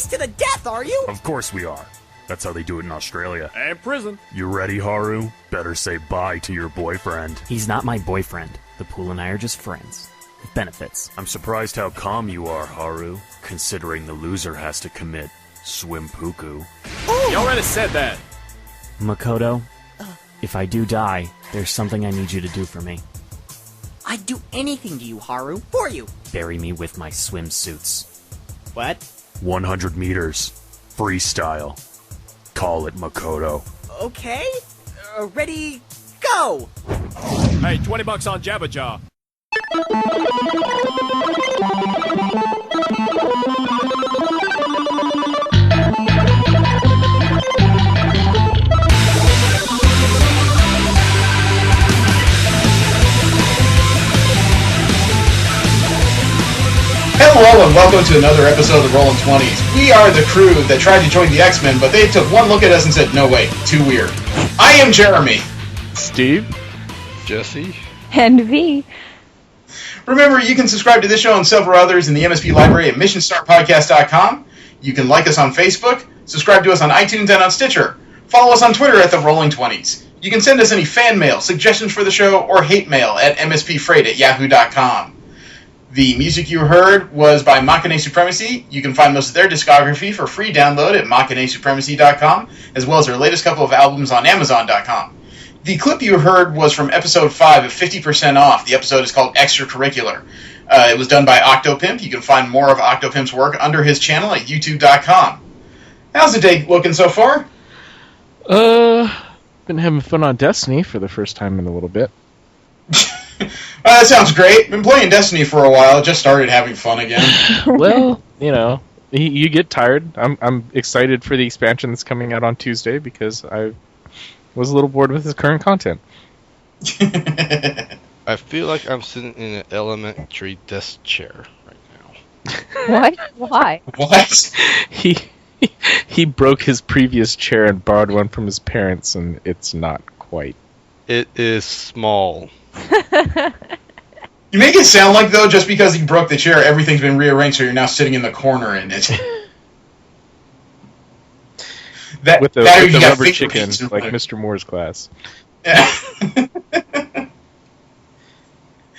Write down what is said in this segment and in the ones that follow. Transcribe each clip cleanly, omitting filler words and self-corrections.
raced to the death, are you? Of course we are. That's how they do it in Australia. And prison. You ready, Haru? Better say bye to your boyfriend. He's not my boyfriend. The pool and I are just friends. With benefits. I'm surprised how calm you are, Haru, considering the loser has to commit swimpuku. You already said that. Makoto, if I do die, there's something I need you to do for me. I'd do anything to you, Haru. For you. Bury me with my swimsuits. What? 100 meters. Freestyle. Call it Makoto. Okay. Ready, go! Hey, $20 on Jabba Jaw. Hello and welcome to another episode of the Rollin' 20s. We are the crew that tried to join the X-Men, but they took one look at us and said, no way, too weird. I am Jeremy. Steve. Jesse. And V. Remember, you can subscribe to this show and several others in the MSP library at missionstartpodcast.com. You can like us on Facebook, subscribe to us on iTunes and on Stitcher. Follow us on Twitter at the Rolling 20s. You can send us any fan mail, suggestions for the show, or hate mail at mspfreight@yahoo.com. The music you heard was by Machine Supremacy. You can find most of their discography for free download at machinesupremacy.com, as well as their latest couple of albums on amazon.com. The clip you heard was from episode 5 of 50% Off. The episode is called Extracurricular. It was done by Octopimp. You can find more of Octopimp's work under his channel at youtube.com. How's the day looking so far? Been having fun on Destiny for the first time in a little bit. That sounds great. Been playing Destiny for a while. Just started having fun again. Well, you know, you get tired. I'm excited for the expansion that's coming out on Tuesday because I was a little bored with his current content. I feel like I'm sitting in an elementary desk chair right now. What? Why? What? He broke his previous chair and borrowed one from his parents, and it's not quite. It is small. You make it sound like, though, just because you broke the chair, everything's been rearranged, so you're now sitting in the corner in it. With the rubber chicken, like Mr. Moore's class. Yeah.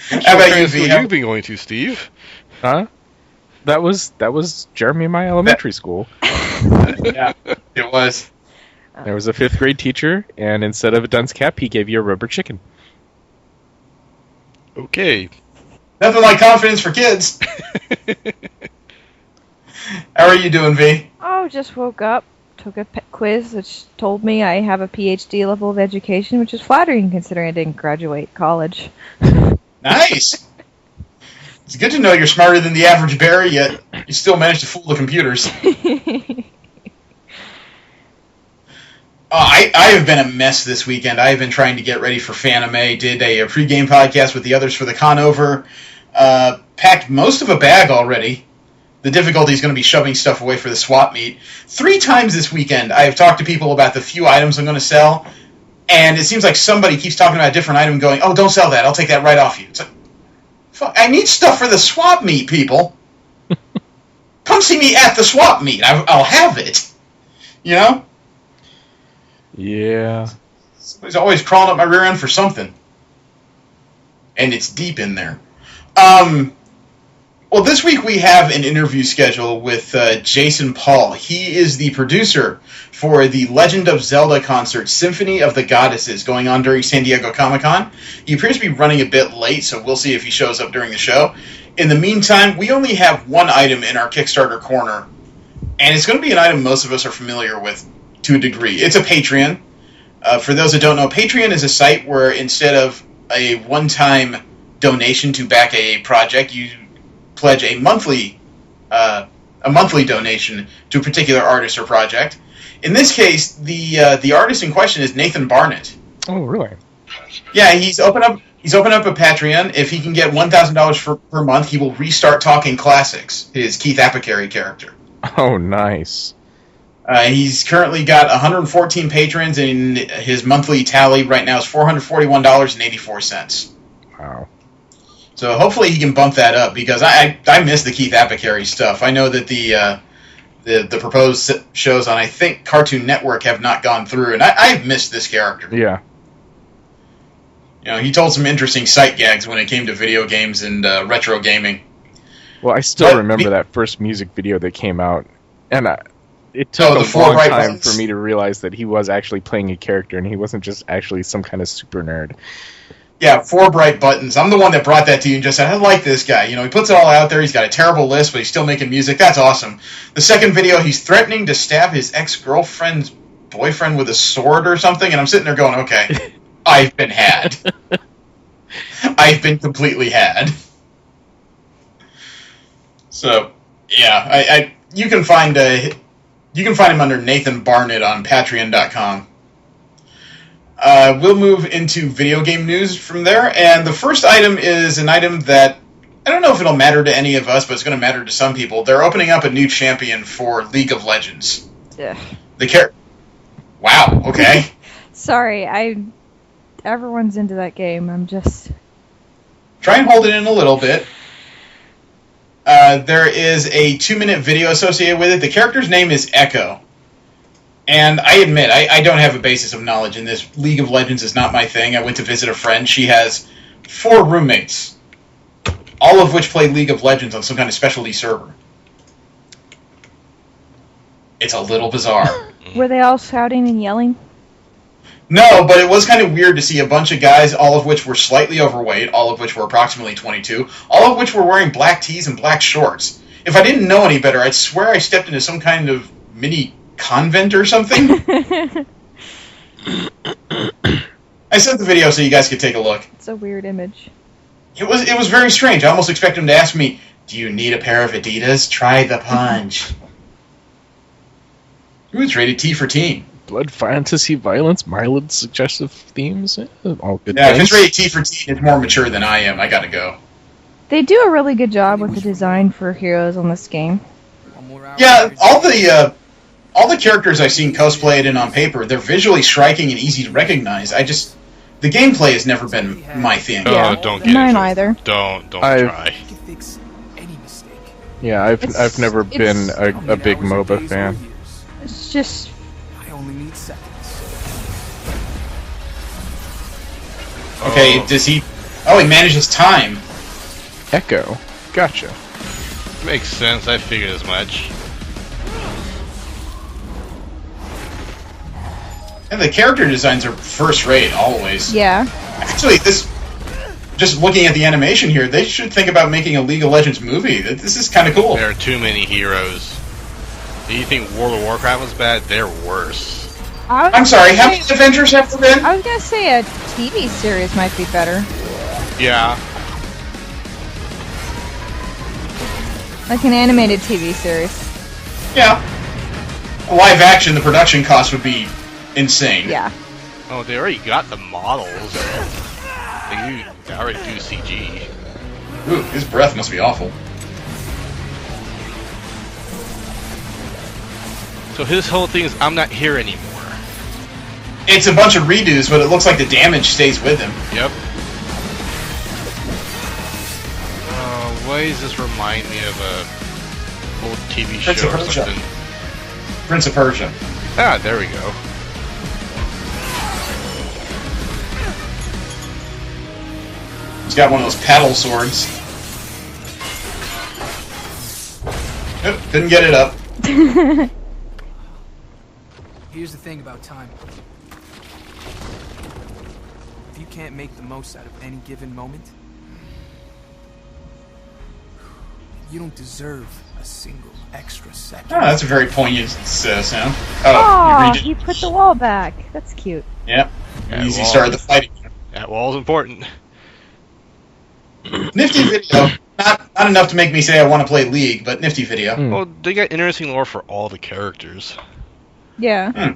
How about you, V? You've been going to, Steve? Huh? That was Jeremy in my elementary school. Yeah, it was. There was a 5th grade teacher, and instead of a dunce cap, he gave you a rubber chicken. Okay. Nothing like confidence for kids. How are you doing, V? Oh, just woke up, took a quiz which told me I have a PhD level of education, which is flattering considering I didn't graduate college. Nice. It's good to know you're smarter than the average bear, yet you still manage to fool the computers. I have been a mess this weekend. I have been trying to get ready for Fanime. Did a pregame podcast with the others for the Conover. Packed most of a bag already. The difficulty is going to be shoving stuff away for the swap meet. 3 times this weekend, I have talked to people about the few items I'm going to sell, and it seems like somebody keeps talking about a different item going, oh, don't sell that. I'll take that right off you. It's like, fuck, I need stuff for the swap meet, people. Come see me at the swap meet. I'll have it. You know? Yeah. Somebody's always crawling up my rear end for something. And it's deep in there. Well, this week we have an interview scheduled with Jason Paul. He is the producer for the Legend of Zelda concert, Symphony of the Goddesses, going on during San Diego Comic-Con. He appears to be running a bit late, so we'll see if he shows up during the show. In the meantime, we only have one item in our Kickstarter corner, and it's going to be an item most of us are familiar with to a degree. It's a Patreon. For those that don't know, Patreon is a site where instead of a one-time donation to back a project, you pledge a monthly donation to a particular artist or project. In this case, the artist in question is Nathan Barnett. Oh, really? Yeah, he's opened up a Patreon. If he can get $1,000 per month, he will restart Talking Classics, his Keith Apicary character. Oh, nice. He's currently got 114 patrons, and his monthly tally right now is $441.84. Wow. So hopefully he can bump that up, because I miss the Keith Apicary stuff. I know that the the proposed shows on, I think, Cartoon Network have not gone through, and I've missed this character. Yeah. You know, he told some interesting sight gags when it came to video games and retro gaming. Well, I still But remember the- that first music video that came out, and it took the a four long bright time buttons? for me to realize that he was actually playing a character, and he wasn't just actually some kind of super nerd. Yeah, 4 bright buttons. I'm the one that brought that to you and just said, I like this guy. You know, he puts it all out there. He's got a terrible list, but he's still making music. That's awesome. The second video, he's threatening to stab his ex-girlfriend's boyfriend with a sword or something, and I'm sitting there going, okay, I've been had. I've been completely had. So, yeah, you can find him under Nathan Barnett on Patreon.com. We'll move into video game news from there, and the first item is an item that I don't know if it'll matter to any of us, but it's going to matter to some people. They're opening up a new champion for League of Legends. Ugh. Wow, okay. Sorry, everyone's into that game. I'm just... Try and hold it in a little bit. There is a 2-minute video associated with it. The character's name is Echo. And I admit, I don't have a basis of knowledge in this. League of Legends is not my thing. I went to visit a friend. She has 4 roommates, all of which play League of Legends on some kind of specialty server. It's a little bizarre. Were they all shouting and yelling? No, but it was kind of weird to see a bunch of guys, all of which were slightly overweight, all of which were approximately 22, all of which were wearing black tees and black shorts. If I didn't know any better, I'd swear I stepped into some kind of mini convent or something. I sent the video so you guys could take a look. It's a weird image. It was very strange. I almost expected him to ask me, "Do you need a pair of Adidas? Try the punch." Ooh, it's rated T for teen. Blood, fantasy, violence, mild, suggestive themes, all good Yeah, if things. it's rated T for teen, it's more mature than I am. I gotta go. They do a really good job with the design for heroes on this game. Yeah, all the characters I've seen cosplayed and on paper, they're visually striking and easy to recognize. The gameplay has never been my thing. Yeah. Don't get Mine into it. either. Don't I've- try. Yeah, I've It's- never been a big MOBA fan. It's just... Okay, does he... Oh, he manages time. Echo, gotcha. Makes sense. I figured as much. And the character designs are first rate, always. Yeah. Actually, just looking at the animation here, they should think about making a League of Legends movie. This is kind of cool. There are too many heroes. Do you think World of Warcraft was bad? They're worse. I'm sorry, how many Avengers have there been? I was gonna say a TV series might be better. Yeah. Like an animated TV series. Yeah. Live action, the production cost would be insane. Yeah. Oh, they already got the models. They already do CG. Ooh, his breath must be awful. So his whole thing is, I'm not here anymore. It's a bunch of redos, but it looks like the damage stays with him. Yep. Why does this remind me of a old TV Prince show of or Persia. something? Prince of Persia. Ah, there we go. He's got one of those paddle swords. Nope, couldn't get it up. Here's the thing about time. If you can't make the most out of any given moment, you don't deserve a single extra second. Oh, that's a very poignant sound. Oh, you read it. you put the wall back. That's cute. Yep. Yeah, Easy well- start of the fight. That wall's important. Nifty video. Not enough to make me say I want to play League, but nifty video. Well, they got interesting lore for all the characters. Yeah.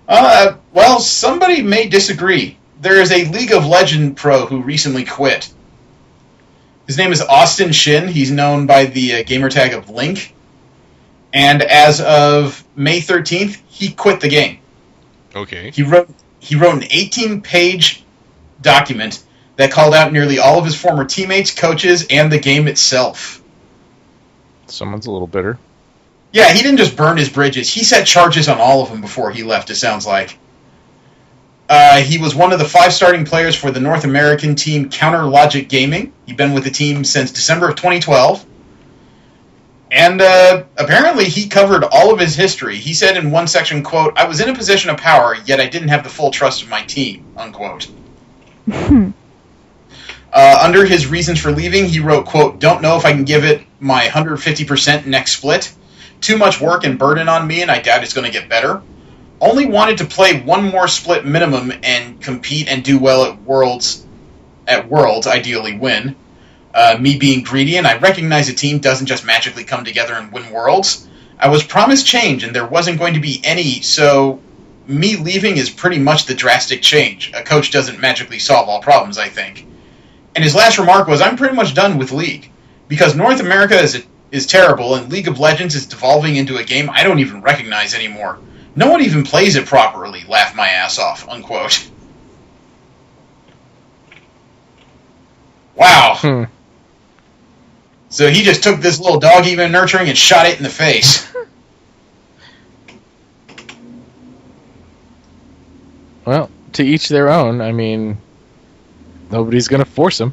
Well, somebody may disagree. There is a League of Legends pro who recently quit. His name is Austin Shin. He's known by the gamer tag of Link. And as of May 13th, he quit the game. Okay. He wrote an 18-page document that called out nearly all of his former teammates, coaches, and the game itself. Someone's a little bitter. Yeah, he didn't just burn his bridges. He set charges on all of them before he left, it sounds like. He was one of the 5 starting players for the North American team Counter Logic Gaming. He'd been with the team since December of 2012. And apparently he covered all of his history. He said in one section, quote, "I was in a position of power, yet I didn't have the full trust of my team," unquote. Under his reasons for leaving, he wrote, quote, "Don't know if I can give it my 150% next split. Too much work and burden on me, and I doubt it's going to get better. Only wanted to play one more split minimum and compete and do well at Worlds, ideally win. Me being greedy, and I recognize a team doesn't just magically come together and win Worlds. I was promised change, and there wasn't going to be any, so me leaving is pretty much the drastic change. A coach doesn't magically solve all problems, I think." And his last remark was, "I'm pretty much done with League. Because North America is terrible, and League of Legends is devolving into a game I don't even recognize anymore. No one even plays it properly. Laugh my ass off," unquote. Wow. So he just took this little dog he'd been nurturing and shot it in the face. Well, to each their own. I mean, nobody's going to force him.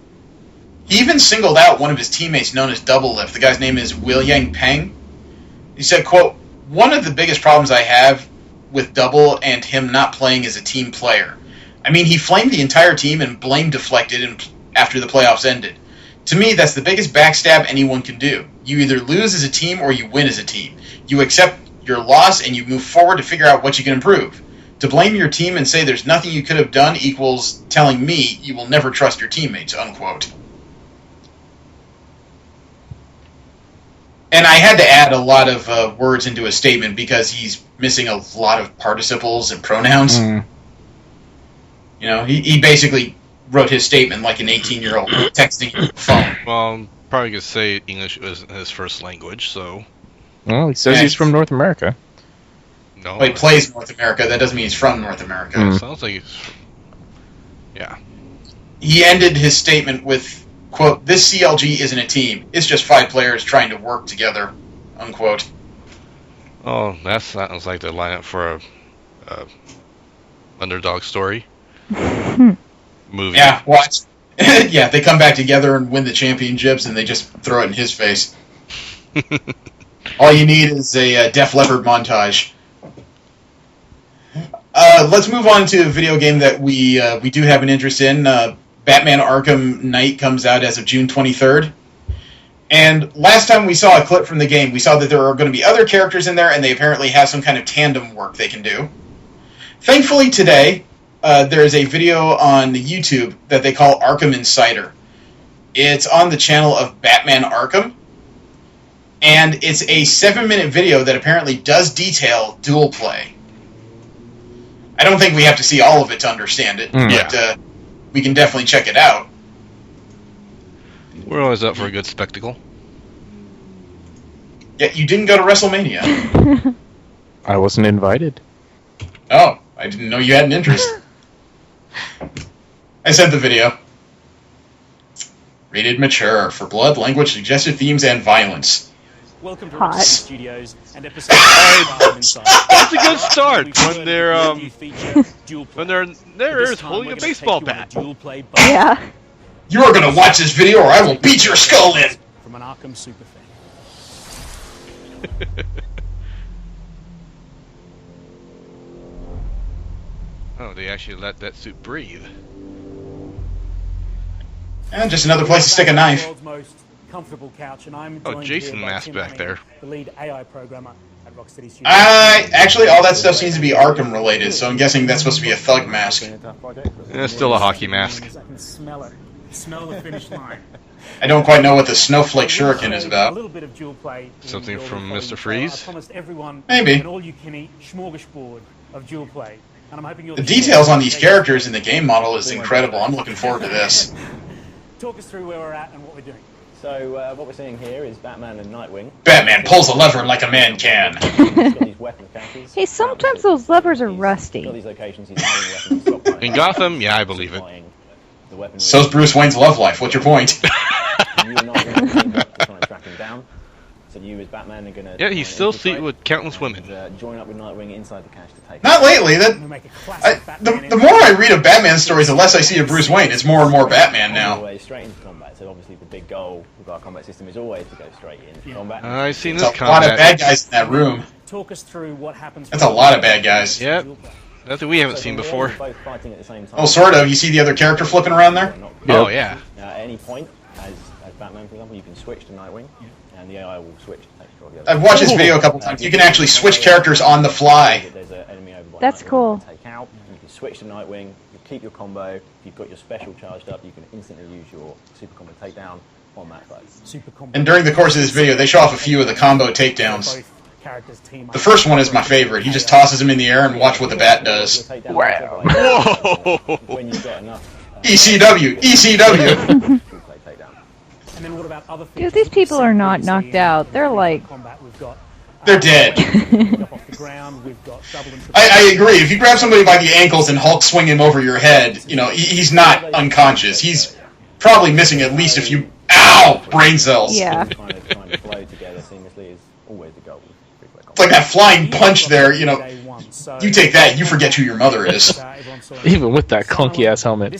He even singled out one of his teammates known as Double Lift. The guy's name is Will Yang Peng. He said, quote, "One of the biggest problems I have with Double and him not playing as a team player. I mean, he flamed the entire team and blame deflected after the playoffs ended. To me, that's the biggest backstab anyone can do. You either lose as a team or you win as a team. You accept your loss and you move forward to figure out what you can improve. To blame your team and say there's nothing you could have done equals telling me you will never trust your teammates," unquote. And I had to add a lot of words into a statement because he's missing a lot of participles and pronouns. You know, he basically wrote his statement like an 18-year-old texting on the phone. Well, I'm probably going to say English isn't his first language, so... Well, he says he's from North America. No. But he plays North America. That doesn't mean he's from North America. Sounds like he's... Yeah. He ended his statement with, quote, "This CLG isn't a team. It's just 5 players trying to work together," unquote. Oh, that sounds like the lineup for a underdog story. Movie. Yeah, watch. Yeah, they come back together and win the championships, and they just throw it in his face. All you need is a Def Leppard montage. Let's move on to a video game that we do have an interest in. Batman Arkham Knight comes out as of June 23rd. And last time we saw a clip from the game, we saw that there are going to be other characters in there, and they apparently have some kind of tandem work they can do. Thankfully today, there is a video on YouTube that they call Arkham Insider. It's on the channel of Batman Arkham, and it's a 7-minute video that apparently does detail dual play. I don't think we have to see all of it to understand it, but we can definitely check it out. We're always up for a good spectacle. Yeah, you didn't go to WrestleMania. I wasn't invited. Oh, I didn't know you had an interest. I sent the video. Rated mature for blood, language, suggestive themes, and violence. Welcome to Hot. Studios and episode 5 Inside. That's a good start when they're holding a baseball bat. Yeah. You are going to watch this video or I will beat your skull in! From an Arkham superfan. Oh, they actually let that suit breathe. And just another place to stick a knife. Comfortable couch, and I'm Jason Mask back there. The lead AI programmer at Rocksteady Studios. Actually, all that stuff seems to be Arkham related, so I'm guessing that's supposed to be a thug mask. It's still a hockey mask. I can smell it. Smell the finish line. I don't quite know what the Snowflake Shuriken is A about. little bit of dual play. Something from Mr. Freeze? I promised everyone Maybe. an all-you-can-eat smorgasbord of dual play, and I'm hoping you'll. The details on these characters in the game model is incredible. I'm looking forward to this. Talk us through where we're at and what we're doing. So what we're seeing here is Batman and Nightwing. Batman pulls a lever like a man can. Hey, sometimes those levers are rusty. In Gotham, yeah, I believe it. So's Bruce Wayne's love life. What's your point? So you as Batman are going to... Yeah, he's still sleeping with countless women. Join up with Nightwing inside the cache to take... Not lately. The more I read of Batman stories, the less I see of Bruce Wayne. It's more and more Batman now. Always straight into combat. So obviously the big goal with our combat system is always to go straight into combat. I've seen this There's a combat. lot of bad guys in that room. Talk us through what happens. That's a lot of bad guys. Yep. Nothing we haven't seen before. Both fighting at the same time. Oh, sort of. You see the other character flipping around there? Oh, yeah. At any point, as Batman, for example, you can switch to Nightwing, and the AI will switch to take control of the other. I've watched this video a couple times. You can actually switch characters on the fly. There's an enemy over by That's Nightwing cool. to take out. You can switch to Nightwing, you keep your combo. If you've got your special charged up, you can instantly use your super combo takedown on that fight. And during the course of this video, they show off a few of the combo takedowns. The first one is my favorite. He just tosses him in the air and watch what the bat does. Wow. When you've got enough... ECW! ECW! Dude, these people are not knocked out. They're like... They're dead. I agree. If you grab somebody by the ankles and Hulk swing him over your head, you know, he's not unconscious. He's probably missing at least a few... Ow! Brain cells. Yeah. It's like that flying punch there, you know. You take that, you forget who your mother is. Even with that clunky ass helmet.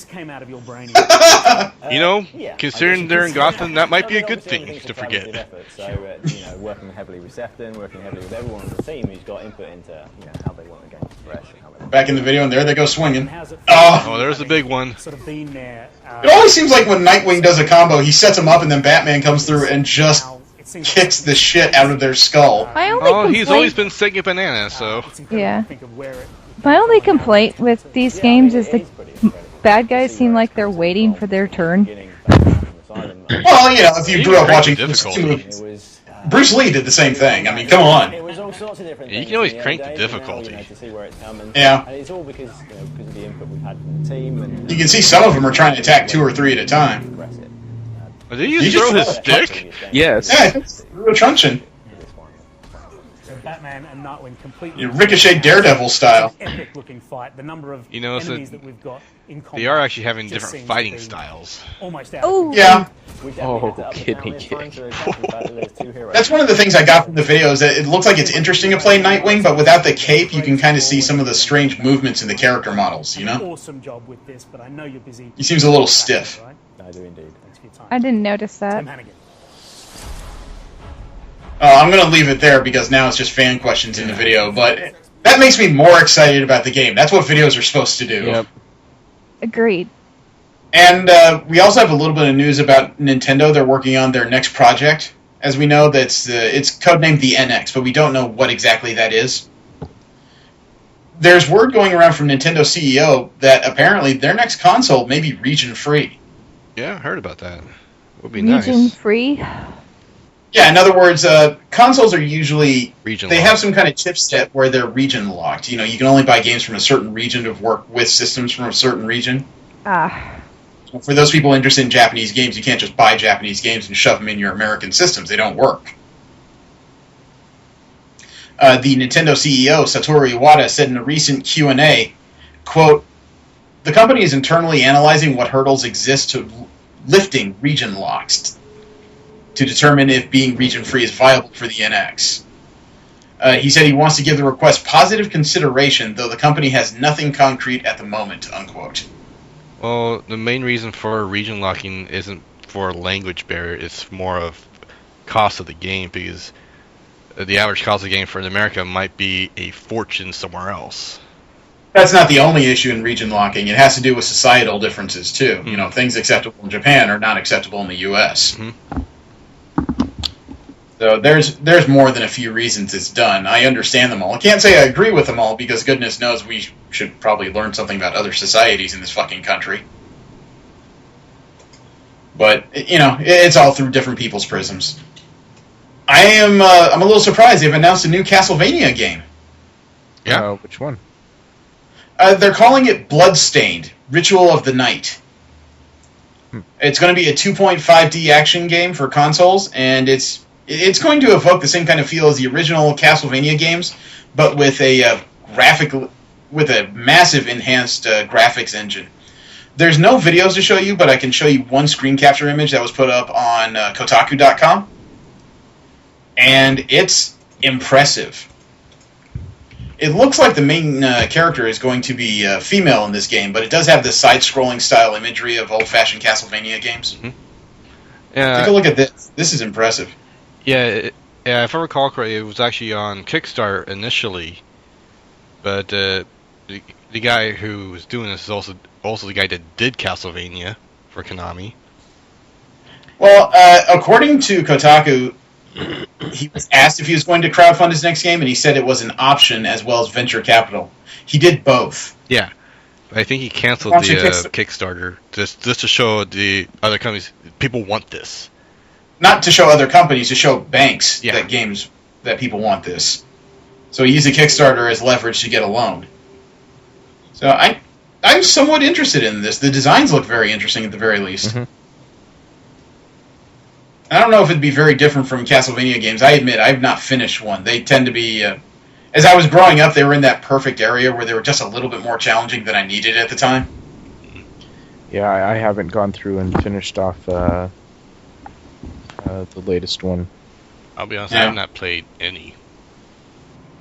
You know, considering they're in Gotham, that might be a good thing to forget. So, working heavily with Sefton, working heavily with everyone on the team who's got input into how they want the game to progress. Back in the video, and there they go swinging. Oh, there's a big one. It always seems like when Nightwing does a combo, he sets them up, and then Batman comes through and just kicks the shit out of their skull. He's always been singing bananas, so... Yeah. My only complaint with these games is the bad guys seem like they're waiting for their turn. Well, you know, if you grew up watching Bruce Lee did the same thing. I mean, come on. You can always crank the difficulty. Yeah. It's all because of the input we've had from the team. And you can see some of them are trying to attack 2 or 3 at a time. Did he just throw his stick? Yes. Yeah, threw a truncheon. Batman and Nightwing completely. Ricochet Daredevil style. Epic-looking fight. The number of you know, enemies that we've got in combat. They are actually having different fighting styles. Oh yeah. Oh, kidney kick. That's one of the things I got from the video is that it looks like it's interesting to play Nightwing, but without the cape, you can kind of see some of the strange movements in the character models. You know. Awesome job with this, but I know you're busy. He seems a little stiff. I do indeed. I didn't notice that. I'm going to leave it there because now it's just fan questions in the video, but that makes me more excited about the game. That's what videos are supposed to do. Yep. Agreed. And we also have a little bit of news about Nintendo. They're working on their next project. As we know, it's codenamed the NX, but we don't know what exactly that is. There's word going around from Nintendo CEO that apparently their next console may be region-free. Yeah, I heard about that. Would be Region-free? Yeah, in other words, consoles are usually... Region-locked. They have some kind of chipset where they're region-locked. You know, you can only buy games from a certain region to work with systems from a certain region. For those people interested in Japanese games, you can't just buy Japanese games and shove them in your American systems. They don't work. The Nintendo CEO, Satoru Iwata, said in a recent Q&A, quote, "The company is internally analyzing what hurdles exist to lifting region locks to determine if being region-free is viable for the NX. He said he wants to give the request positive consideration, though the company has nothing concrete at the moment," unquote. Well, the main reason for region locking isn't for language barrier, it's more of cost of the game, because the average cost of the game for in America might be a fortune somewhere else. That's not the only issue in region locking. It has to do with societal differences, too. You know, things acceptable in Japan are not acceptable in the U.S. So there's more than a few reasons it's done. I understand them all. I can't say I agree with them all, because goodness knows we should probably learn something about other societies in this fucking country. But, you know, it's all through different people's prisms. I'm a little surprised they've announced a new Castlevania game. Yeah. Which one? They're calling it Bloodstained, Ritual of the Night. It's going to be a 2.5D action game for consoles, and it's going to evoke the same kind of feel as the original Castlevania games, but with a massive enhanced graphics engine. There's no videos to show you, but I can show you one screen capture image that was put up on Kotaku.com. and it's impressive. It looks like the main character is going to be female in this game, but it does have this side-scrolling style imagery of old-fashioned Castlevania games. Mm-hmm. Take a look at this. This is impressive. Yeah, if I recall correctly, it was actually on Kickstarter initially, but the guy who was doing this is also the guy that did Castlevania for Konami. Well, according to Kotaku, he was asked if he was going to crowdfund his next game, and he said it was an option as well as venture capital. He did both. Yeah, but I think he canceled the Kickstarter just to show the other companies people want this. Not to show other companies, to show banks that people want this. So he used a Kickstarter as leverage to get a loan. So I'm somewhat interested in this. The designs look very interesting at the very least. Mm-hmm. I don't know if it'd be very different from Castlevania games. I admit, I've not finished one. They tend to be... as I was growing up, they were in that perfect area where they were just a little bit more challenging than I needed at the time. Yeah, I haven't gone through and finished off the latest one. I'll be honest, I have not played any.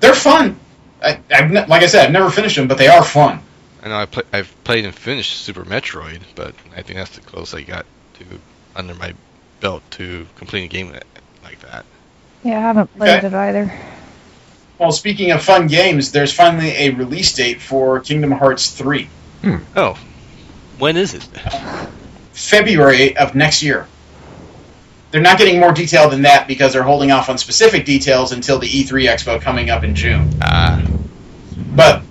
They're fun. Like I said, I've never finished them, but they are fun. I know I've played and finished Super Metroid, but I think that's the closest I got to under my belt to completing a game like that. Yeah, I haven't played it either. Well, speaking of fun games, there's finally a release date for Kingdom Hearts 3. Oh. When is it? February of next year. They're not getting more detail than that because they're holding off on specific details until the E3 Expo coming up in June. But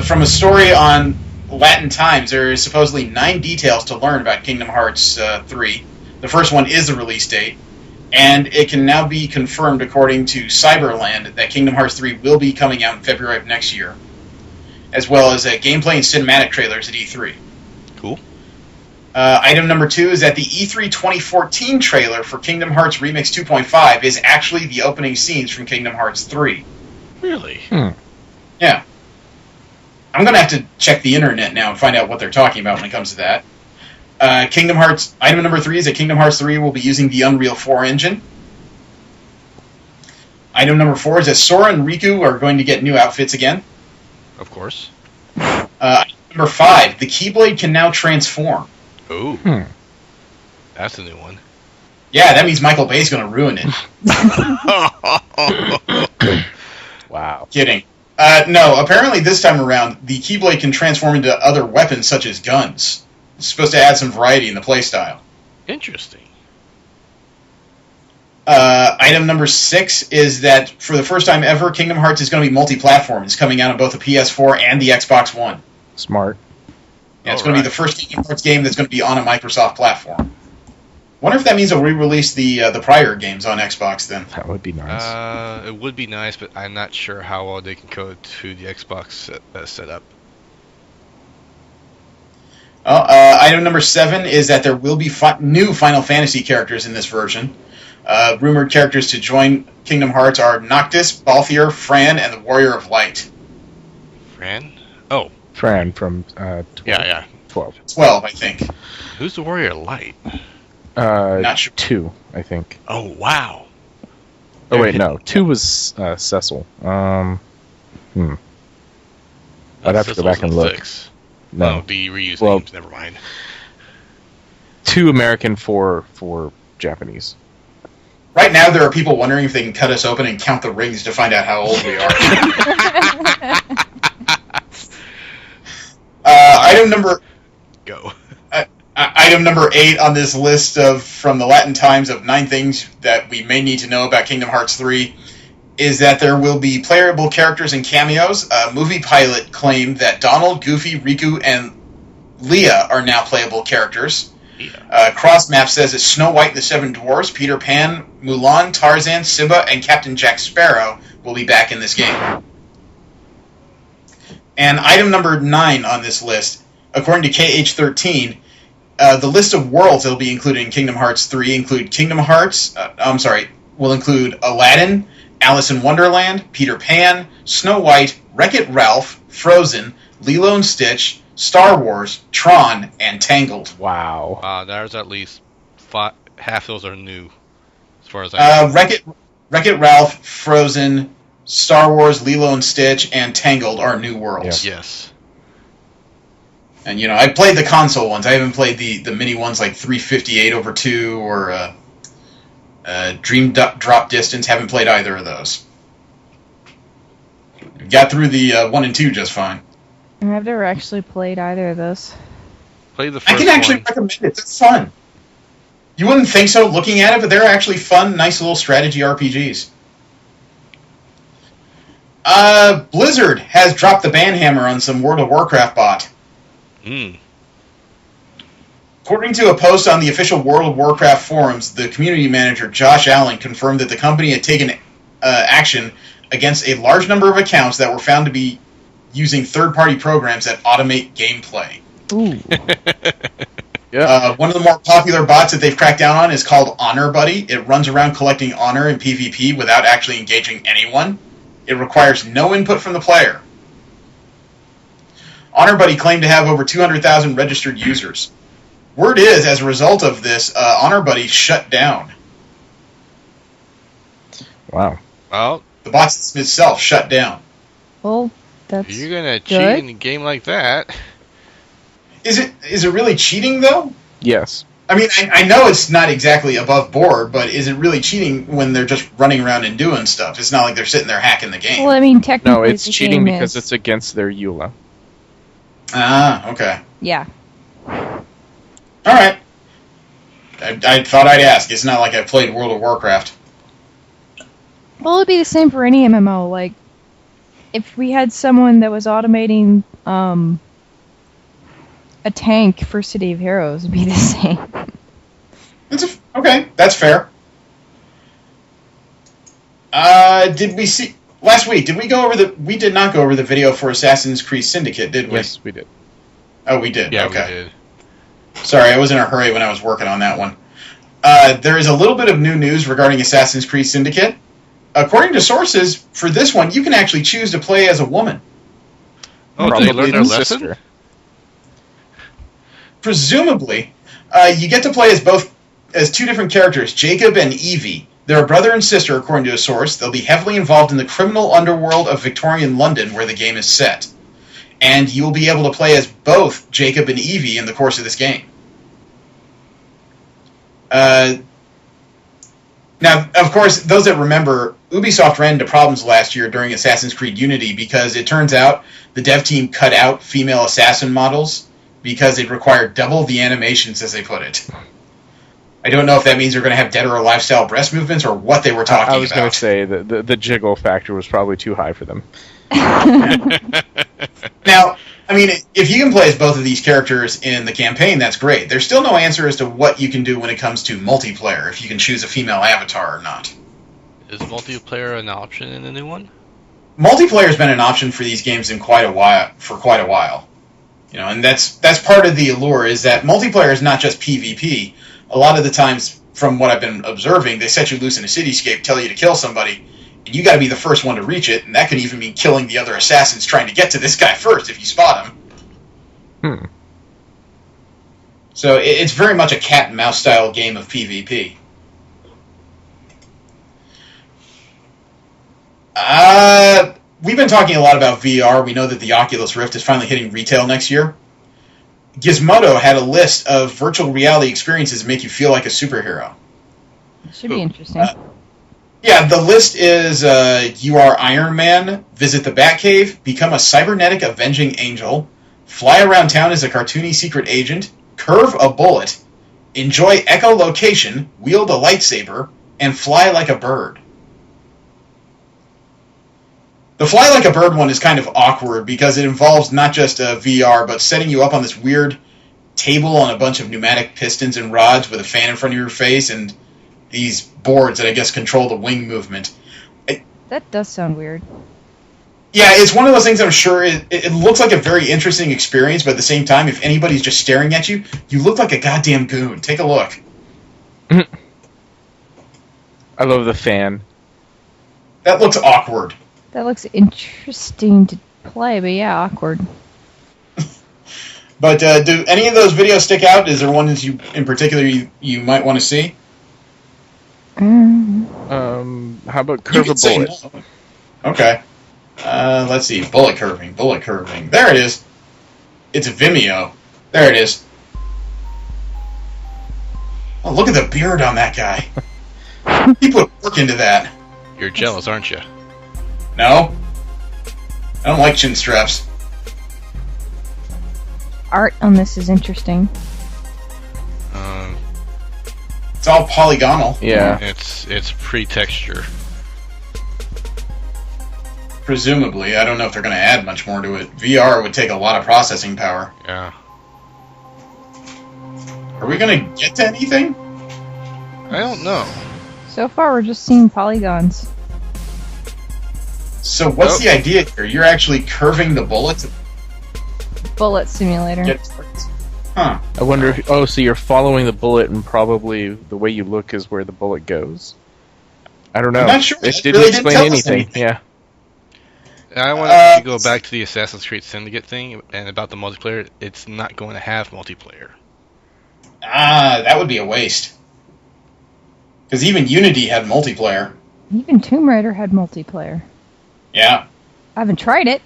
from a story on Latin Times, there is supposedly 9 details to learn about Kingdom Hearts 3. The first one is the release date, and it can now be confirmed according to Cyberland that Kingdom Hearts 3 will be coming out in February of next year, as well as gameplay and cinematic trailers at E3. Cool. Item number 2 is that the E3 2014 trailer for Kingdom Hearts Remix 2.5 is actually the opening scenes from Kingdom Hearts 3. Really? Yeah. I'm going to have to check the internet now and find out what they're talking about when it comes to that. Kingdom Hearts, item number 3 is that Kingdom Hearts 3 will be using the Unreal 4 engine. Item number 4 is that Sora and Riku are going to get new outfits again. Of course. Number 5, the Keyblade can now transform. Oh. That's a new one. Yeah, that means Michael Bay's going to ruin it. Wow. Kidding. No, apparently this time around, the Keyblade can transform into other weapons such as guns. It's supposed to add some variety in the playstyle. Interesting. Item number 6 is that for the first time ever, Kingdom Hearts is going to be multi-platform. It's coming out on both the PS4 and the Xbox One. Smart. Yeah, it's going to be the first Kingdom Hearts game that's going to be on a Microsoft platform. Wonder if that means they'll re-release the prior games on Xbox then. That would be nice. It would be nice, but I'm not sure how well they can code to the Xbox setup. Item number 7 is that there will be new Final Fantasy characters in this version. Rumored characters to join Kingdom Hearts are Noctis, Balthier, Fran, and the Warrior of Light. Fran? Oh. Fran from 12. Yeah. 12. 12, I think. Who's the Warrior of Light? Not sure. 2, I think. Oh, wow. Oh, wait, no. 2 was Cecil. I'd have to go back and look. 6. No. The reused names, never mind. 2 American, 4 Japanese. Right now, there are people wondering if they can cut us open and count the rings to find out how old we are. Item number... Go. Item number 8 on this list from the Latin Times of 9 things that we may need to know about Kingdom Hearts 3 is that there will be playable characters and cameos. Movie Pilot claimed that Donald, Goofy, Riku, and Leah are now playable characters. Crossmap says that Snow White and the Seven Dwarfs, Peter Pan, Mulan, Tarzan, Simba, and Captain Jack Sparrow will be back in this game. And item number 9 on this list, according to KH13, the list of worlds that will be included in Kingdom Hearts 3 include will include Aladdin, Alice in Wonderland, Peter Pan, Snow White, Wreck-It Ralph, Frozen, Lilo and Stitch, Star Wars, Tron, and Tangled. Wow. There's at least half those are new, as far as I know. Wreck-It Ralph, Frozen, Star Wars, Lilo and Stitch, and Tangled are new worlds. Yes. And, I played the console ones. I haven't played the mini ones like 358 over 2 or Dream Drop Distance. Haven't played either of those. Got through the 1 and 2 just fine. I've never actually played either of those. Play the first I can actually recommend it. It's fun. You wouldn't think so looking at it, but they're actually fun, nice little strategy RPGs. Blizzard has dropped the ban hammer on some World of Warcraft bot. According to a post on the official World of Warcraft forums, the community manager, Josh Allen, confirmed that the company had taken action against a large number of accounts that were found to be using third-party programs that automate gameplay. Ooh. Yeah. One of the more popular bots that they've cracked down on is called Honor Buddy. It runs around collecting honor in PvP without actually engaging anyone. It requires no input from the player. Honor Buddy claimed to have over 200,000 registered users. Word is, as a result of this, Honor Buddy shut down. Wow. Well, the bot system itself shut down. Well, that's you're gonna good. cheat in a game like that. Is it really cheating though? Yes. I mean, I know it's not exactly above board, but is it really cheating when they're just running around and doing stuff? It's not like they're sitting there hacking the game. Well, I mean, technically, No, it's the cheating game because is... it's against their EULA. Ah, okay. Yeah. All right. I thought I'd ask. It's not like I've played World of Warcraft. Well, it'd be the same for any MMO. Like, if we had someone that was automating a tank for City of Heroes, it'd be the same. Okay, that's fair. Did we see last week? Did we go over the? We did not go over the video for Assassin's Creed Syndicate, did we? Yes, we did. Oh, we did. Yeah, okay. we did. Sorry, I was in a hurry when I was working on that one. There is a little bit of new news regarding Assassin's Creed Syndicate. According to sources, for this one, you can actually choose to play as a woman. Oh, did they learn their lesson? Presumably, you get to play as two different characters, Jacob and Evie. They're a brother and sister, according to a source. They'll be heavily involved in the criminal underworld of Victorian London, where the game is set. And you will be able to play as both Jacob and Evie in the course of this game. Now, of course, those that remember, Ubisoft ran into problems last year during Assassin's Creed Unity because it turns out the dev team cut out female assassin models because it required double the animations, as they put it. I don't know if that means they're going to have Dead or Alive style breast movements or what they were talking about. I was going to say the jiggle factor was probably too high for them. Now, I mean, if you can play as both of these characters in the campaign, that's great. There's still no answer as to what you can do when it comes to multiplayer, if you can choose a female avatar or not. Is multiplayer an option in the new one? Multiplayer's been an option for these games for quite a while. You know, and that's part of the allure, is that multiplayer is not just PvP. A lot of the times, from what I've been observing, they set you loose in a cityscape, tell you to kill somebody, and you got to be the first one to reach it, and that could even mean killing the other assassins trying to get to this guy first if you spot him. So it's very much a cat and mouse style game of PvP. We've been talking a lot about VR. We know that the Oculus Rift is finally hitting retail next year. Gizmodo had a list of virtual reality experiences that make you feel like a superhero. It should be interesting. Yeah, the list is you are Iron Man, visit the Batcave, become a cybernetic avenging angel, fly around town as a cartoony secret agent, curve a bullet, enjoy echolocation, wield a lightsaber, and fly like a bird. The fly like a bird one is kind of awkward because it involves not just VR, but setting you up on this weird table on a bunch of pneumatic pistons and rods with a fan in front of your face and these boards that I guess control the wing movement. That does sound weird. Yeah, it's one of those things I'm sure it looks like a very interesting experience, but at the same time, if anybody's just staring at you, you look like a goddamn goon. Take a look. I love the fan. That looks awkward. That looks interesting to play, but yeah, awkward. But do any of those videos stick out? Is there one that you, in particular, you might want to see? How about You curve a can say bullet? no. Okay. Let's see. Bullet curving. There it is. It's Vimeo. There it is. Oh, look at the beard on that guy. He put work into that. You're jealous, aren't you? No? I don't like chin straps. Art on this is interesting. It's all polygonal. Yeah. It's pre-texture. Presumably. I don't know if they're going to add much more to it. VR would take a lot of processing power. Yeah. Are we going to get to anything? I don't know. So far, we're just seeing polygons. So what's the idea here? You're actually curving the bullet to Bullet simulator. get targets? Huh. I wonder if... Oh, so you're following the bullet, and probably the way you look is where the bullet goes? I don't know. I'm not sure. It That didn't really explain tell us anything. Yeah. I wanted to go back to the Assassin's Creed Syndicate thing and about the multiplayer. It's not going to have multiplayer. That would be a waste. Because even Unity had multiplayer. Even Tomb Raider had multiplayer. Yeah. I haven't tried it.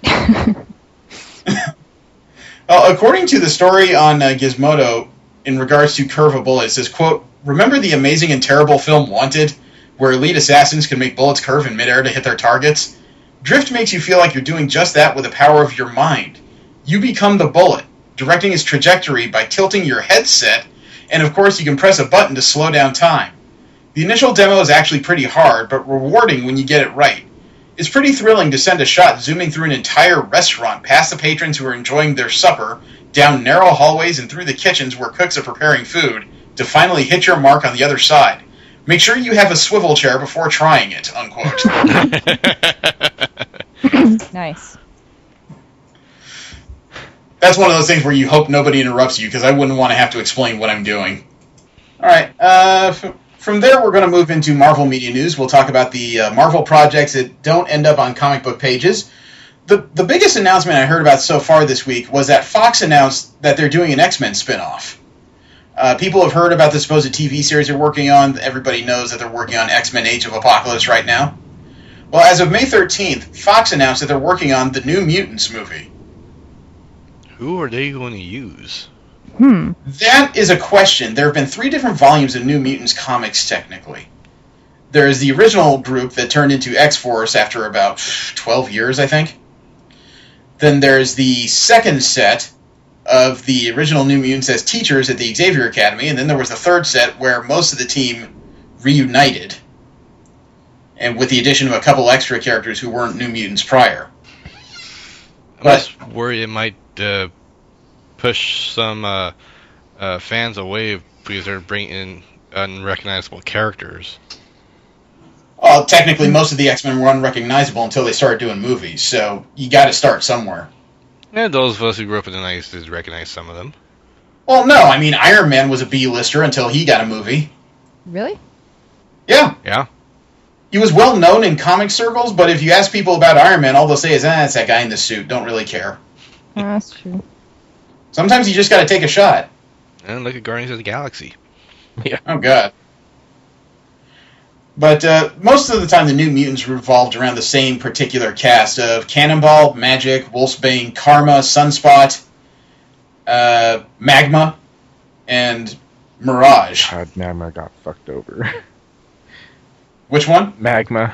According to the story on Gizmodo, in regards to Curve a Bullet, it says, quote, "Remember the amazing and terrible film Wanted, where elite assassins can make bullets curve in midair to hit their targets? Drift makes you feel like you're doing just that with the power of your mind. You become the bullet, directing its trajectory by tilting your headset, and of course you can press a button to slow down time. The initial demo is actually pretty hard, but rewarding when you get it right. It's pretty thrilling to send a shot zooming through an entire restaurant past the patrons who are enjoying their supper, down narrow hallways and through the kitchens where cooks are preparing food, to finally hit your mark on the other side. Make sure you have a swivel chair before trying it," unquote. Nice. That's one of those things where you hope nobody interrupts you, because I wouldn't want to have to explain what I'm doing. Alright, from there we're going to move into Marvel Media News. We'll talk about the Marvel projects that don't end up on comic book pages. The biggest announcement I heard about so far this week was that Fox announced that they're doing an X-Men spin-off. People have heard about the supposed TV series they're working on. Everybody knows that they're working on X-Men Age of Apocalypse right now. Well, as of May 13th, Fox announced that they're working on the New Mutants movie. Who are they going to use? That is a question. There have been 3 different volumes of New Mutants comics, technically. There is the original group that turned into X-Force after about 12 years, I think. Then there's the second set of the original New Mutants as teachers at the Xavier Academy, and then there was the third set where most of the team reunited, and with the addition of a couple extra characters who weren't New Mutants prior. I'm just worried it might push some fans away because they're bringing in unrecognizable characters. Well, technically, most of the X-Men were unrecognizable until they started doing movies, so you got to start somewhere. And those of us who grew up in the 90s did recognize some of them. Well, no, I mean, Iron Man was a B-lister until he got a movie. Really? Yeah. Yeah. He was well known in comic circles, but if you ask people about Iron Man, all they'll say is, it's that guy in the suit. Don't really care. That's true. Sometimes you just got to take a shot. And look at Guardians of the Galaxy. Yeah. Oh, God. But most of the time, the New Mutants revolved around the same particular cast of Cannonball, Magic, Wolfsbane, Karma, Sunspot, Magma, and Mirage. God, Magma got fucked over. Which one? Magma.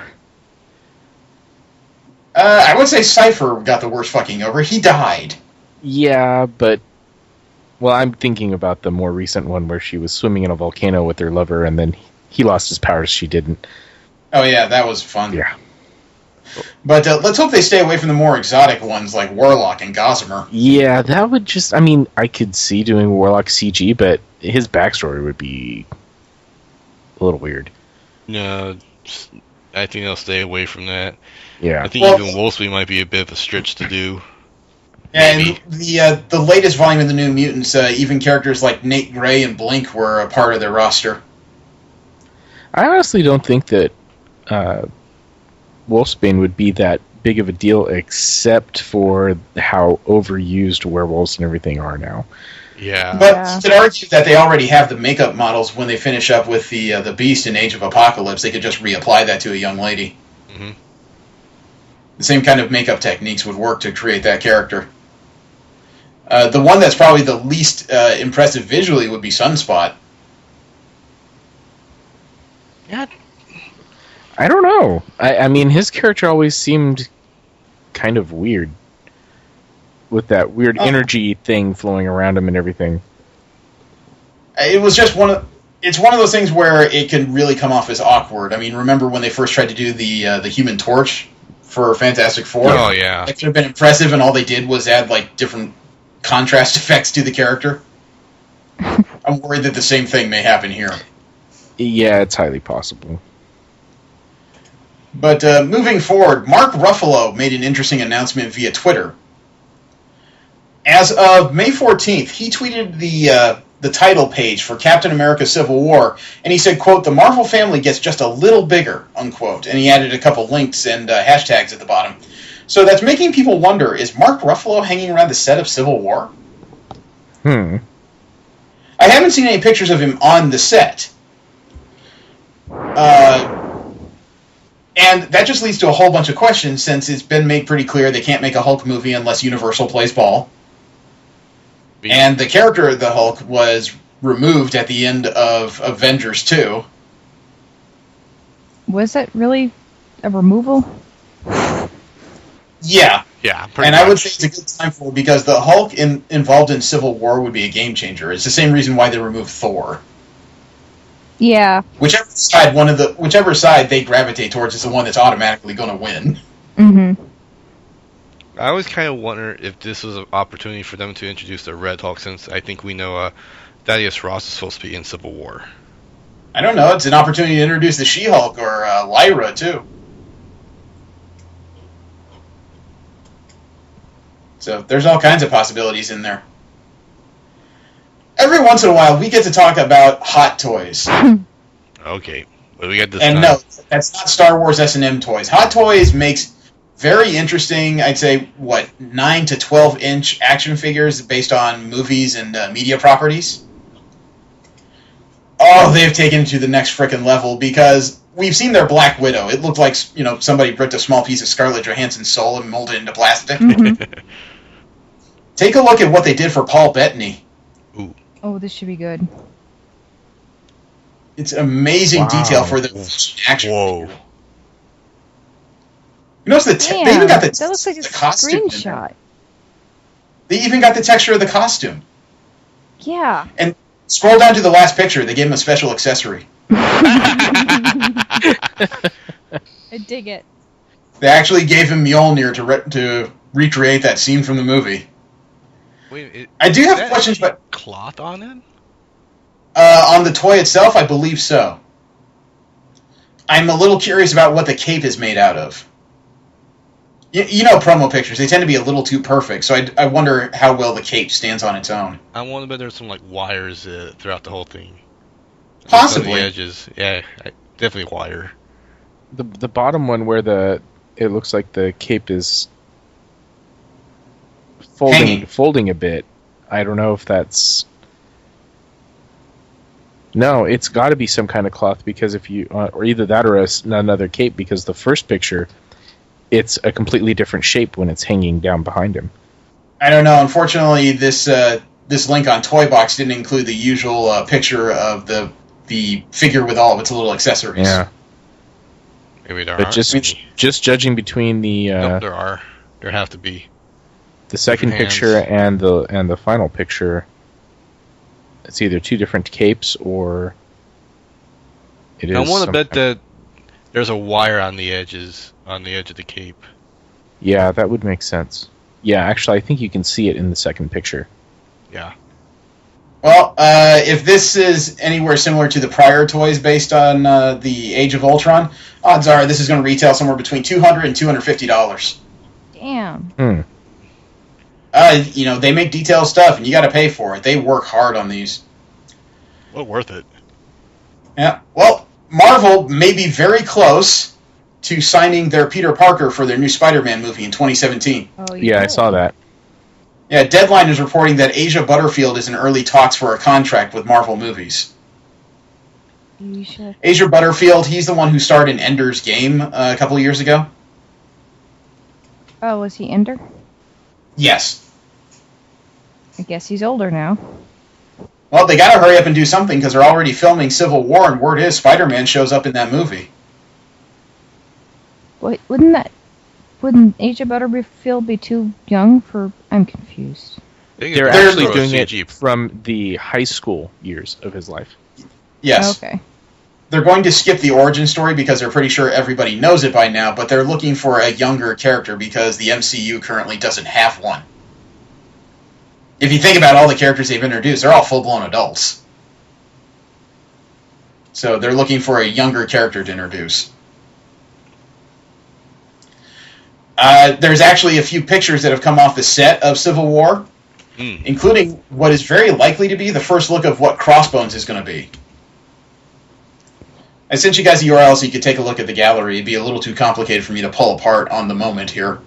I would say Cypher got the worst fucking over. He died. Yeah, but... Well, I'm thinking about the more recent one where she was swimming in a volcano with her lover, and then he lost his powers, she didn't. Oh, yeah, that was fun. Yeah. But let's hope they stay away from the more exotic ones like Warlock and Gossamer. Yeah, that would just... I mean, I could see doing Warlock CG, but his backstory would be a little weird. No, I think they'll stay away from that. Yeah. I think even Wolfsbane might be a bit of a stretch to do. And the latest volume of the New Mutants, even characters like Nate Gray and Blink were a part of their roster. I honestly don't think that Wolfsbane would be that big of a deal, except for how overused werewolves and everything are now. Yeah. But you could argue that they already have the makeup models when they finish up with the Beast in Age of Apocalypse. They could just reapply that to a young lady. Mm-hmm. The same kind of makeup techniques would work to create that character. The one that's probably the least impressive visually would be Sunspot. Yeah. I don't know. I mean, his character always seemed kind of weird. With that weird energy thing flowing around him and everything. It was just it's one of those things where it can really come off as awkward. I mean, remember when they first tried to do the Human Torch for Fantastic Four? Oh, yeah. That could have been impressive, and all they did was add, like, different contrast effects to the character. I'm worried that the same thing may happen here. Yeah, it's highly possible. But moving forward, Mark Ruffalo made an interesting announcement via Twitter. As of May 14th, he tweeted the title page for Captain America Civil War, and he said, quote, "The Marvel family gets just a little bigger," unquote. And he added a couple links and hashtags at the bottom. So that's making people wonder, is Mark Ruffalo hanging around the set of Civil War? I haven't seen any pictures of him on the set. And that just leads to a whole bunch of questions, since it's been made pretty clear they can't make a Hulk movie unless Universal plays ball. And the character of the Hulk was removed at the end of Avengers 2. Was that really a removal? Yeah. Yeah, and I would say it's a good time for it, because the Hulk involved in Civil War would be a game changer. It's the same reason why they removed Thor. Yeah. Whichever side they gravitate towards is the one that's automatically going to win. Mm-hmm. I always kind of wonder if this was an opportunity for them to introduce the Red Hulk, since I think we know Thaddeus Ross is supposed to be in Civil War. I don't know. It's an opportunity to introduce the She-Hulk or Lyra, too. So there's all kinds of possibilities in there. Every once in a while, we get to talk about hot toys. Okay. What do we got this And time? no, that's not Star Wars S&M toys. Hot Toys makes very interesting, I'd say, 9 to 12-inch action figures based on movies and media properties. Oh, they've taken it to the next frickin' level, because we've seen their Black Widow. It looked like, somebody ripped a small piece of Scarlett Johansson's soul and molded it into plastic. Mm-hmm. Take a look at what they did for Paul Bettany. Ooh. Oh, this should be good. It's amazing detail for the action figure. You notice they even got that looks like a screenshot. They even got the texture of the costume. Yeah. And scroll down to the last picture. They gave him a special accessory. I dig it. They actually gave him Mjolnir to recreate that scene from the movie. Wait, I do have questions, but cloth on it? On the toy itself, I believe so. I'm a little curious about what the cape is made out of. You know promo pictures, they tend to be a little too perfect, so I wonder how well the cape stands on its own. I wonder if there's some wires throughout the whole thing. Possibly. On the edges. Yeah, definitely wire. The bottom one where it looks like the cape is folding a bit. I don't know if that's... No, it's got to be some kind of cloth, because if you... or either that or another cape, because the first picture, it's a completely different shape when it's hanging down behind him. I don't know. Unfortunately, this link on Toy Box didn't include the usual picture of the figure with all of its little accessories. Yeah. Maybe there but are. just judging between the... Nope, there are. There have to be. The second picture and the final picture, it's either two different capes or it is. I want to bet that there's a wire on the edge of the cape. Yeah, that would make sense. Yeah, actually, I think you can see it in the second picture. Yeah. Well, if this is anywhere similar to the prior toys based on the Age of Ultron, odds are this is going to retail somewhere between $200 and $250. Damn. They make detailed stuff, and you got to pay for it. They work hard on these. Well, worth it. Yeah. Well, Marvel may be very close to signing their Peter Parker for their new Spider-Man movie in 2017. Oh, yeah, I saw that. Yeah, Deadline is reporting that Asia Butterfield is in early talks for a contract with Marvel Movies. Asia Butterfield, he's the one who starred in Ender's Game a couple of years ago. Oh, was he Ender? Yes. I guess he's older now. Well, they gotta hurry up and do something because they're already filming Civil War, and word is Spider-Man shows up in that movie. Wait, wouldn't Asia Butterfield be too young for... I'm confused. They're actually doing it from the high school years of his life. Yes. Okay. They're going to skip the origin story because they're pretty sure everybody knows it by now, but they're looking for a younger character because the MCU currently doesn't have one. If you think about all the characters they've introduced, they're all full-blown adults. So they're looking for a younger character to introduce. There's actually a few pictures that have come off the set of Civil War, including what is very likely to be the first look of what Crossbones is going to be. I sent you guys the URL so you could take a look at the gallery. It'd be a little too complicated for me to pull apart on the moment here.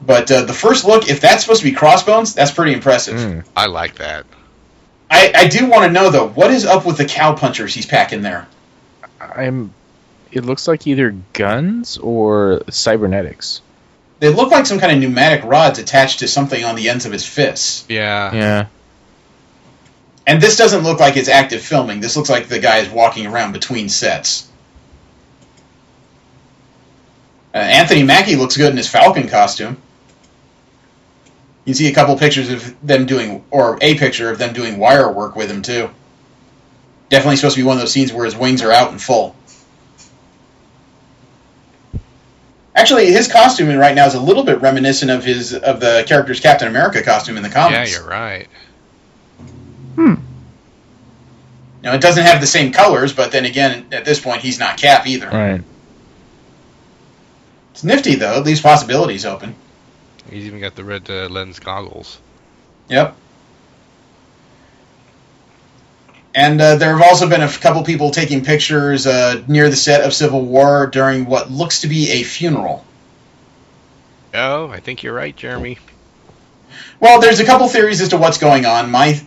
But the first look, if that's supposed to be Crossbones, that's pretty impressive. I like that. I do want to know, though, what is up with the cowpunchers he's packing there? It looks like either guns or cybernetics. They look like some kind of pneumatic rods attached to something on the ends of his fists. Yeah. And this doesn't look like it's active filming. This looks like the guy is walking around between sets. Anthony Mackie looks good in his Falcon costume. You can see a couple pictures of them doing, or a picture of them doing wire work with him, too. Definitely supposed to be one of those scenes where his wings are out in full. Actually, his costume right now is a little bit reminiscent of the character's Captain America costume in the comics. Yeah, you're right. Now, it doesn't have the same colors, but then again, at this point, he's not Cap either. Right. It's nifty, though. It leaves possibilities open. He's even got the red lens goggles. Yep. And there have also been a couple people taking pictures near the set of Civil War during what looks to be a funeral. Oh, I think you're right, Jeremy. Well, there's a couple theories as to what's going on. I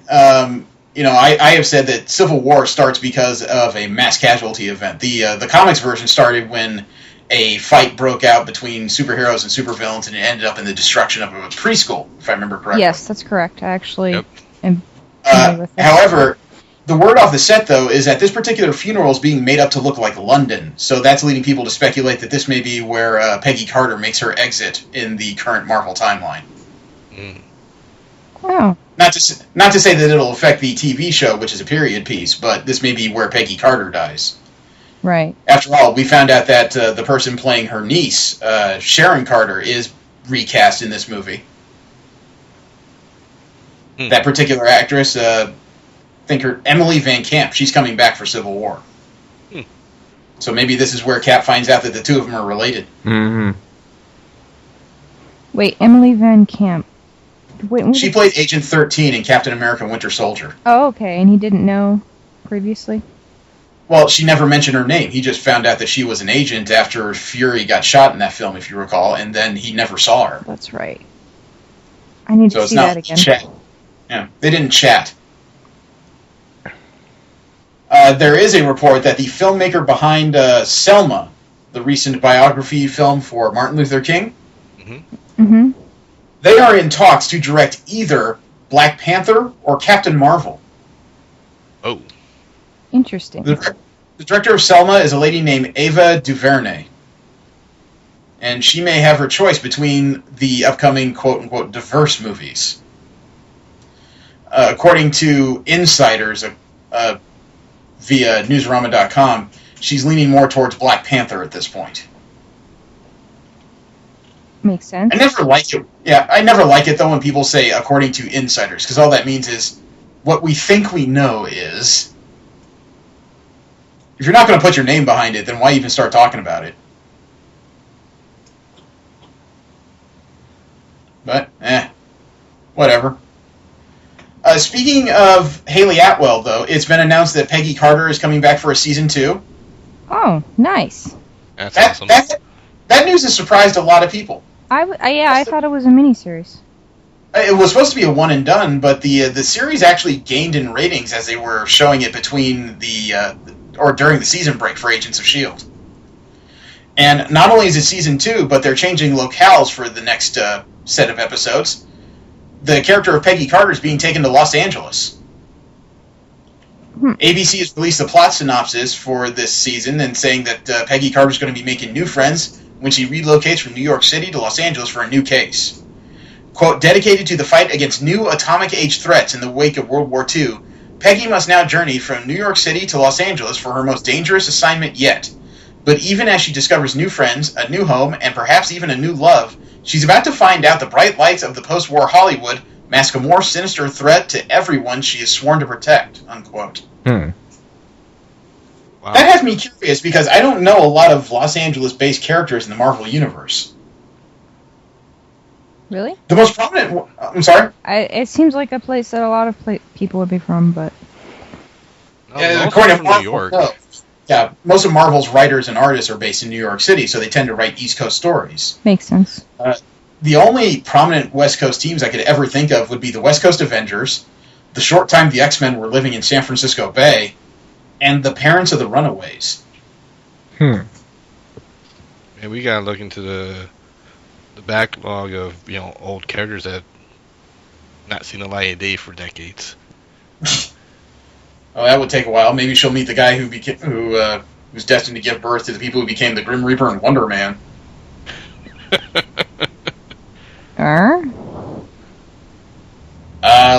have said that Civil War starts because of a mass casualty event. The comics version started when a fight broke out between superheroes and supervillains, and it ended up in the destruction of a preschool, if I remember correctly. Yes, that's correct. I actually am familiar with this. However, the word off the set, though, is that this particular funeral is being made up to look like London, so that's leading people to speculate that this may be where Peggy Carter makes her exit in the current Marvel timeline. Wow. Not to say that it'll affect the TV show, which is a period piece, but this may be where Peggy Carter dies. Right. After all, we found out that the person playing her niece, Sharon Carter, is recast in this movie. That particular actress, Emily Van Camp, she's coming back for Civil War. So maybe this is where Cap finds out that the two of them are related. Mm-hmm. Wait, Emily Van Camp. She played Agent 13 in Captain America Winter Soldier. Oh, okay, and he didn't know previously? Well, she never mentioned her name. He just found out that she was an agent after Fury got shot in that film, if you recall, and then he never saw her. That's right. I need to see that again. Chat. Yeah, they didn't chat. There is a report that the filmmaker behind Selma, the recent biography film for Martin Luther King, they are in talks to direct either Black Panther or Captain Marvel. Oh. Interesting. The director of Selma is a lady named Ava DuVernay. And she may have her choice between the upcoming quote-unquote diverse movies. According to insiders via Newsarama.com, she's leaning more towards Black Panther at this point. Makes sense. I never like it. Yeah, I never like it, though, when people say according to insiders, because all that means is what we think we know is... If you're not going to put your name behind it, then why even start talking about it? But, whatever. Speaking of Haley Atwell, though, it's been announced that Peggy Carter is coming back for a season 2. Oh, nice. That's awesome. That news has surprised a lot of people. I thought it was a miniseries. It was supposed to be a one and done, but the series actually gained in ratings as they were showing it between or during the season break for Agents of S.H.I.E.L.D. And not only is it season 2, but they're changing locales for the next set of episodes. The character of Peggy Carter is being taken to Los Angeles. ABC has released a plot synopsis for this season and saying that Peggy Carter is going to be making new friends when she relocates from New York City to Los Angeles for a new case. Quote, dedicated to the fight against new atomic-age threats in the wake of World War II, Peggy must now journey from New York City to Los Angeles for her most dangerous assignment yet. But even as she discovers new friends, a new home, and perhaps even a new love, she's about to find out the bright lights of the post-war Hollywood mask a more sinister threat to everyone she is sworn to protect, unquote. Wow. That has me curious because I don't know a lot of Los Angeles-based characters in the Marvel Universe. Really? The most prominent... I'm sorry? It seems like a place that a lot of people would be from, but... According to from Marvel, New York. no. Yeah, most of Marvel's writers and artists are based in New York City, so they tend to write East Coast stories. Makes sense. The only prominent West Coast teams I could ever think of would be the West Coast Avengers, the short time the X-Men were living in San Francisco Bay, and the parents of the Runaways. Man, we gotta look into the backlog of old characters that have not seen the light of day for decades. Oh, that would take a while. Maybe she'll meet the guy who's destined to give birth to the people who became the Grim Reaper and Wonder Man.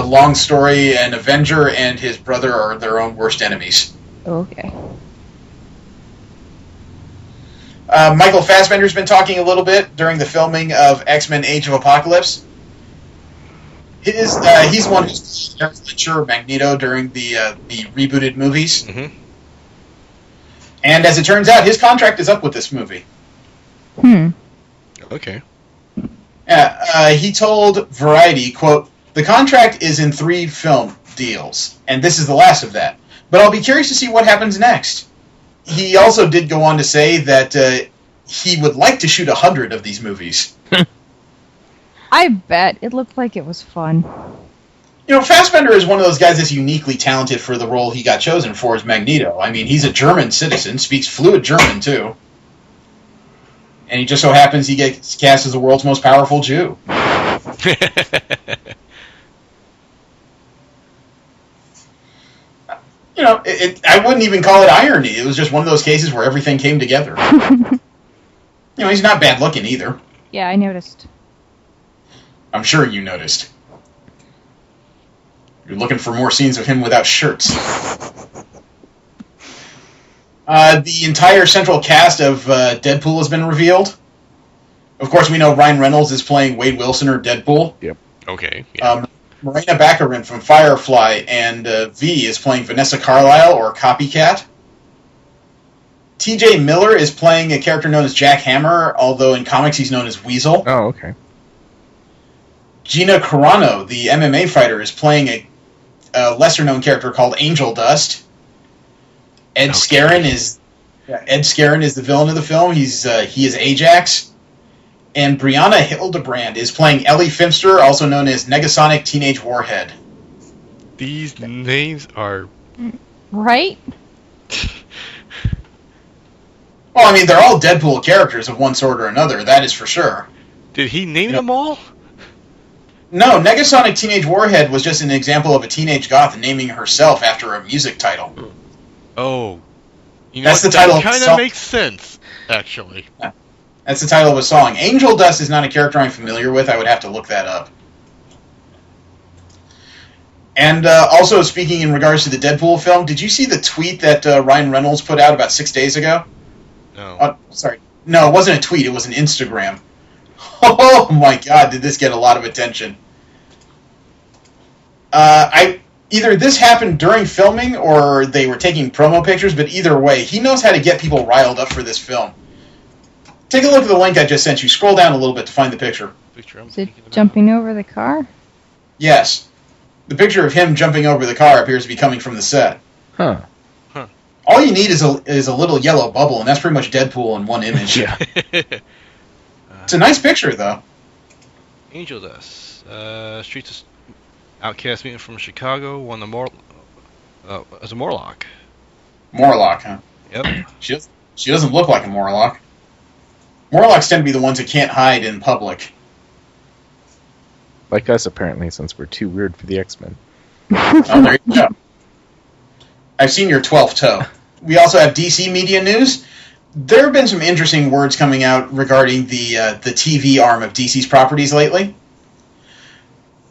Long story, an Avenger and his brother are their own worst enemies. Okay. Michael Fassbender's been talking a little bit during the filming of X-Men Age of Apocalypse. He's the one who's Eric Fletcher or Magneto during the rebooted movies. Mm-hmm. And as it turns out, his contract is up with this movie. Okay. He told Variety, quote, "The contract is in 3 film deals, and this is the last of that. But I'll be curious to see what happens next." He also did go on to say that he would like to shoot 100 of these movies. I bet. It looked like it was fun. Fassbender is one of those guys that's uniquely talented for the role he got chosen for as Magneto. I mean, he's a German citizen, speaks fluent German, too. And he just so happens he gets cast as the world's most powerful Jew. I wouldn't even call it irony. It was just one of those cases where everything came together. He's not bad looking either. Yeah, I noticed. I'm sure you noticed. You're looking for more scenes of him without shirts. The entire central cast of Deadpool has been revealed. Of course, we know Ryan Reynolds is playing Wade Wilson or Deadpool. Yep. Okay. Yeah. Morena Baccarin from Firefly and V is playing Vanessa Carlyle or Copycat. TJ Miller is playing a character known as Jack Hammer, although in comics he's known as Weasel. Oh, okay. Gina Carano, the MMA fighter, is playing a lesser-known character called Angel Dust. Ed Scarron is the villain of the film. He is Ajax. And Brianna Hildebrand is playing Ellie Finster, also known as Negasonic Teenage Warhead. These names are... Right? Well, I mean, they're all Deadpool characters of one sort or another, that is for sure. Did he name them all? No, Negasonic Teenage Warhead was just an example of a teenage goth naming herself after a music title. Oh. That's the title of the song. That kind of makes sense, actually. Yeah. That's the title of a song. Angel Dust is not a character I'm familiar with. I would have to look that up. And also, speaking in regards to the Deadpool film, did you see the tweet that Ryan Reynolds put out about 6 days ago? No. Sorry. No, it wasn't a tweet. It was an Instagram. Oh my god, did this get a lot of attention. Either this happened during filming or they were taking promo pictures, but either way, he knows how to get people riled up for this film. Take a look at the link I just sent you. Scroll down a little bit to find the picture. Is it jumping over the car? Yes. The picture of him jumping over the car appears to be coming from the set. Huh. All you need is a little yellow bubble, and that's pretty much Deadpool in one image. Yeah. It's a nice picture, though. Angel Dust. Streets outcast mutant from Chicago won the as a Morlock. Morlock, huh? Yep. She doesn't look like a Morlock. Morlocks tend to be the ones that can't hide in public. Like us, apparently, since we're too weird for the X-Men. Oh, there you go. I've seen your 12th toe. We also have DC media news. There have been some interesting words coming out regarding the TV arm of DC's properties lately.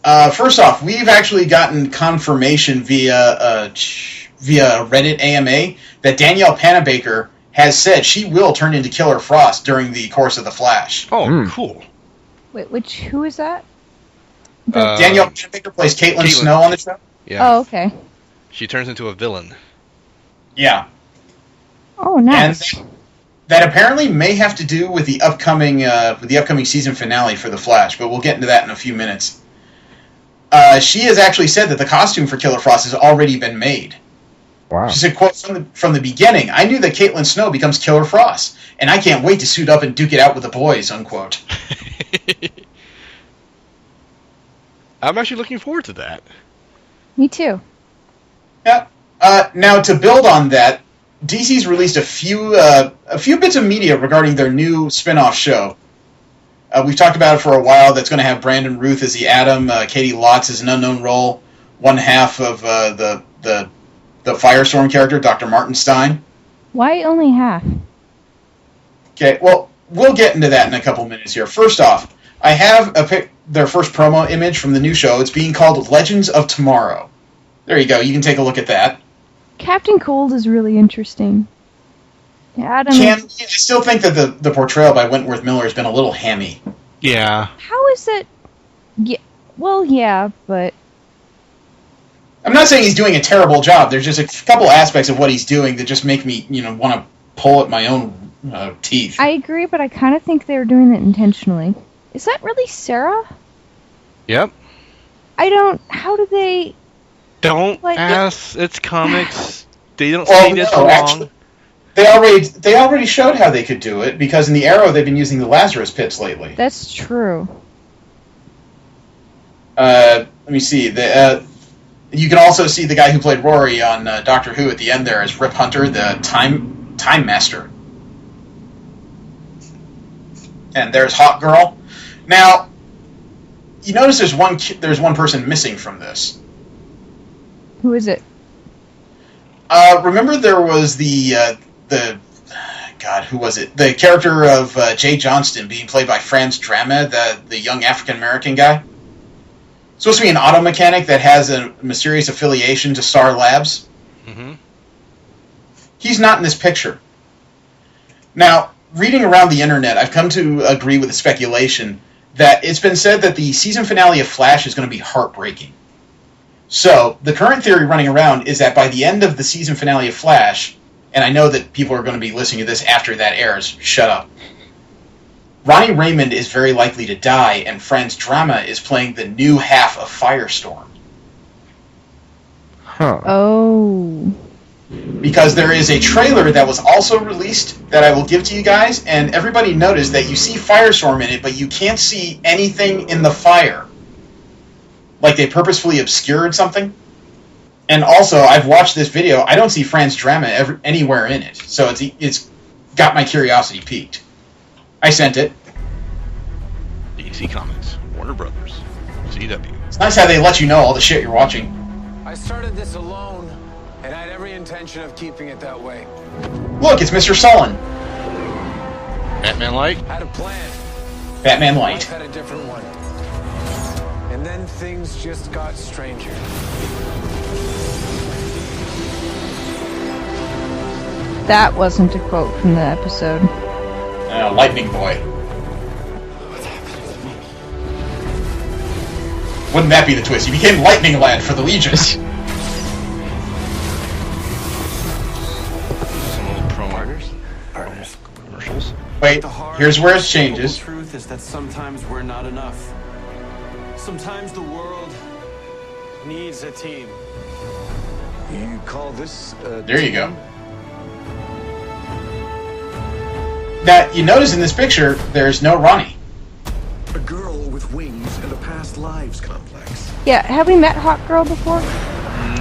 First off, we've actually gotten confirmation via Reddit AMA that Danielle Panabaker has said she will turn into Killer Frost during the course of The Flash. Oh, cool. Wait, who is that? Danielle Panabaker plays Caitlin Snow on the show. Yeah. Oh, okay. She turns into a villain. Yeah. Oh, nice. And that apparently may have to do with the upcoming season finale for The Flash, but we'll get into that in a few minutes. She has actually said that the costume for Killer Frost has already been made. Wow. She said, quote, from the beginning, I knew that Caitlin Snow becomes Killer Frost, and I can't wait to suit up and duke it out with the boys, unquote. I'm actually looking forward to that. Me too. Yeah. Now, to build on that, DC's released a few bits of media regarding their new spin-off show. We've talked about it for a while. That's going to have Brandon Ruth as the Atom, Katie Lotz as an unknown role, one half of the Firestorm character, Dr. Martin Stein. Why only half? Okay, well, we'll get into that in a couple minutes here. First off, I have their first promo image from the new show. It's being called Legends of Tomorrow. There you go. You can take a look at that. Captain Cold is really interesting. Adam. I still think that the portrayal by Wentworth Miller has been a little hammy. Yeah. How is it? Yeah. Well, yeah, but I'm not saying he's doing a terrible job. There's just a couple aspects of what he's doing that just make me, want to pull at my own teeth. I agree, but I kind of think they were doing it intentionally. Is that really Sarah? Yep. How do they? Don't ask. It's comics. They don't say this wrong. Actually, they already showed how they could do it, because in the Arrow they've been using the Lazarus Pits lately. That's true. Let me see. You can also see the guy who played Rory on Doctor Who at the end there as Rip Hunter, the Time Master. And there's Hawk Girl. Now, you notice there's one person missing from this. Who is it? Remember there was who was it? The character of Jay Johnston being played by Franz Drama, the young African-American guy? Supposed to be an auto mechanic that has a mysterious affiliation to Star Labs. Mm-hmm. He's not in this picture. Now, reading around the internet, I've come to agree with the speculation that it's been said that the season finale of Flash is going to be heartbreaking. So, the current theory running around is that by the end of the season finale of Flash, and I know that people are going to be listening to this after that airs, shut up. Ronnie Raymond is very likely to die, and Franz Drama is playing the new half of Firestorm. Huh. Oh. Because there is a trailer that was also released that I will give to you guys, and everybody noticed that you see Firestorm in it, but you can't see anything in the fire. Like they purposefully obscured something. And also, I've watched this video. I don't see Franz Drama anywhere in it, so it's got my curiosity piqued. I sent it. DC Comics, Warner Brothers, CW. It's nice how they let you know all the shit you're watching. I started this alone, and I had every intention of keeping it that way. Look, it's Mr. Sullen. Batman Light? Had a plan. Batman Light. Life had a different one. And then things just got stranger. That wasn't a quote from the episode. Lightning Boy. Wouldn't that be the twist? He became Lightning Lad for the Legion. Some old partners. Commercials. Wait, here's where it changes. The truth is that sometimes we're not enough. Sometimes the world needs a team. You call this a There you go. Now, you notice in this picture, there's no Ronnie. A girl with wings and a past lives complex. Yeah, have we met Hawk Girl before?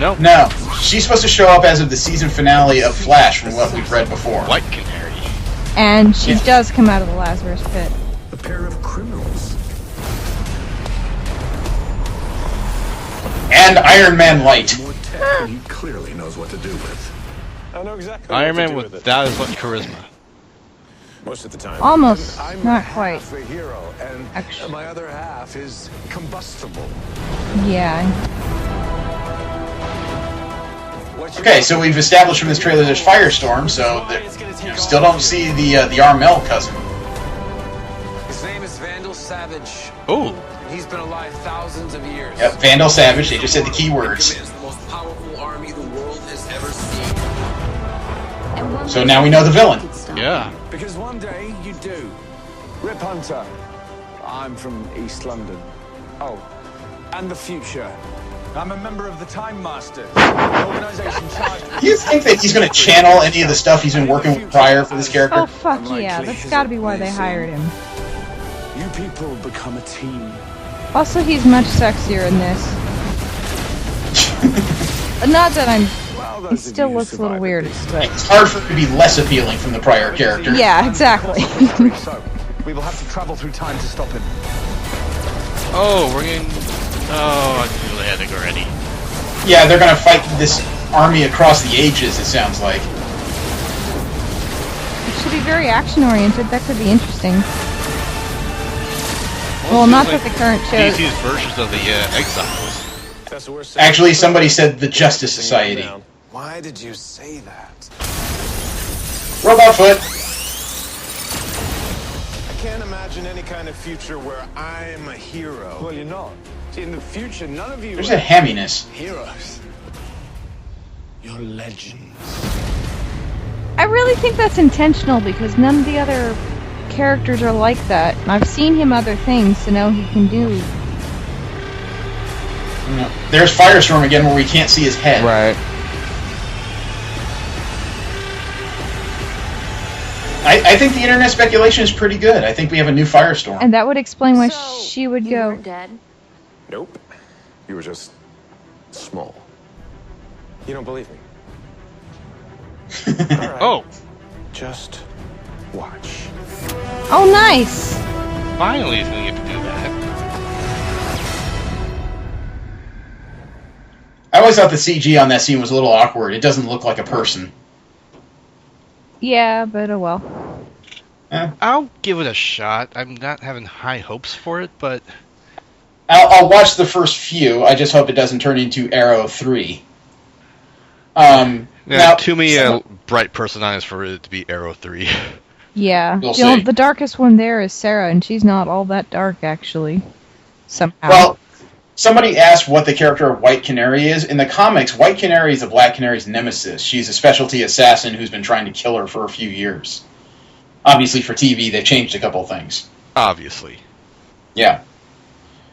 Nope. No. She's supposed to show up as of the season finale of Flash from what we've read before. White Canary. And she does come out of the Lazarus Pit. A pair of criminals. And Iron Man Light. More tech than he clearly knows what to do with. I know exactly Iron what to Man do with it. that is much charisma. Most of the time. Almost, I'm not half quite. a hero, and Actually. my other half is combustible. Yeah. Okay, so we've established from this trailer there's Firestorm, so you still don't see the Armel cousin. His name is Vandal Savage. Oh. He's been alive thousands of years. Yep, Vandal Savage, they just said the key words. Commands the most powerful army the world has ever seen. So now we know the villain. Yeah. Because one day you do. Rip Hunter. I'm from East London. Oh, and the future. I'm a member of the Time Masters, an organization charged. Do you think that he's going to channel any of the stuff he's been working with prior for this character? Oh, fuck yeah. That's gotta be why they hired him. You people become a team. Also, he's much sexier in this. Not that I'm... He still looks a little weird, but... It's hard for him to be less appealing from the prior character. Yeah, exactly. So, we will have to travel through time to stop him. Oh, we're getting... Oh, I knew they had to go already. Yeah, they're going to fight this army across the ages, it sounds like. It should be very action-oriented. That could be interesting. Well, not that the current show... DC's versions of the Exiles. Actually, somebody said the Justice Society. Why did you say that? Robot Foot. I can't imagine any kind of future where I'm a hero. Well, you're not. In the future, none of you There's are a hamminess. heroes. You're legends. I really think that's intentional because none of the other characters are like that. I've seen him other things to know he can do. No. There's Firestorm again where we can't see his head. Right. I think the internet speculation is pretty good. I think we have a new Firestorm. And that would explain why she would go. Dead. Nope. You were just small. You don't believe me? Oh. Just watch. Oh, nice! Finally he's going to get to do that. I always thought the CG on that scene was a little awkward. It doesn't look like a person. Yeah, but oh well. I'll give it a shot. I'm not having high hopes for it, but... I'll watch the first few. I just hope it doesn't turn into Arrow 3. Now, too many bright personages for it to be Arrow 3. Yeah. We'll You know, see. the darkest one there is Sarah, and she's not all that dark, actually. Somehow. Well, somebody asked what the character of White Canary is. In the comics, White Canary is the Black Canary's nemesis. She's a specialty assassin who's been trying to kill her for a few years. Obviously, for TV, they've changed a couple things. Obviously. Yeah.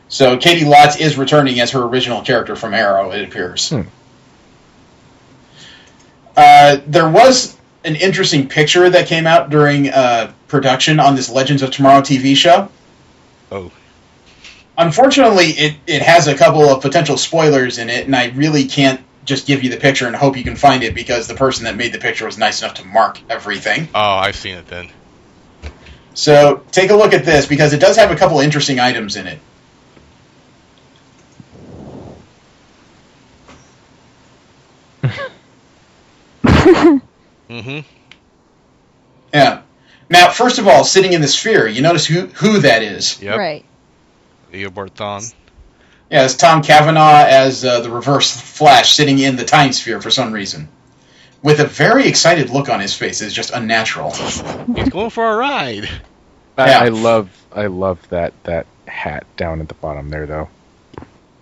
So Katie Lotz is returning as her original character from Arrow, it appears. There was an interesting picture that came out during production on this Legends of Tomorrow TV show. Oh. Unfortunately, it has a couple of potential spoilers in it, and I really can't just give you the picture and hope you can find it because the person that made the picture was nice enough to mark everything. Oh, I've seen it then. So take a look at this because it does have a couple interesting items in it. Mm-hmm. Yeah. Now, first of all, sitting in the sphere, you notice who that is. Yep. Right. Leo Barthon. Yeah, it's Tom Cavanaugh as the Reverse Flash sitting in the Time Sphere for some reason. With a very excited look on his face. It's just unnatural. He's going for a ride. Yeah. I love that hat down at the bottom there, though.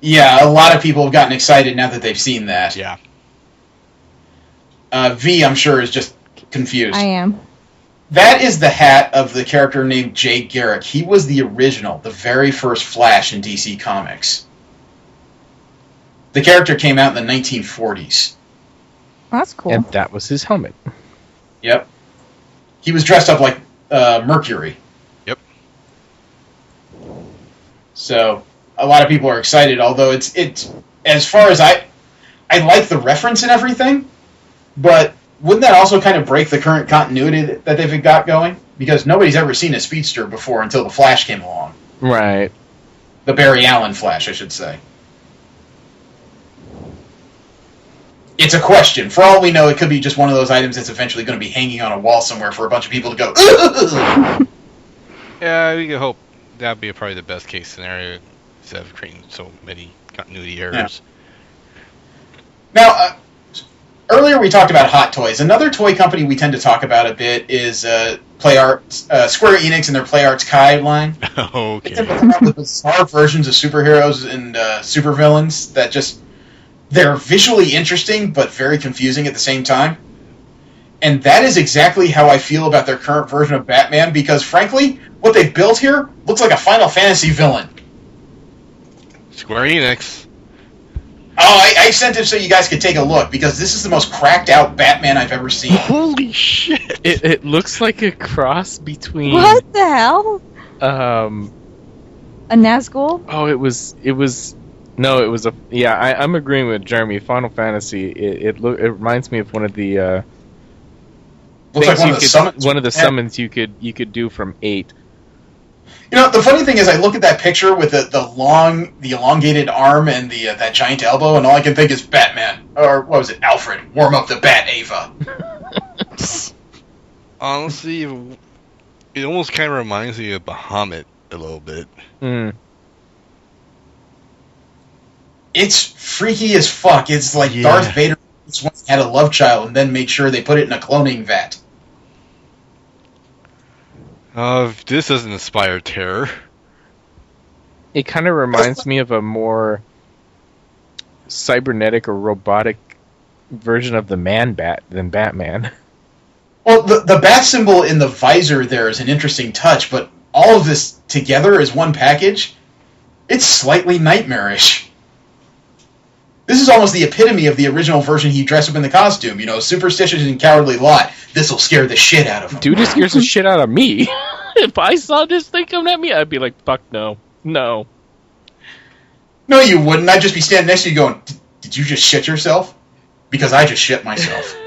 Yeah, a lot of people have gotten excited now that they've seen that. Yeah. V, I'm sure, is just confused. I am. That is the hat of the character named Jay Garrick. He was the original, the very first Flash in DC Comics. The character came out in the 1940s. That's cool. And that was his helmet. Yep. He was dressed up like Mercury. Yep. So a lot of people are excited, although it's as far as I like the reference and everything, but wouldn't that also kind of break the current continuity that they've got going? Because nobody's ever seen a speedster before until the Flash came along. Right. The Barry Allen Flash, I should say. It's a question. For all we know, it could be just one of those items that's eventually going to be hanging on a wall somewhere for a bunch of people to go, ugh! Yeah, we could hope that'd be probably the best case scenario instead of creating so many continuity errors. Yeah. Now, earlier we talked about Hot Toys. Another toy company we tend to talk about a bit is Square Enix and their Play Arts Kai line. Okay. They tend to come out with bizarre versions of superheroes and supervillains that just... They're visually interesting, but very confusing at the same time. And that is exactly how I feel about their current version of Batman, because frankly, what they've built here looks like a Final Fantasy villain. Square Enix. Oh, I sent it so you guys could take a look, because this is the most cracked out Batman I've ever seen. Holy shit! It looks like a cross between... What the hell? A Nazgul? Oh, it was... No, it was a... Yeah, I'm agreeing with Jeremy. Final Fantasy, it reminds me of one of the... Looks like one of the summons you could do from 8. You know, the funny thing is, I look at that picture with the elongated arm and that giant elbow, and all I can think is Batman. Or, what was it, Alfred. Warm up the Bat-Ava. Honestly, it almost kind of reminds me of Bahamut a little bit. Hmm. It's freaky as fuck. It's like Darth Vader once had a love child and then made sure they put it in a cloning vat. This doesn't inspire terror. It kind of reminds me of a more cybernetic or robotic version of the Man-Bat than Batman. Well, the bat symbol in the visor there is an interesting touch, but all of this together as one package, it's slightly nightmarish. This is almost the epitome of the original version he dressed up in the costume. You know, superstitious and cowardly lot. This'll scare the shit out of him. Dude, it scares the shit out of me. If I saw this thing coming at me, I'd be like, fuck no. No. No, you wouldn't. I'd just be standing next to you going, did you just shit yourself? Because I just shit myself.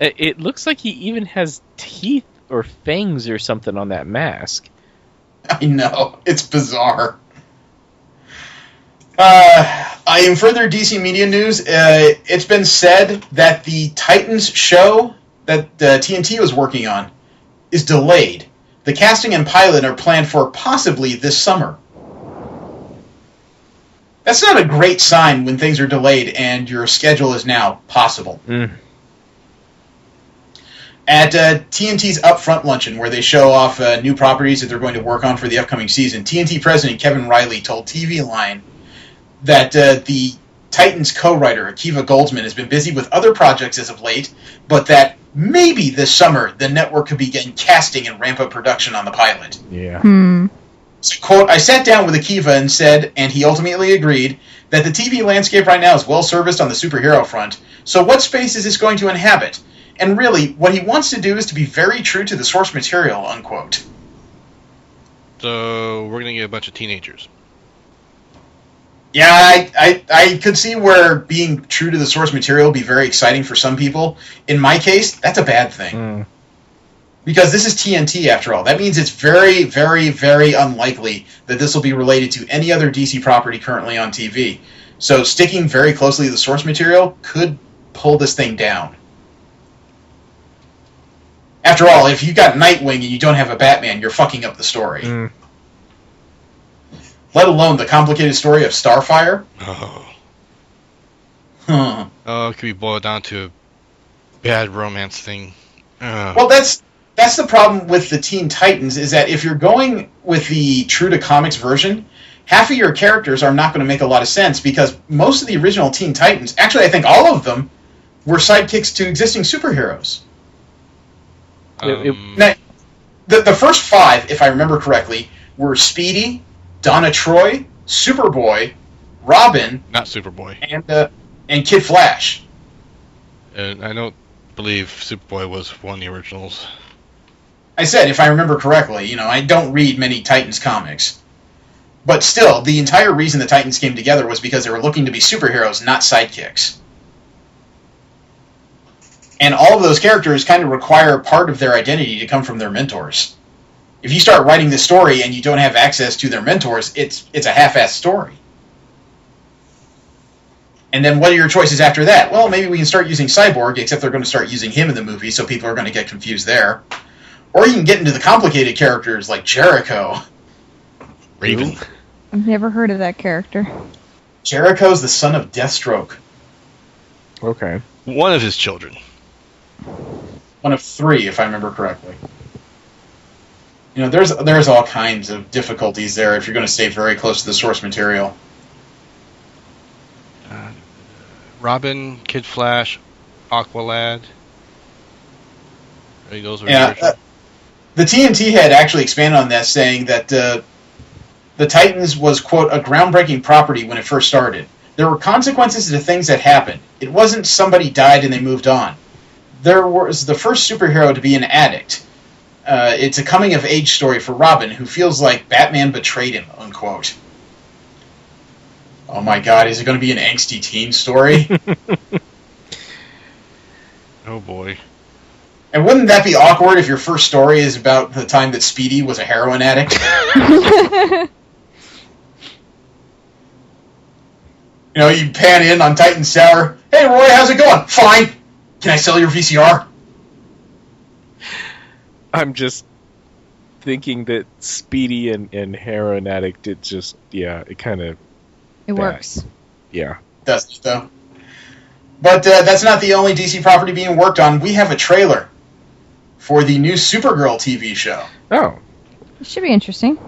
It looks like he even has teeth or fangs or something on that mask. I know. It's bizarre. In further DC media news, it's been said that the Titans show that TNT was working on is delayed. The casting and pilot are planned for possibly this summer. That's not a great sign when things are delayed and your schedule is now possible. At TNT's Upfront Luncheon, where they show off new properties that they're going to work on for the upcoming season, TNT President Kevin Riley told TV Line that the Titans co-writer, Akiva Goldsman, has been busy with other projects as of late, but that maybe this summer the network could begin casting and ramp up production on the pilot. Yeah. So, quote, I sat down with Akiva and said, and he ultimately agreed, that the TV landscape right now is well-serviced on the superhero front, so what space is this going to inhabit? And really, what he wants to do is to be very true to the source material, unquote. So, we're going to get a bunch of teenagers. Yeah, I could see where being true to the source material would be very exciting for some people. In my case, that's a bad thing. Because this is TNT, after all. That means it's very, very, very unlikely that this will be related to any other DC property currently on TV. So sticking very closely to the source material could pull this thing down. After all, if you've got Nightwing and you don't have a Batman, you're fucking up the story. Let alone the complicated story of Starfire. Oh, it could be boiled down to a bad romance thing. Well, that's the problem with the Teen Titans, is that if you're going with the true to comics version, half of your characters are not going to make a lot of sense, because most of the original Teen Titans, actually I think all of them, were sidekicks to existing superheroes. Now, the first 5, if I remember correctly, were Speedy, Donna Troy, Superboy, Robin, not Superboy, and Kid Flash. And I don't believe Superboy was one of the originals. I said, if I remember correctly, I don't read many Titans comics. But still, the entire reason the Titans came together was because they were looking to be superheroes, not sidekicks. And all of those characters kind of require part of their identity to come from their mentors. If you start writing this story and you don't have access to their mentors, it's a half-assed story. And then what are your choices after that? Well, maybe we can start using Cyborg, except they're going to start using him in the movie, so people are going to get confused there. Or you can get into the complicated characters like Jericho. Raven. I've never heard of that character. Jericho's the son of Deathstroke. Okay. One of his children. One of 3, if I remember correctly. You know, there's all kinds of difficulties there if you're going to stay very close to the source material. Robin, Kid Flash, Aqualad. Those were the TNT head actually expanded on that, saying that the Titans was, quote, a groundbreaking property when it first started. There were consequences to things that happened. It wasn't somebody died and they moved on. There was the first superhero to be an addict. It's a coming-of-age story for Robin, who feels like Batman betrayed him, unquote. Oh my god, is it going to be an angsty teen story? Oh boy. And wouldn't that be awkward if your first story is about the time that Speedy was a heroin addict? You know, you pan in on Titan's Tower. Hey Roy, how's it going? Fine. Can I sell your VCR? I'm just thinking that Speedy and heroin addict, it just, it kind of... It works. Yeah. Does it, though? But that's not the only DC property being worked on. We have a trailer for the new Supergirl TV show. Oh. It should be interesting.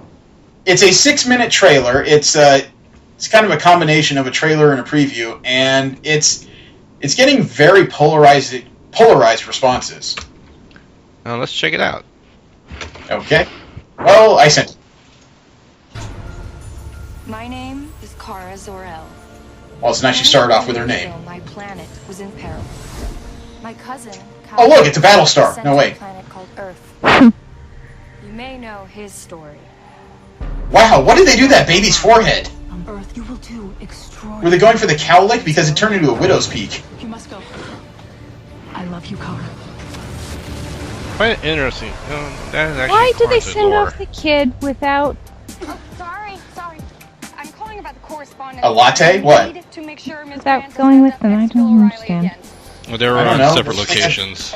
It's a 6-minute trailer. It's kind of a combination of a trailer and a preview, and it's getting very polarized responses. Let's check it out. Okay. Well, I sent it. My name is Kara Zor-El. Well, it's nice she started off with her name. My planet was in peril. My cousin... Oh, look, it's a Battlestar. No, wait. ...a planet called Earth. You may know his story. Wow, what did they do to that baby's forehead? On Earth, you will do extraordinary... Were they going for the cowlick? Because it turned into a widow's peak. You must go. I love you, Kara. Quite interesting. That is actually Why do they part of the send lore. off the kid without... Sorry. I'm calling about the correspondence. A latte? What? To make sure Ms. without going with them? I don't understand. Well, they were on separate locations.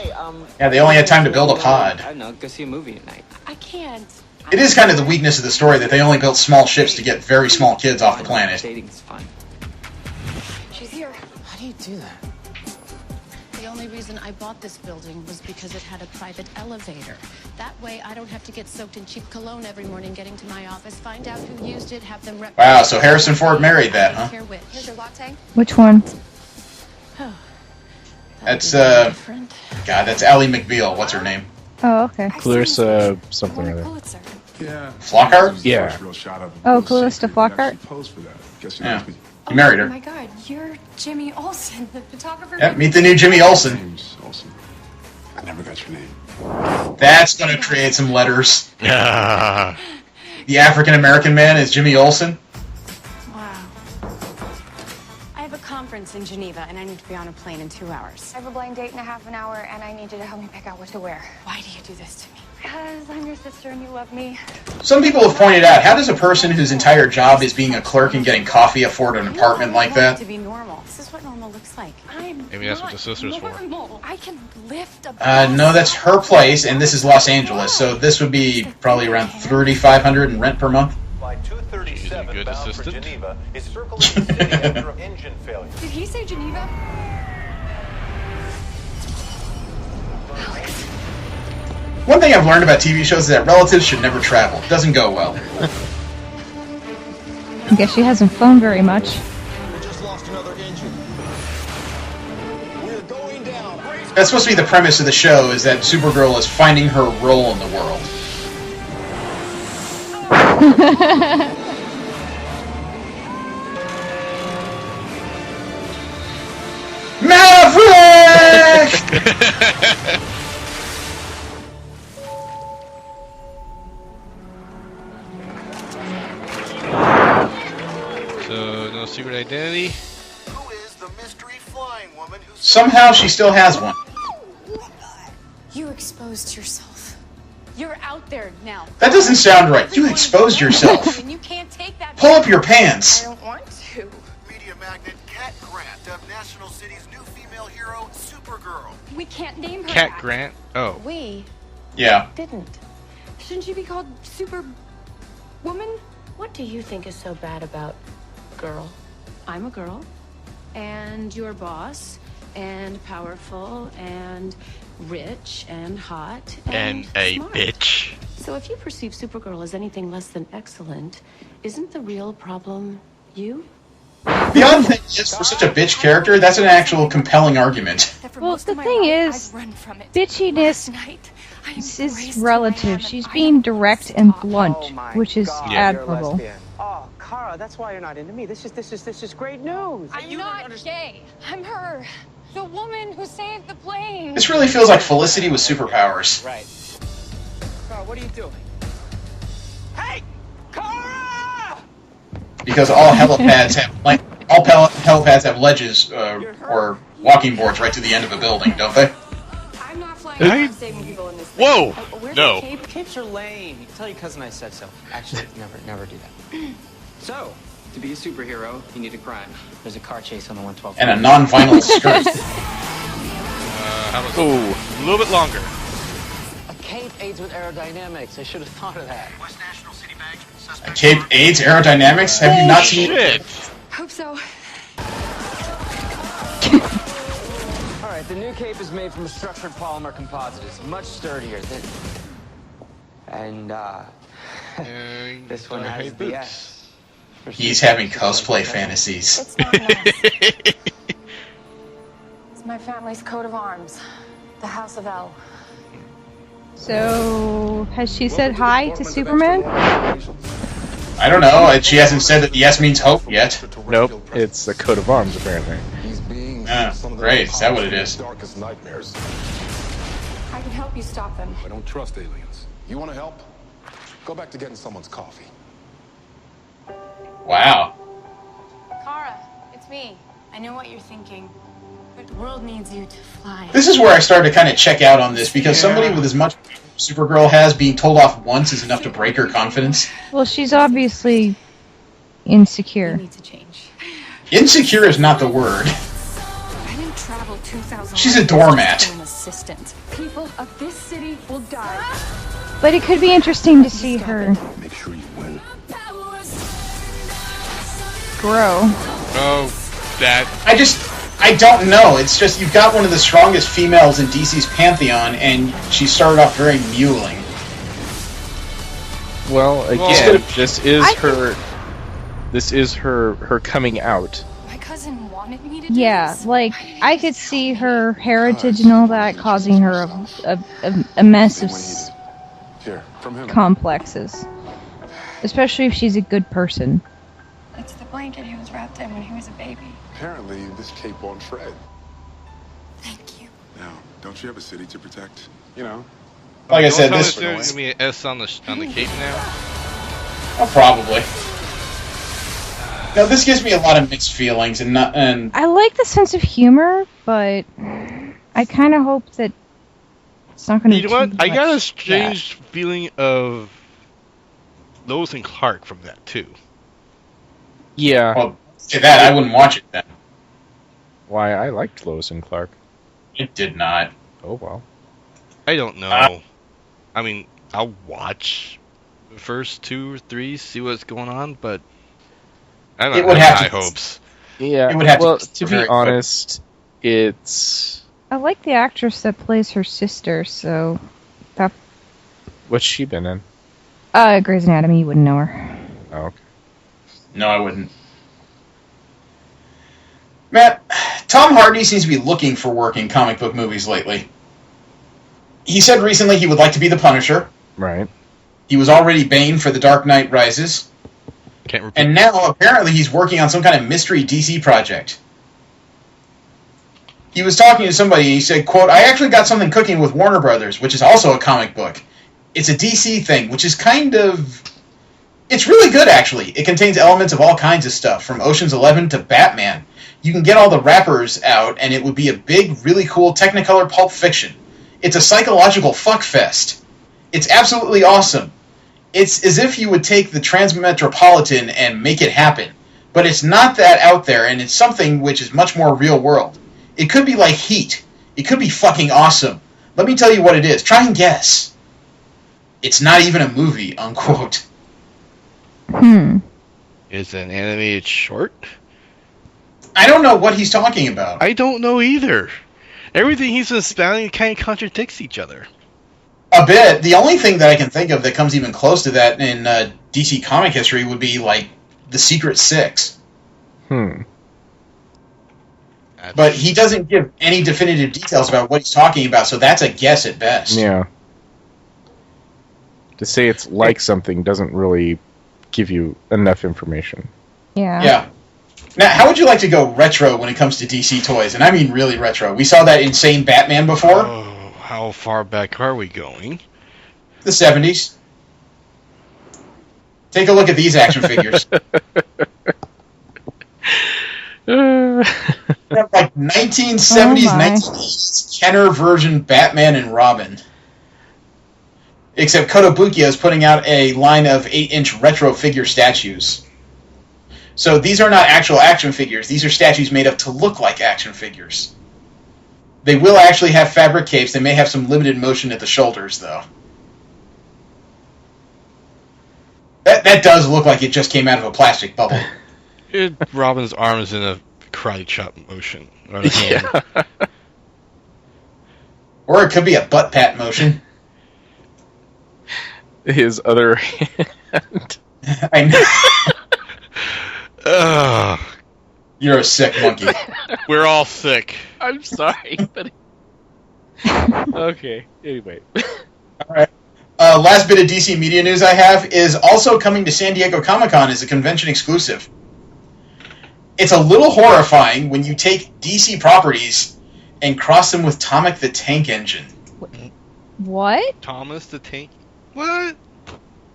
Yeah, they only had time to build a pod. I don't know, go see a movie tonight. I can't. It is kind of the weakness of the story that they only built small ships to get very small kids off the planet. Dating's fun. She's here. How do you do that? The only reason I bought this building was because it had a private elevator. That way I don't have to get soaked in cheap cologne every morning getting to my office, find out who used it, have them rep... Wow, so Harrison Ford married that, huh? Here's your latte. Which one? That's, God, that's Ally McBeal. What's her name? Oh, okay. Clarissa something or other. Yeah. Flockhart? Yeah. Oh, Callista Flockhart? Yeah. You married Oh her. my god, you're Jimmy Olsen, the photographer. Yeah, meet the new Jimmy Olsen. I never got your name. That's going to create some letters. Yeah. The African-American man is Jimmy Olsen. Wow. I have a conference in Geneva and I need to be on a plane in 2 hours. I have a blind date in a half an hour, and I need you to help me pick out what to wear. Why do you do this to me? Because I'm your sister and you love me. Some people have pointed out, how does a person whose entire job is being a clerk and getting coffee afford an apartment like that? To be normal. This is what normal looks like. Maybe that's what the sister's for. I can lift a No, that's her place, and this is Los Angeles, so this would be probably around $3,500 in rent per month. She's a good assistant. Did he say Geneva? One thing I've learned about TV shows is that relatives should never travel. It doesn't go well. I guess she hasn't flown very much. That's supposed to be the premise of the show, is that Supergirl is finding her role in the world. Maverick! no secret identity. Somehow she still has one. You exposed yourself. You're out there now. That doesn't sound right. You exposed yourself. And you can't take that. Pull up your pants. I don't want to. Media magnate Cat Grant dubbed National City's new female hero, Supergirl. We can't name her Cat that. Grant. Oh. We Yeah. didn't. Shouldn't she be called Super Woman? What do you think is so bad about girl? I'm a girl, and your boss, and powerful, and rich, and hot, And a smart. bitch. So if you perceive Supergirl as anything less than excellent, isn't the real problem you? The odd thing is, for such a bitch character, that's an actual compelling argument. Well, the thing is, bitchiness is relative. She's being direct and blunt, which is admirable. Oh, Kara, that's why you're not into me. This is great news. I'm not gay. I'm her. The woman who saved the plane. This really feels like Felicity with superpowers. Right. Kara, what are you doing? Hey, Kara! Because all helipads have ledges or walking boards right to the end of a building, don't they? I'm not flying around saving people in this thing. Whoa! Where's No. the cape? Capes are lame. You can tell your cousin I said so. Actually, never do that. So, to be a superhero, you need a crime. There's a car chase on the 112. And a non-vinyl skirt. How about a little bit longer? A cape aids with aerodynamics. I should have thought of that. A cape aids aerodynamics? Have you not seen it? Hope so. All right, the new cape is made from a structured polymer composite. It's much sturdier than... And, this one has the S. He's having cosplay fantasies. It's not nice. It's my family's coat of arms. The House of L. So, has she said hi to Superman? I don't know. She hasn't said that the S means hope yet. Nope, it's a coat of arms, apparently. Great. Is that what it is? Darkest nightmares. I can help you stop them. I don't trust aliens. You want to help? Go back to getting someone's coffee. Wow. Kara, it's me. I know what you're thinking. But the world needs you to fly. This is where I started to kind of check out on this, because somebody with as much Supergirl has, being told off once is enough to break her confidence. Well, she's obviously insecure. Insecure is not the word. I didn't travel 2,000 She's a doormat. An assistant. People of this city will die. But it could be interesting to see her Make sure you win. grow. Oh, that. I don't know. It's just, you've got one of the strongest females in DC's pantheon, and she started off very mewling. Well, again, this is her coming out. My cousin wanted me to do Yeah, this. like, I could see her heritage and all that causing her a mess of Here, from him. complexes. Especially if she's a good person. It's the blanket he was wrapped in when he was a baby. Apparently, this cape won't Fred. Thank you. Now, don't you have a city to protect? You know? Like I said, There's this... going to be an S on the cape now? Oh, probably. Now, this gives me a lot of mixed feelings, and I like the sense of humor, but I kind of hope that it's not going to. You know what? I got a strange feeling of Lois and Clark from that too. Yeah. Well, say that, I wouldn't watch it then. Why, I liked Lois and Clark. It did not. Oh, well. I don't know. I mean, I'll watch the first 2 or 3, see what's going on, but I don't have high hopes. Yeah, It would have well, to to very be honest, it's... I like the actress that plays her sister, so that. What's she been in? Grey's Anatomy. You wouldn't know her. Oh, okay. No, I wouldn't. Matt, Tom Hardy seems to be looking for work in comic book movies lately. He said recently he would like to be the Punisher. Right. He was already Bane for The Dark Knight Rises. Can't repeat. And now, apparently, he's working on some kind of mystery DC project. He was talking to somebody, and he said, quote, I actually got something cooking with Warner Brothers, which is also a comic book. It's a DC thing, which is kind of It's really good, actually. It contains elements of all kinds of stuff, from Ocean's 11 to Batman. You can get all the wrappers out, and it would be a big, really cool Technicolor Pulp Fiction. It's a psychological fuckfest. It's absolutely awesome. It's as if you would take the Transmetropolitan and make it happen. But it's not that out there, and it's something which is much more real world. It could be like Heat. It could be fucking awesome. Let me tell you what it is. Try and guess. It's not even a movie, unquote. Is it an animated short? I don't know what he's talking about. I don't know either. Everything he's been spouting kind of contradicts each other. A bit. The only thing that I can think of that comes even close to that in DC comic history would be, like, The Secret Six. But he doesn't give any definitive details about what he's talking about, so that's a guess at best. Yeah. To say it's like something doesn't really give you enough information. Yeah. Now, how would you like to go retro when it comes to DC toys? And I mean really retro. We saw that insane Batman before. Oh, how far back are we going? The 70s. Take a look at these action figures. Like 1970s, 1980s Kenner version Batman and Robin. Except Kotobukiya is putting out a line of 8-inch retro figure statues. So these are not actual action figures. These are statues made up to look like action figures. They will actually have fabric capes. They may have some limited motion at the shoulders, though. That does look like it just came out of a plastic bubble. Robin's arm is in a karate chop motion. Or, hand. Or it could be a butt pat motion. His other hand. I know. You're a sick monkey. We're all sick. I'm sorry, but... Okay, anyway. Alright. Last bit of DC media news I have is also coming to San Diego Comic-Con as a convention exclusive. It's a little horrifying when you take DC properties and cross them with Tomek the Tank Engine. What? Thomas the Tank? What?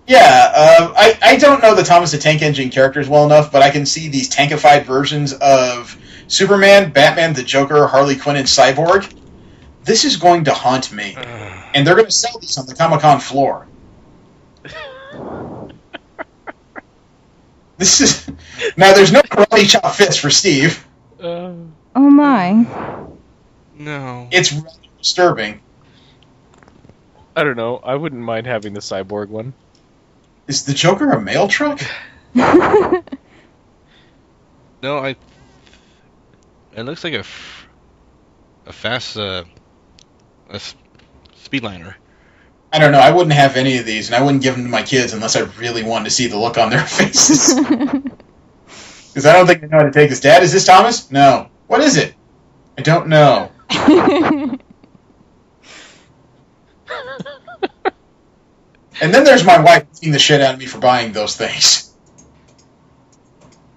Yeah, I don't know the Thomas the Tank Engine characters well enough, but I can see these tankified versions of Superman, Batman, the Joker, Harley Quinn, and Cyborg. This is going to haunt me. And they're going to sell these on the Comic-Con floor. This is... Now, there's no karate chop fist for Steve. Oh my. No. It's rather disturbing. I don't know. I wouldn't mind having the Cyborg one. Is the Joker a mail truck? No, it looks like a fast speedliner. I don't know. I wouldn't have any of these, and I wouldn't give them to my kids unless I really wanted to see the look on their faces. Because I don't think they know how to take this. Dad, is this Thomas? No. What is it? I don't know. And then there's my wife beating the shit out of me for buying those things.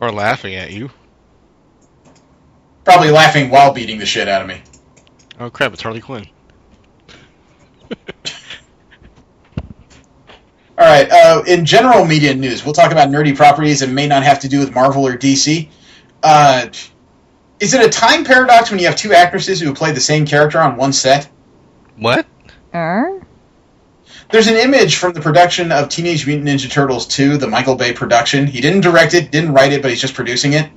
Or laughing at you. Probably laughing while beating the shit out of me. Oh crap, it's Harley Quinn. Alright, in general media news, we'll talk about nerdy properties that may not have to do with Marvel or DC. Is it a time paradox when you have two actresses who play the same character on one set? What? There's an image from the production of Teenage Mutant Ninja Turtles 2, the Michael Bay production. He didn't direct it, didn't write it, but he's just producing it.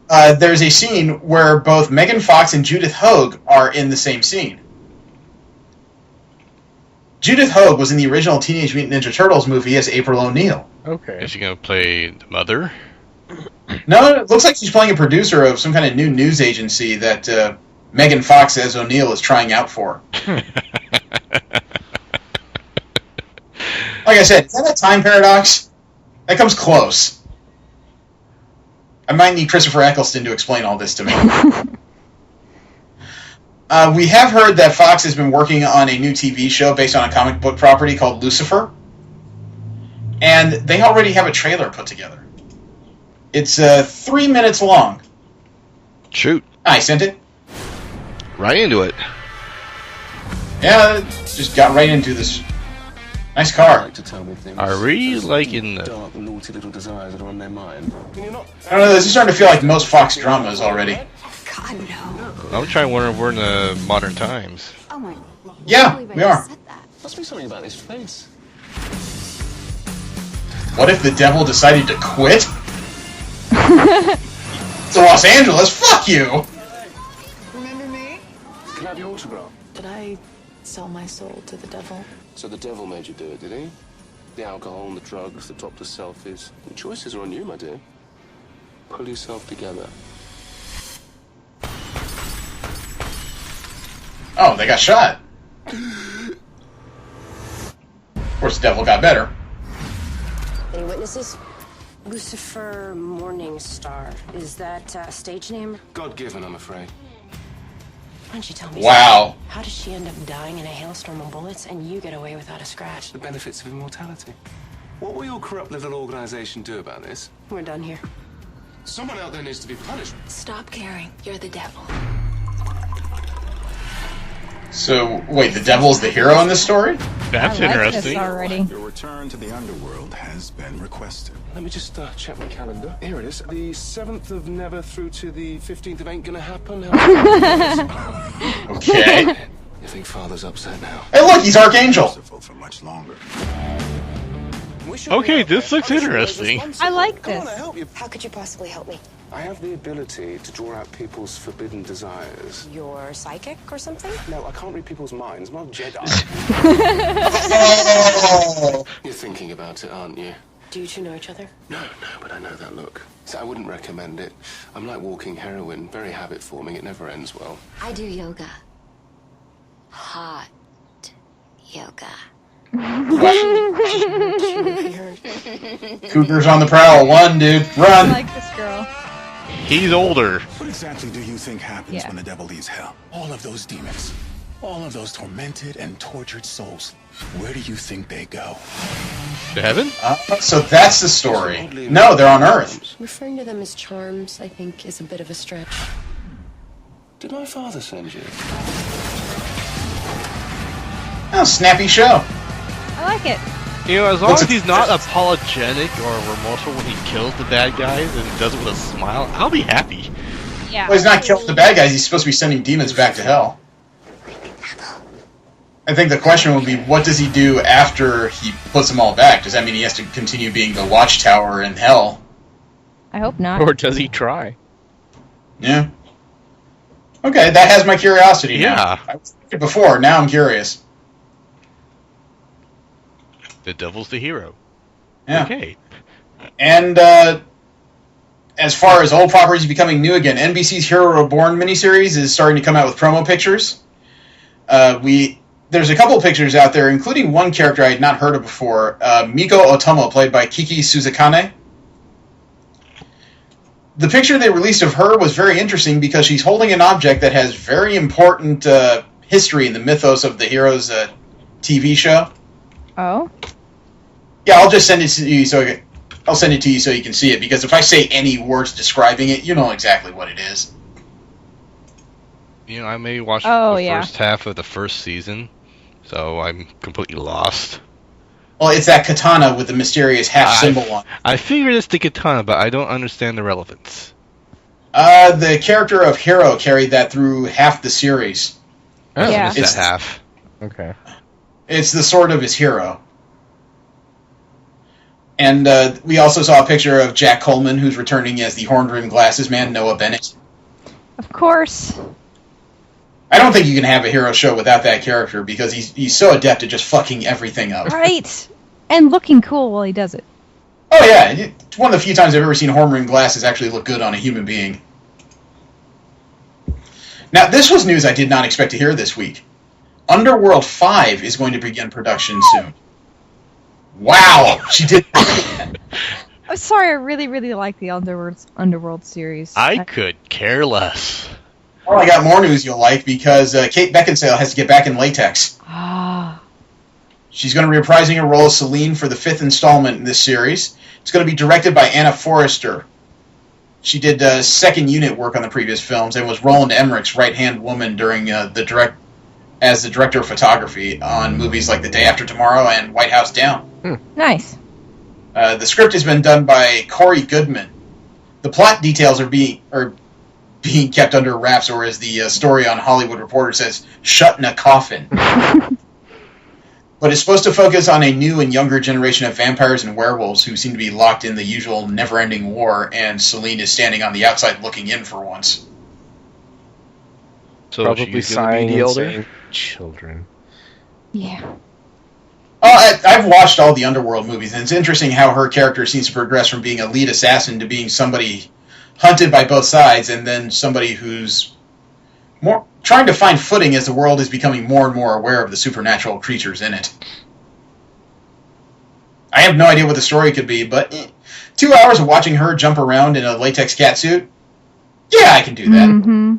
There's a scene where both Megan Fox and Judith Hoag are in the same scene. Judith Hoag was in the original Teenage Mutant Ninja Turtles movie as April O'Neil. Okay. Is she going to play the mother? No, it looks like she's playing a producer of some kind of new news agency that Megan Fox as O'Neil is trying out for. Like I said, is that a time paradox? That comes close. I might need Christopher Eccleston to explain all this to me. We have heard that Fox has been working on a new TV show based on a comic book property called Lucifer. And they already have a trailer put together. It's 3 minutes long. Shoot. I sent it. Right into it. Yeah, just got right into this. Nice car. Like to tell me things. Are we like in the dark, naughty little desires that are on their mind? I don't know, this is starting to feel like most Fox dramas already. God, no. I'm trying to wonder if we're in the modern times. Oh my. Yeah, we are. Must be something about his face. What if the devil decided to quit? To Los Angeles, fuck you! Remember me? Can I have your autograph? Did I sell my soul to the devil? So the devil made you do it, did he? The alcohol and the drugs, the top to selfies. The choices are on you, my dear. Pull yourself together. Oh, they got shot. Of course, the devil got better. Any witnesses? Lucifer Morningstar. Is that a stage name? God-given, I'm afraid. Why don't you tell me? Wow. something? How does she end up dying in a hailstorm of bullets and you get away without a scratch? The benefits of immortality. What will your corrupt little organization do about this? We're done here. Someone out there needs to be punished. Stop caring. You're the devil. So, wait, the devil's the hero in this story? That's I like interesting. this already. Your return to the underworld has been requested. Let me just check my calendar. Here it is. The 7th of never through to the 15th of ain't gonna happen. Okay. You think Father's upset now? Hey, look, he's Archangel. For much longer. Okay, this looks interesting. I like this. How could you possibly help me? I have the ability to draw out people's forbidden desires. You're psychic or something? No, I can't read people's minds. I'm not a Jedi. You're thinking about it, aren't you? Do you two know each other? No, but I know that look. So I wouldn't recommend it. I'm like walking heroin, very habit-forming. It never ends well. I do yoga. Hot yoga. Cougar's on the prowl. One, dude. I Run. like this girl. He's older. What exactly do you think happens when the devil leaves hell? All of those demons, all of those tormented and tortured souls, where do you think they go? To heaven? So that's the story. No, they're on Earth. Referring to them as charms, I think, is a bit of a stretch. Did my father send you? Oh, snappy show. I like it. You know, as long as he's not apologetic or remorseful when he kills the bad guys and does it with a smile, I'll be happy. Yeah. Well, he's not killing the bad guys. He's supposed to be sending demons back to hell. I think the question would be, what does he do after he puts them all back? Does that mean he has to continue being the watchtower in hell? I hope not. Or does he try? Yeah. Okay, that has my curiosity now. Yeah. I was thinking before, now I'm curious. The devil's the hero. Yeah. Okay. And as far as old properties becoming new again, NBC's Hero Reborn miniseries is starting to come out with promo pictures. There's a couple of pictures out there, including one character I had not heard of before, Miko Otomo, played by Kiki Suzukane. The picture they released of her was very interesting because she's holding an object that has very important history in the mythos of the Heroes TV show. Oh? Yeah, I'll just send it to you I'll send it to you so you can see it, because if I say any words describing it, you know exactly what it is. You know, I may watch Oh, the yeah. first half of the first season, so I'm completely lost. Well, it's that katana with the mysterious half symbol on it. I figured it's the katana, but I don't understand the relevance. The character of Hero carried that through half the series. Oh, Yeah. it's that half. Okay. It's the sword of his hero. And we also saw a picture of Jack Coleman, who's returning as the horn-rimmed glasses man, Noah Bennett. Of course. I don't think you can have a hero show without that character, because he's so adept at just fucking everything up. Right. And looking cool while he does it. Oh yeah, it's one of the few times I've ever seen horn-rimmed glasses actually look good on a human being. Now, this was news I did not expect to hear this week. Underworld 5 is going to begin production soon. Wow! She did. I'm sorry, I really, really like the Underworld series. I could care less. Well, I got more news you'll like, because Kate Beckinsale has to get back in latex. Ah. She's going to be reprising her role as Celine for the 5th installment in this series. It's going to be directed by Anna Forrester. She did second unit work on the previous films and was Roland Emmerich's right-hand woman during the as the director of photography on movies like The Day After Tomorrow and White House Down. Nice. The script has been done by Corey Goodman. The plot details are being kept under wraps, or as the story on Hollywood Reporter says, shut in a coffin. But it's supposed to focus on a new and younger generation of vampires and werewolves who seem to be locked in the usual never-ending war, and Celine is standing on the outside looking in for once. So Probably she's gonna be sighing the and elder? saying, children. Yeah. I've watched all the Underworld movies, and it's interesting how her character seems to progress from being a lead assassin to being somebody hunted by both sides, and then somebody who's more trying to find footing as the world is becoming more and more aware of the supernatural creatures in it. I have no idea what the story could be, but 2 hours of watching her jump around in a latex catsuit, yeah, I can do that. Mm-hmm.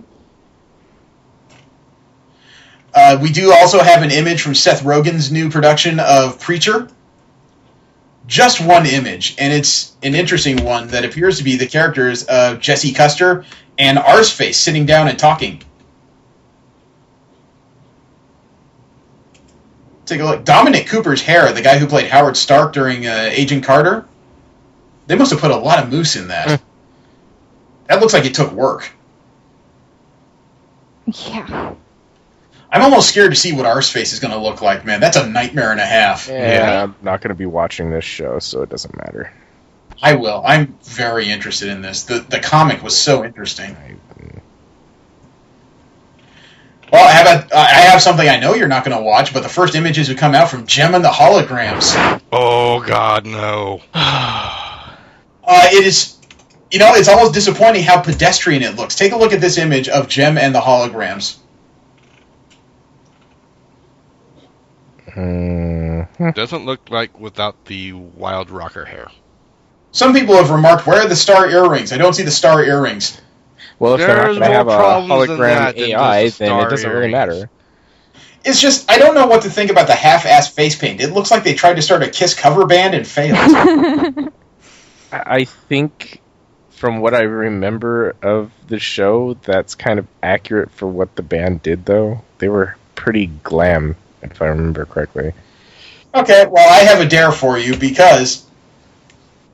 We do also have an image from Seth Rogen's new production of Preacher. Just one image, and it's an interesting one that appears to be the characters of Jesse Custer and Arseface sitting down and talking. Take a look. Dominic Cooper's hair, the guy who played Howard Stark during Agent Carter, they must have put a lot of mousse in that. That looks like it took work. Yeah. I'm almost scared to see what Arseface is going to look like, man. That's a nightmare and a half. Yeah, I'm not going to be watching this show, so it doesn't matter. I will. I'm very interested in this. The comic was so interesting. Well, I have something I know you're not going to watch, but the first images have come out from Gem and the Holograms. Oh, God, no. It is, it's almost disappointing how pedestrian it looks. Take a look at this image of Gem and the Holograms. Doesn't look like without the wild rocker hair. Some people have remarked, where are the star earrings? I don't see the star earrings. Well, if they're not There's going to have more a problems than hologram that than AI, just then it star doesn't really earrings. matter. It's just, I don't know what to think about the half-assed face paint. It looks like they tried to start a Kiss cover band and failed. I think, from what I remember of the show, that's kind of accurate for what the band did, though. They were pretty glam, if I remember correctly. Okay, well, I have a dare for you, because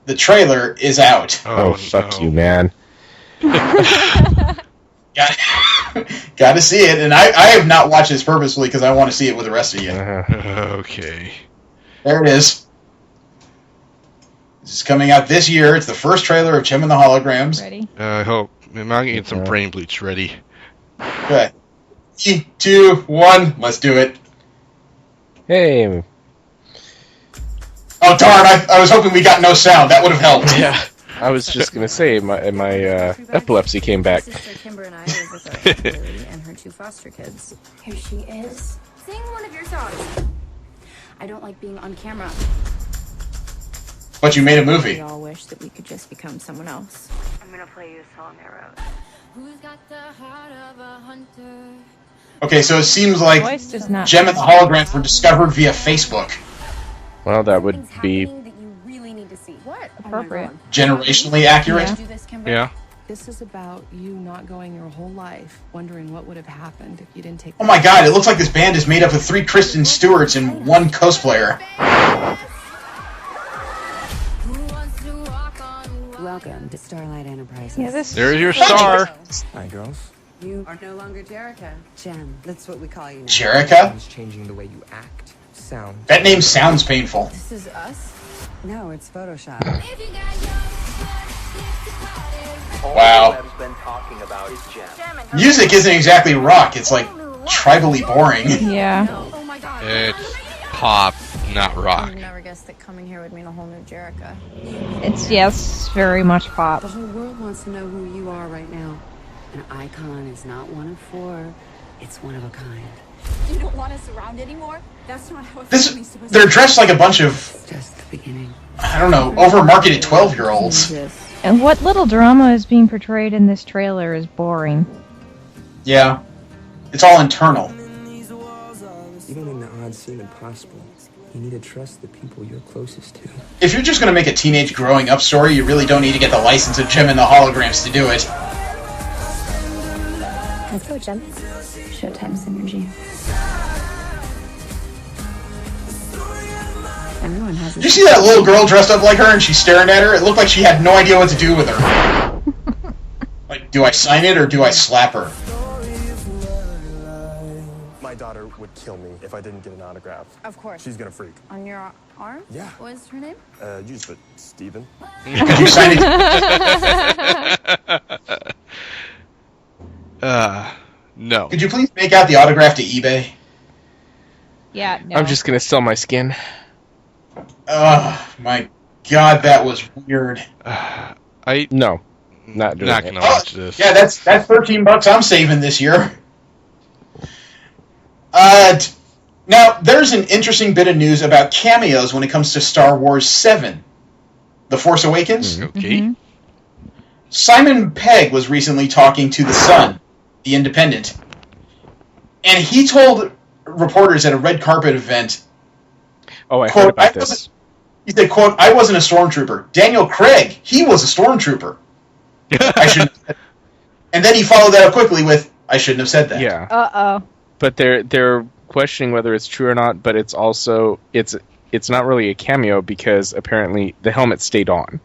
the trailer is out. Oh fuck you, man. Got to see it, and I have not watched this purposefully because I want to see it with the rest of you. Okay. There it is. This is coming out this year. It's the first trailer of Gem and the Holograms. Ready? I hope. I'm going to get some brain bleach ready. Okay. 3, 2, 1, let's do it. Hey. Oh, darn, I was hoping we got no sound. That would have helped. Yeah. I was just going to say, my epilepsy came back. Sister Kimber and I live with Lily and her 2 foster kids. Here she is. Sing one of your songs. I don't like being on camera. But you made a movie. We all wish that we could just become someone else. I'm gonna play you a song I wrote. Who's got the heart of a hunter? Okay, so it seems like Voice does not- Gem and the Holograms were discovered via Facebook. Well, that would be That you really need to see. What? Appropriate. Generationally accurate. Yeah. This is about you not going your whole life wondering what would have happened if you didn't take. Oh my god, it looks like this band is made up of 3 Kristen Stewarts and 1 cosplayer. Welcome to Starlight Enterprises. Yeah, this. There's your star. Hi, girls. You are no longer Jerica. Jem, that's what we call you now. Jerica? It's changing the way you act, sound. That name sounds painful. This is us? No, it's Photoshop. Wow. Music isn't exactly rock, it's like tribally boring. Yeah. It's pop, not rock. I never guessed that coming here would mean a whole new Jerica. It's, yes, very much pop. The whole world wants to know who you are right now. An icon is not one of 4, it's one of a kind. You don't want us around anymore? That's not how They're dressed like a bunch of, Just the beginning. I don't know, over-marketed 12-year-olds. And what little drama is being portrayed in this trailer is boring. Yeah. It's all internal. Even when the odds seem impossible, you need to trust the people you're closest to. If you're just going to make a teenage growing up story, you really don't need to get the license of Gem and the Holograms to do it. Let's go, Jem. Showtime synergy. Everyone has Did you see that little girl dressed up like her and she's staring at her? It looked like she had no idea what to do with her. Like, do I sign it or do I slap her? My daughter would kill me if I didn't get an autograph. Of course. She's gonna freak. On your arm? Yeah. What is her name? Use it, Steven. Could you sign it? No. Could you please make out the autograph to eBay? Yeah, no. I'm just gonna sell my skin. Oh my god, that was weird. No, not doing not it. gonna watch this. Yeah, that's $13 I'm saving this year. Now, there's an interesting bit of news about cameos when it comes to Star Wars 7, The Force Awakens. Okay. Mm-hmm. Simon Pegg was recently talking to The Sun, The Independent, and he told reporters at a red carpet event, Oh, I quote, heard about this. He said, quote, "I wasn't a stormtrooper. Daniel Craig, he was a stormtrooper. I shouldn't have said." And then he followed that up quickly with, "I shouldn't have said that." Yeah. Uh-oh. But they're questioning whether it's true or not, but it's also it's not really a cameo because apparently the helmet stayed on.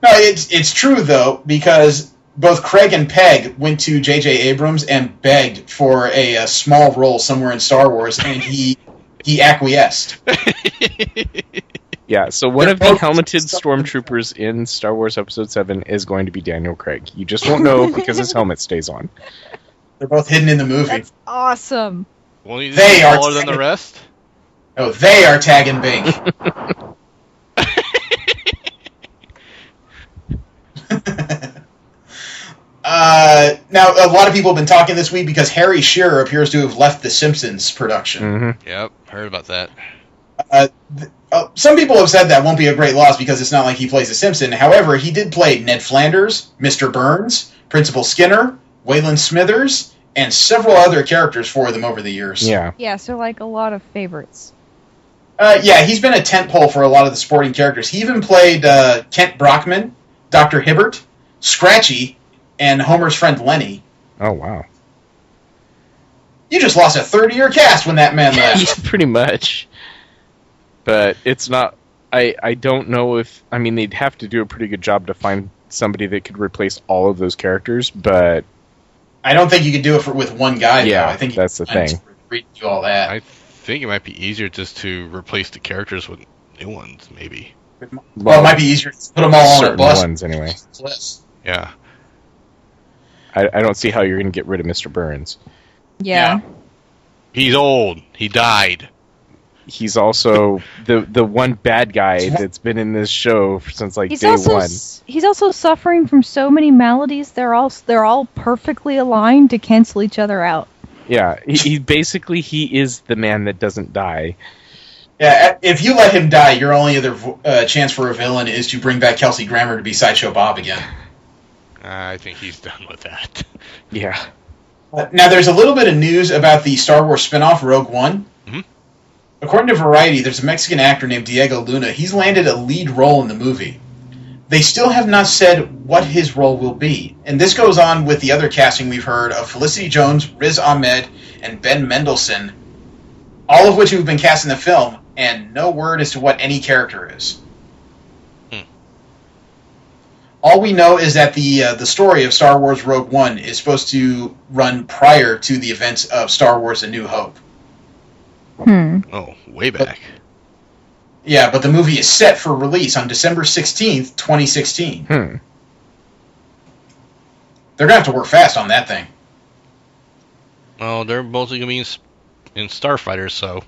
No, it's true though, because both Craig and Pegg went to J.J. Abrams and begged for a small role somewhere in Star Wars, and he acquiesced. Yeah, so one of the helmeted stormtroopers in Star Wars Episode 7 is going to be Daniel Craig. You just won't know because his helmet stays on. They're both hidden in the movie. That's awesome. Well, he's They are smaller than the rest. Oh, they are tagging Bink. Now, a lot of people have been talking this week because Harry Shearer appears to have left The Simpsons production. Mm-hmm. Yep, heard about that. Some people have said that won't be a great loss because it's not like he plays a Simpson. However, he did play Ned Flanders, Mr. Burns, Principal Skinner, Waylon Smithers, and several other characters for them over the years. Yeah. Yeah, so like a lot of favorites. Yeah, he's been a tentpole for a lot of the supporting characters. He even played Kent Brockman, Dr. Hibbert, Scratchy, and Homer's friend Lenny. Oh, wow. You just lost a third of your cast when that man left. Yeah, pretty much. But it's not... I don't know if... I mean, they'd have to do a pretty good job to find somebody that could replace all of those characters, but... I don't think you could do it with one guy, yeah, though. I think that's the thing. Do all that. I think it might be easier just to replace the characters with new ones, maybe. Well, it might be easier to put them all on a bus. Ones, anyway. Yeah. I don't see how you're going to get rid of Mr. Burns. Yeah. He's old. He died. He's also the one bad guy that's been in this show since like He's day also one. He's also suffering from so many maladies. They're all perfectly aligned to cancel each other out. Yeah, he basically is the man that doesn't die. Yeah, if you let him die, your only other chance for a villain is to bring back Kelsey Grammer to be Sideshow Bob again. I think he's done with that. Yeah. Now, there's a little bit of news about the Star Wars spinoff Rogue One. Mm-hmm. According to Variety, there's a Mexican actor named Diego Luna. He's landed a lead role in the movie. They still have not said what his role will be. And this goes on with the other casting we've heard of Felicity Jones, Riz Ahmed, and Ben Mendelsohn, all of which have been cast in the film, and no word as to what any character is. All we know is that the story of Star Wars Rogue One is supposed to run prior to the events of Star Wars A New Hope. Oh, way back. Yeah, but the movie is set for release on December 16th, 2016. They're going to have to work fast on that thing. Well, they're mostly going to be in Starfighters, so...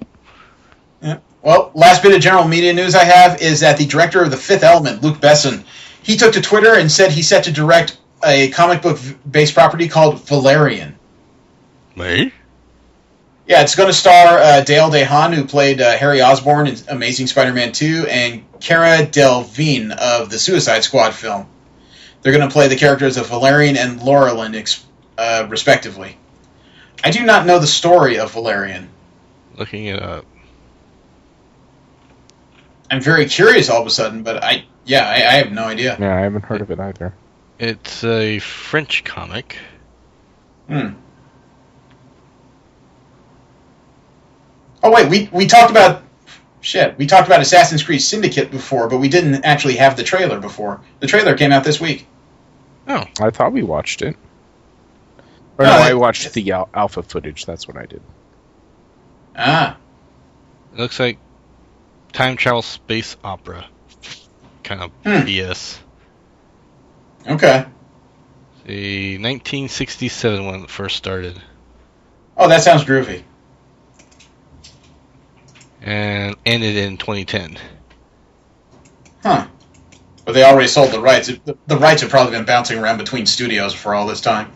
Yeah. Well, last bit of general media news I have is that the director of The Fifth Element, Luc Besson, he took to Twitter and said he's set to direct a comic book-based property called Valerian. Me? Yeah, it's going to star Dale DeHaan, who played Harry Osborn in Amazing Spider-Man 2, and Cara Delevingne of the Suicide Squad film. They're going to play the characters of Valerian and Laurelin, respectively. I do not know the story of Valerian. Looking it up. I'm very curious all of a sudden, but I have no idea. Yeah, I haven't heard of it either. It's a French comic. Oh wait, we talked about Shit, we talked about Assassin's Creed Syndicate before, but we didn't actually have the trailer before. The trailer came out this week. Oh, I thought we watched it. Or no, I watched the alpha footage. That's what I did. Ah. It looks like time travel space opera. Kind of BS. Okay. The 1967 when it first started. Oh, that sounds groovy. And ended in 2010. Huh. But they already sold the rights. The rights have probably been bouncing around between studios for all this time.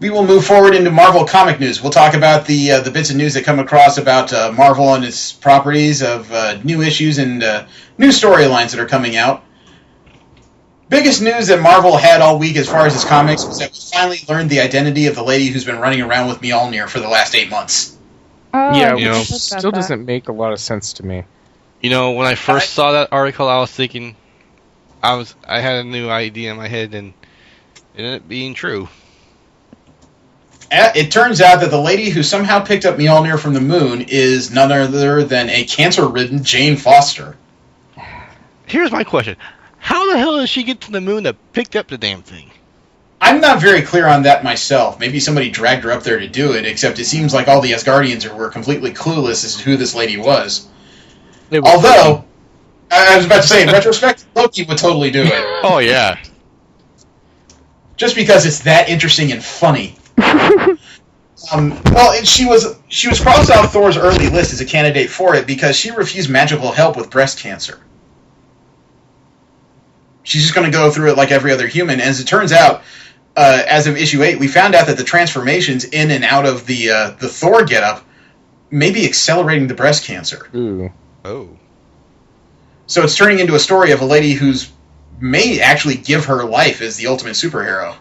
We will move forward into Marvel comic news. We'll talk about the bits of news that come across about Marvel and its properties of new issues and new storylines that are coming out. Biggest news that Marvel had all week as far as its comics was that we finally learned the identity of the lady who's been running around with Mjolnir for the last 8 months. Oh, yeah, which still doesn't make a lot of sense to me. You know, when I first saw that article, I was thinking, I had a new idea in my head, and it ended up being true. It turns out that the lady who somehow picked up Mjolnir from the moon is none other than a cancer-ridden Jane Foster. Here's my question. How the hell did she get to the moon that picked up the damn thing? I'm not very clear on that myself. Maybe somebody dragged her up there to do it, except it seems like all the Asgardians were completely clueless as to who this lady was. Although, I was about to say, in retrospect, Loki would totally do it. Oh, yeah. Just because it's that interesting and funny. She was crossed off Thor's early list as a candidate for it because she refused magical help with breast cancer. She's just going to go through it like every other human. As it turns out, as of issue 8, we found out that the transformations in and out of the Thor getup may be accelerating the breast cancer. Ooh. Oh. So it's turning into a story of a lady who's may actually give her life as the ultimate superhero.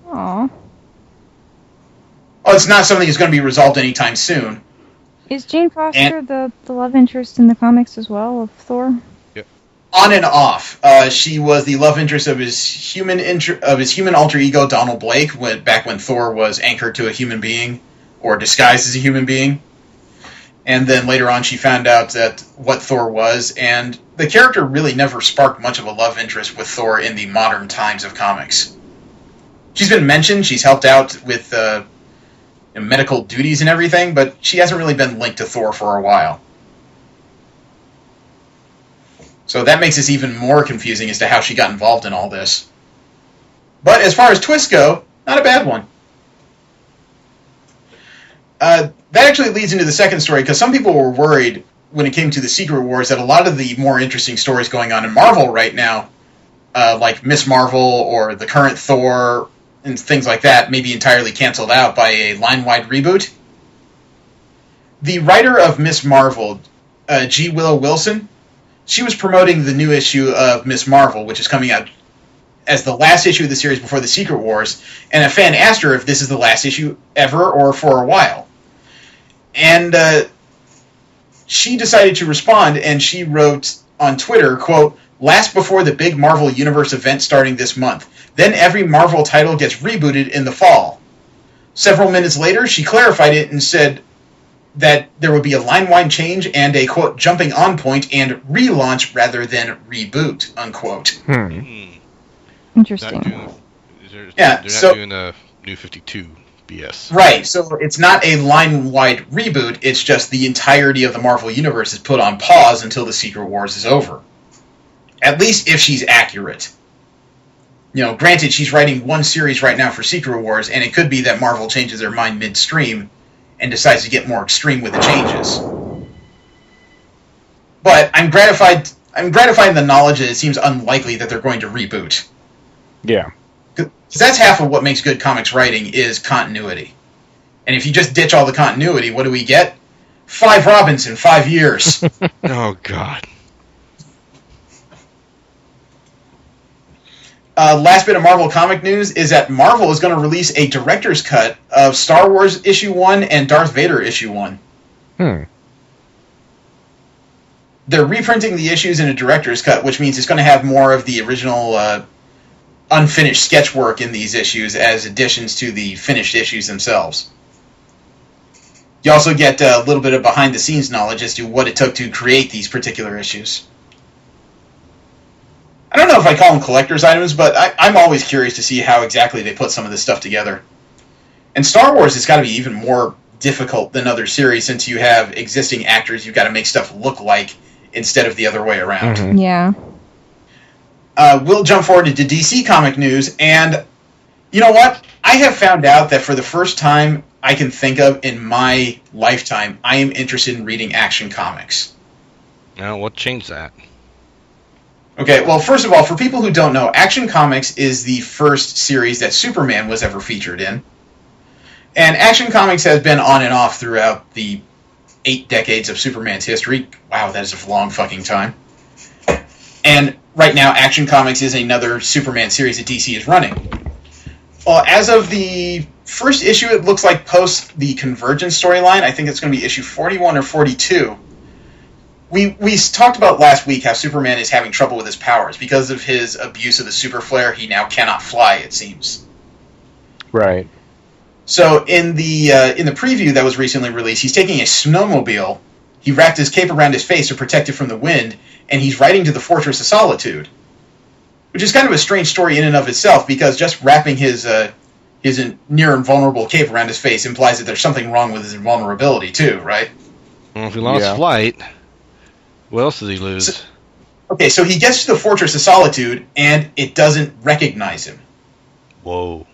Aww. Oh, it's not something that's going to be resolved anytime soon. Is Jane Foster the love interest in the comics as well of Thor? On and off. She was the love interest of his human alter ego, Donald Blake, back when Thor was anchored to a human being, or disguised as a human being. And then later on she found out that what Thor was, and the character really never sparked much of a love interest with Thor in the modern times of comics. She's been mentioned, she's helped out with medical duties and everything, but she hasn't really been linked to Thor for a while. So that makes this even more confusing as to how she got involved in all this. But as far as twists go, not a bad one. That actually leads into the second story, because some people were worried when it came to the Secret Wars that a lot of the more interesting stories going on in Marvel right now, like Miss Marvel or the current Thor and things like that, may be entirely canceled out by a line-wide reboot. The writer of Miss Marvel, G. Willow Wilson, she was promoting the new issue of Miss Marvel, which is coming out as the last issue of the series before the Secret Wars, and a fan asked her if this is the last issue ever or for a while. And she decided to respond, and she wrote on Twitter, quote, "Last before the big Marvel Universe event starting this month. Then every Marvel title gets rebooted in the fall." Several minutes later, she clarified it and said that there would be a line-wide change and a, quote, jumping on point and relaunch rather than reboot, unquote. Interesting. They're not doing a New 52 BS. Right, so it's not a line-wide reboot, it's just the entirety of the Marvel Universe is put on pause until the Secret Wars is over. At least if she's accurate. You know, granted, she's writing one series right now for Secret Wars, and it could be that Marvel changes their mind midstream and decides to get more extreme with the changes. But I'm gratified in the knowledge that it seems unlikely that they're going to reboot. Yeah. Because that's half of what makes good comics writing is continuity. And if you just ditch all the continuity, what do we get? 5 Robins in 5 years. Oh, God. Last bit of Marvel comic news is that Marvel is going to release a director's cut of Star Wars Issue 1 and Darth Vader Issue 1. They're reprinting the issues in a director's cut, which means it's going to have more of the original unfinished sketch work in these issues as additions to the finished issues themselves. You also get a little bit of behind-the-scenes knowledge as to what it took to create these particular issues. I don't know if I call them collector's items, but I'm always curious to see how exactly they put some of this stuff together. And Star Wars has got to be even more difficult than other series since you have existing actors you've got to make stuff look like instead of the other way around. Mm-hmm. Yeah. We'll jump forward into DC comic news, and you know what? I have found out that for the first time I can think of in my lifetime, I am interested in reading Action Comics. Now, what changed that? Okay, well, first of all, for people who don't know, Action Comics is the first series that Superman was ever featured in. And Action Comics has been on and off throughout the 8 decades of Superman's history. Wow, that is a long fucking time. And right now, Action Comics is another Superman series that DC is running. Well, as of the first issue, it looks like post the Convergence storyline. I think it's going to be issue 41 or 42. We talked about last week how Superman is having trouble with his powers. Because of his abuse of the super flare, he now cannot fly, it seems. Right. So in the preview that was recently released, he's taking a snowmobile. He wrapped his cape around his face to protect it from the wind, and he's riding to the Fortress of Solitude. Which is kind of a strange story in and of itself, because just wrapping his near invulnerable cape around his face implies that there's something wrong with his invulnerability too, right? Well, if he lost flight, what else does he lose? Okay, so he gets to the Fortress of Solitude, and it doesn't recognize him. Whoa.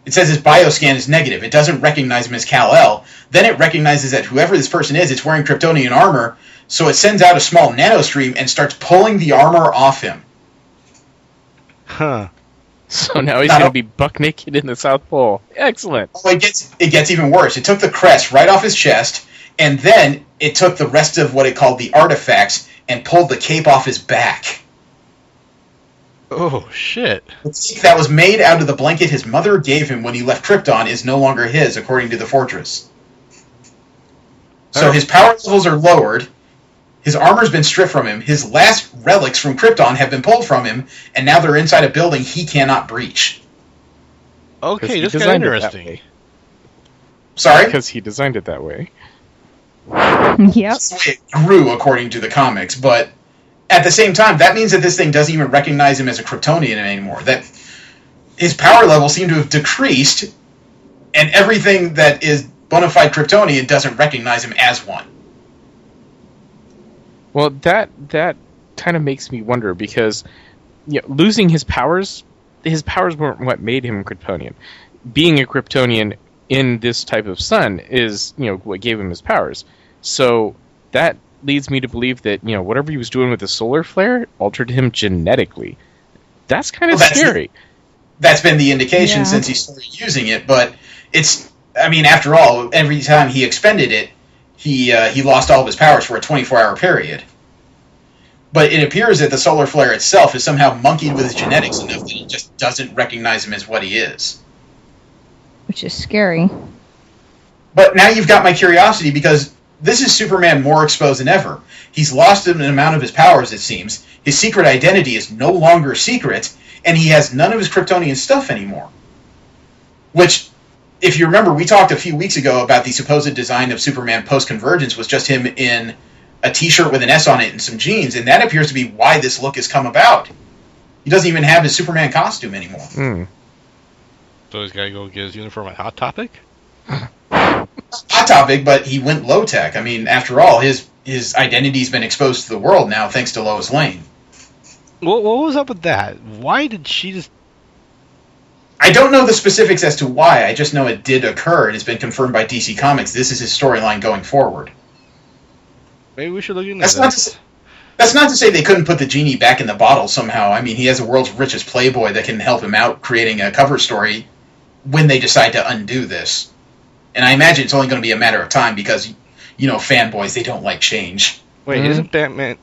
It says his bioscan is negative. It doesn't recognize him as Kal-El. Then it recognizes that whoever this person is, it's wearing Kryptonian armor, so it sends out a small nanostream and starts pulling the armor off him. Huh. So now he's going to be buck naked in the South Pole. Excellent. Oh, it gets even worse. It took the crest right off his chest, and then it took the rest of what it called the artifacts and pulled the cape off his back. Oh, shit. The cape that was made out of the blanket his mother gave him when he left Krypton is no longer his, according to the Fortress. So his power levels are lowered, his armor's been stripped from him, his last relics from Krypton have been pulled from him, and now they're inside a building he cannot breach. Okay, this got interesting. Sorry? Because he designed it that way. Yep. That's the way it grew, according to the comics, but at the same time, that means that this thing doesn't even recognize him as a Kryptonian anymore. That his power levels seem to have decreased, and everything that is bona fide Kryptonian doesn't recognize him as one. Well, that kind of makes me wonder, because losing his powers weren't what made him Kryptonian. Being a Kryptonian in this type of sun is, what gave him his powers. So that leads me to believe that, whatever he was doing with the solar flare altered him genetically. That's kind of scary. That's been the indication since he started using it, but after all, every time he expended it, he lost all of his powers for a 24-hour period. But it appears that the solar flare itself is somehow monkeyed with his genetics enough that it just doesn't recognize him as what he is. Which is scary. But now you've got my curiosity, because this is Superman more exposed than ever. He's lost an amount of his powers, it seems. His secret identity is no longer secret, and he has none of his Kryptonian stuff anymore. Which, if you remember, we talked a few weeks ago about the supposed design of Superman post-Convergence was just him in a t-shirt with an S on it and some jeans, and that appears to be why this look has come about. He doesn't even have his Superman costume anymore. So he's got to go get his uniform at Hot Topic? Hot Topic, but he went low-tech. After all, his identity's been exposed to the world now thanks to Lois Lane. What was up with that? Why did she just... I don't know the specifics as to why. I just know it did occur, and it's been confirmed by DC Comics. This is his storyline going forward. Maybe we should look into that. That's not to say they couldn't put the genie back in the bottle somehow. He has the world's richest playboy that can help him out creating a cover story when they decide to undo this. And I imagine it's only going to be a matter of time because, fanboys, they don't like change. Wait, isn't Batman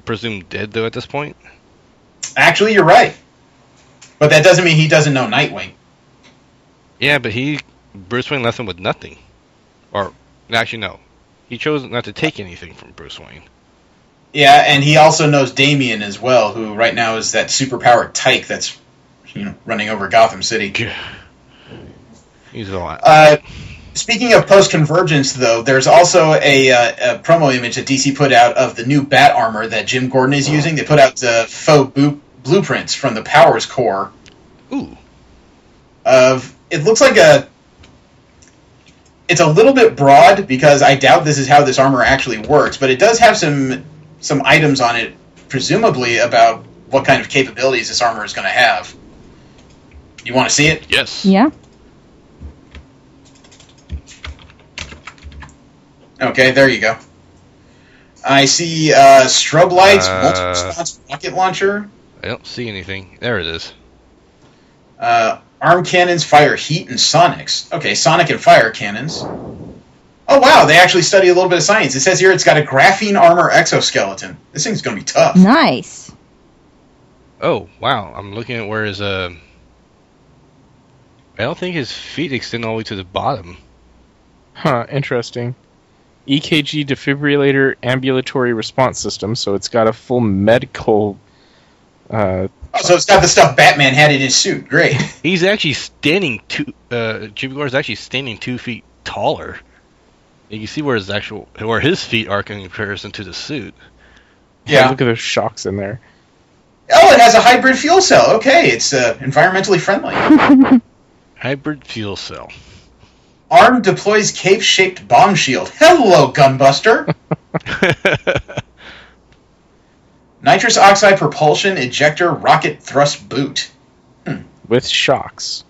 presumed dead, though, at this point? Actually, you're right. But that doesn't mean he doesn't know Nightwing. Yeah, but Bruce Wayne left him with nothing. Or, actually, no. He chose not to take anything from Bruce Wayne. Yeah, and he also knows Damian as well, who right now is that superpowered tyke that's running over Gotham City. He's a lot. Speaking of post-convergence, though, there's also a promo image that DC put out of the new Bat armor that Jim Gordon is using. They put out faux blueprints from the Powers Core. Ooh. It looks like it's a little bit broad because I doubt this is how this armor actually works, but it does have some items on it, presumably about what kind of capabilities this armor is going to have. You want to see it? Yes. Yeah. Okay, there you go. I see strobe lights, multi-response rocket launcher. I don't see anything. There it is. Arm cannons fire heat and sonics. Okay, sonic and fire cannons. Oh, wow, they actually study a little bit of science. It says here it's got a graphene armor exoskeleton. This thing's going to be tough. Nice. Oh, wow. I'm looking at where his... I don't think his feet extend all the way to the bottom. Huh, interesting. EKG defibrillator ambulatory response system, so it's got a full medical... so it's got the stuff Batman had in his suit. Great. He's actually standing Jim Gordon's actually standing 2 feet taller. You can see where his feet are in comparison to the suit. Yeah. Look at those shocks in there. Oh, it has a hybrid fuel cell. Okay, it's environmentally friendly. Hybrid fuel cell. Arm deploys cape-shaped bomb shield. Hello, Gunbuster. Nitrous oxide propulsion ejector rocket thrust boot. With shocks.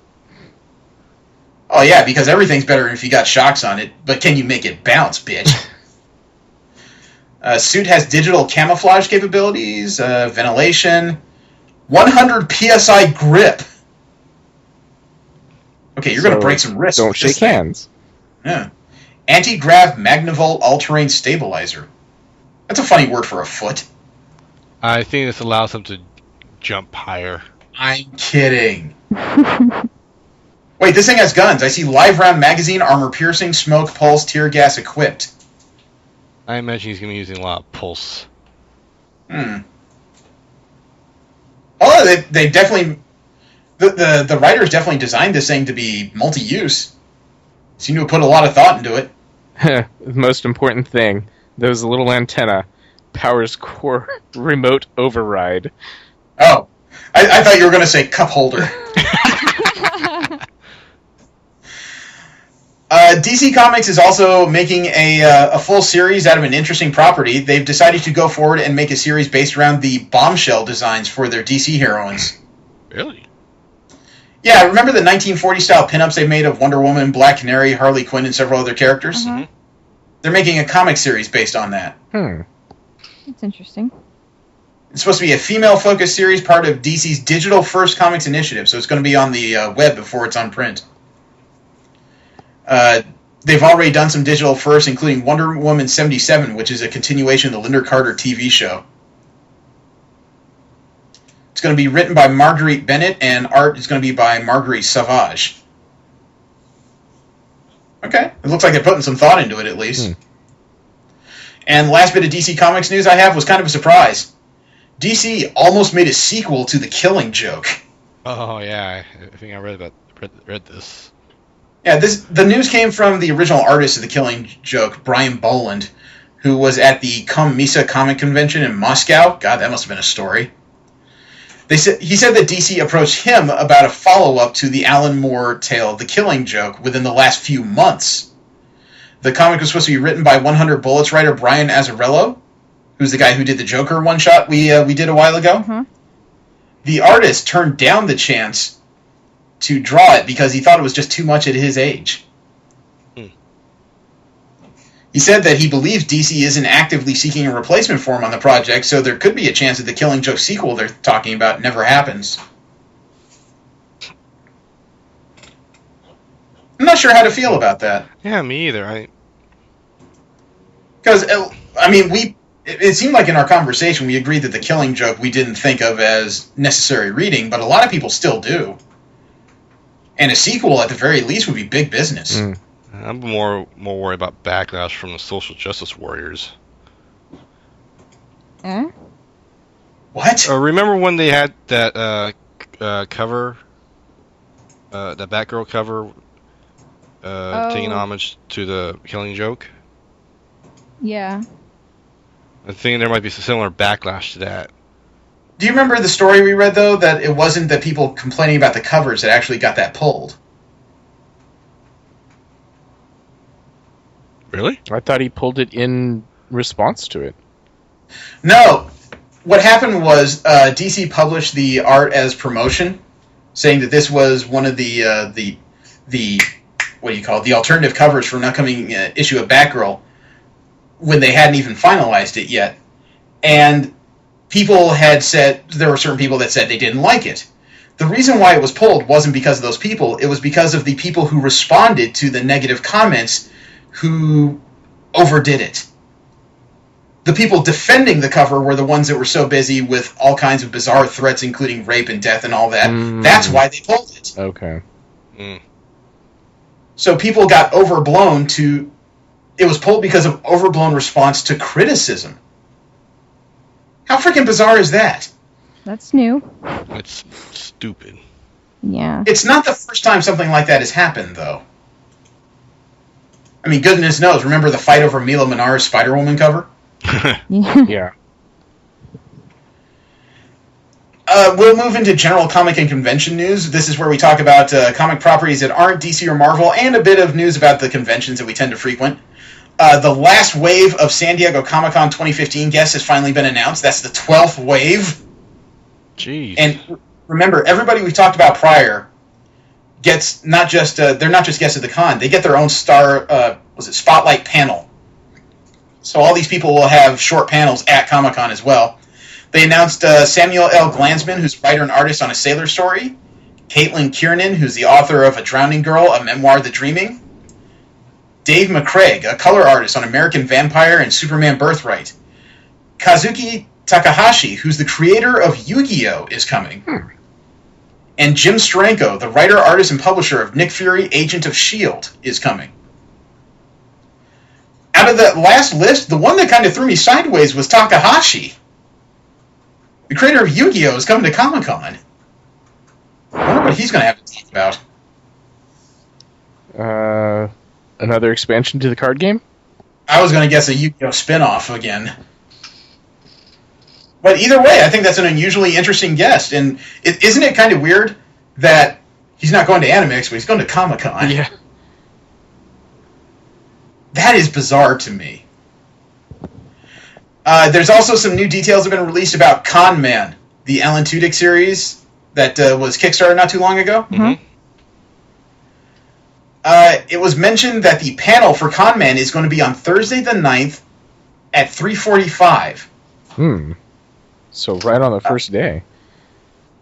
Oh yeah, because everything's better if you got shocks on it. But can you make it bounce, bitch? Suit has digital camouflage capabilities, ventilation, 100 psi grip. Okay, you're going to break some wrists. Don't shake hands. Yeah. Anti-grav Magnavolt all-terrain stabilizer. That's a funny word for a foot. I think this allows him to jump higher. I'm kidding. Wait, this thing has guns. I see live round magazine, armor piercing, smoke, pulse, tear gas equipped. I imagine he's going to be using a lot of pulse. Oh, they definitely... The writers definitely designed this thing to be multi-use. Seem to have put a lot of thought into it. The most important thing, those little antenna, Powers Core remote override. Oh, I thought you were going to say cup holder. DC Comics is also making a full series out of an interesting property. They've decided to go forward and make a series based around the bombshell designs for their DC heroines. Really? Yeah, remember the 1940s-style pinups they made of Wonder Woman, Black Canary, Harley Quinn, and several other characters? Mm-hmm. They're making a comic series based on that. That's interesting. It's supposed to be a female-focused series, part of DC's Digital First Comics initiative, so it's going to be on the web before it's on print. They've already done some digital firsts, including Wonder Woman 77, which is a continuation of the Linda Carter TV show. It's going to be written by Marguerite Bennett, and art is going to be by Marguerite Savage. Okay, it looks like they're putting some thought into it, at least. And the last bit of DC Comics news I have was kind of a surprise. DC almost made a sequel to The Killing Joke. Oh, yeah, I think I read this. Yeah, the news came from the original artist of The Killing Joke, Brian Boland, who was at the Misa Comic Convention in Moscow. God, that must have been a story. He said that DC approached him about a follow-up to the Alan Moore tale, The Killing Joke, within the last few months. The comic was supposed to be written by 100 Bullets writer Brian Azzarello, who's the guy who did the Joker one-shot we did a while ago. Mm-hmm. The artist turned down the chance to draw it because he thought it was just too much at his age. He said that he believes DC isn't actively seeking a replacement for him on the project, so there could be a chance that the Killing Joke sequel they're talking about never happens. I'm not sure how to feel about that. Yeah, me either. Because, I mean, it seemed like in our conversation we agreed that the Killing Joke we didn't think of as necessary reading, but a lot of people still do. And a sequel, at the very least, would be big business. I'm more worried about backlash from the social justice warriors. What? Remember when they had that cover, that Batgirl cover, taking homage to the Killing Joke. Yeah. I think there might be some similar backlash to that. Do you remember the story we read, though, that it wasn't the people complaining about the covers that actually got that pulled? Really? I thought he pulled it in response to it. No. What happened was DC published the art as promotion, saying that this was one of the what do you call it, the alternative covers for an upcoming issue of Batgirl, when they hadn't even finalized it yet. And people had said, there were certain people that said they didn't like it. The reason why it was pulled wasn't because of those people, it was because of the people who responded to the negative comments who overdid it. The people defending the cover were the ones that were so busy with all kinds of bizarre threats, including rape and death and all that. That's why they pulled it. Okay. So people got overblown to... It was pulled because of overblown response to criticism. How freaking bizarre is that? That's new. It's stupid. Yeah. It's not the first time something like that has happened, though. I mean, goodness knows. Remember the fight over Mila Manar's Spider-Woman cover? Yeah. We'll move into general comic and convention news. This is where we talk about comic properties that aren't DC or Marvel, and a bit of news about the conventions that we tend to frequent. The last wave of San Diego Comic-Con 2015 guests has finally been announced. That's the 12th wave. Jeez. And remember, everybody we talked about prior gets not just they're not just guests at the con. They get their own spotlight panel. So all these people will have short panels at Comic-Con as well. They announced Samuel L. Glansman, who's writer and artist on A Sailor Story. Caitlin Kiernan, who's the author of A Drowning Girl, A Memoir, The Dreaming. Dave McCraig, a color artist on American Vampire and Superman Birthright. Kazuki Takahashi, who's the creator of Yu-Gi-Oh!, is coming. And Jim Steranko, the writer, artist, and publisher of Nick Fury, Agent of S.H.I.E.L.D., is coming. Out of that last list, the one that kind of threw me sideways was Takahashi. The creator of Yu-Gi-Oh! Is coming to Comic-Con. I wonder what he's going to have to talk about. Another expansion to the card game? I was going to guess a Yu-Gi-Oh! Spin-off again. But either way, I think that's an unusually interesting guest. And isn't it kind of weird that he's not going to Animix, but he's going to Comic-Con? Yeah. That is bizarre to me. There's also some new details that have been released about Con Man, the Alan Tudyk series that was Kickstarted not too long ago. Mm-hmm. It was mentioned that the panel for Con Man is going to be on Thursday the 9th at 3:45. So right on the first day.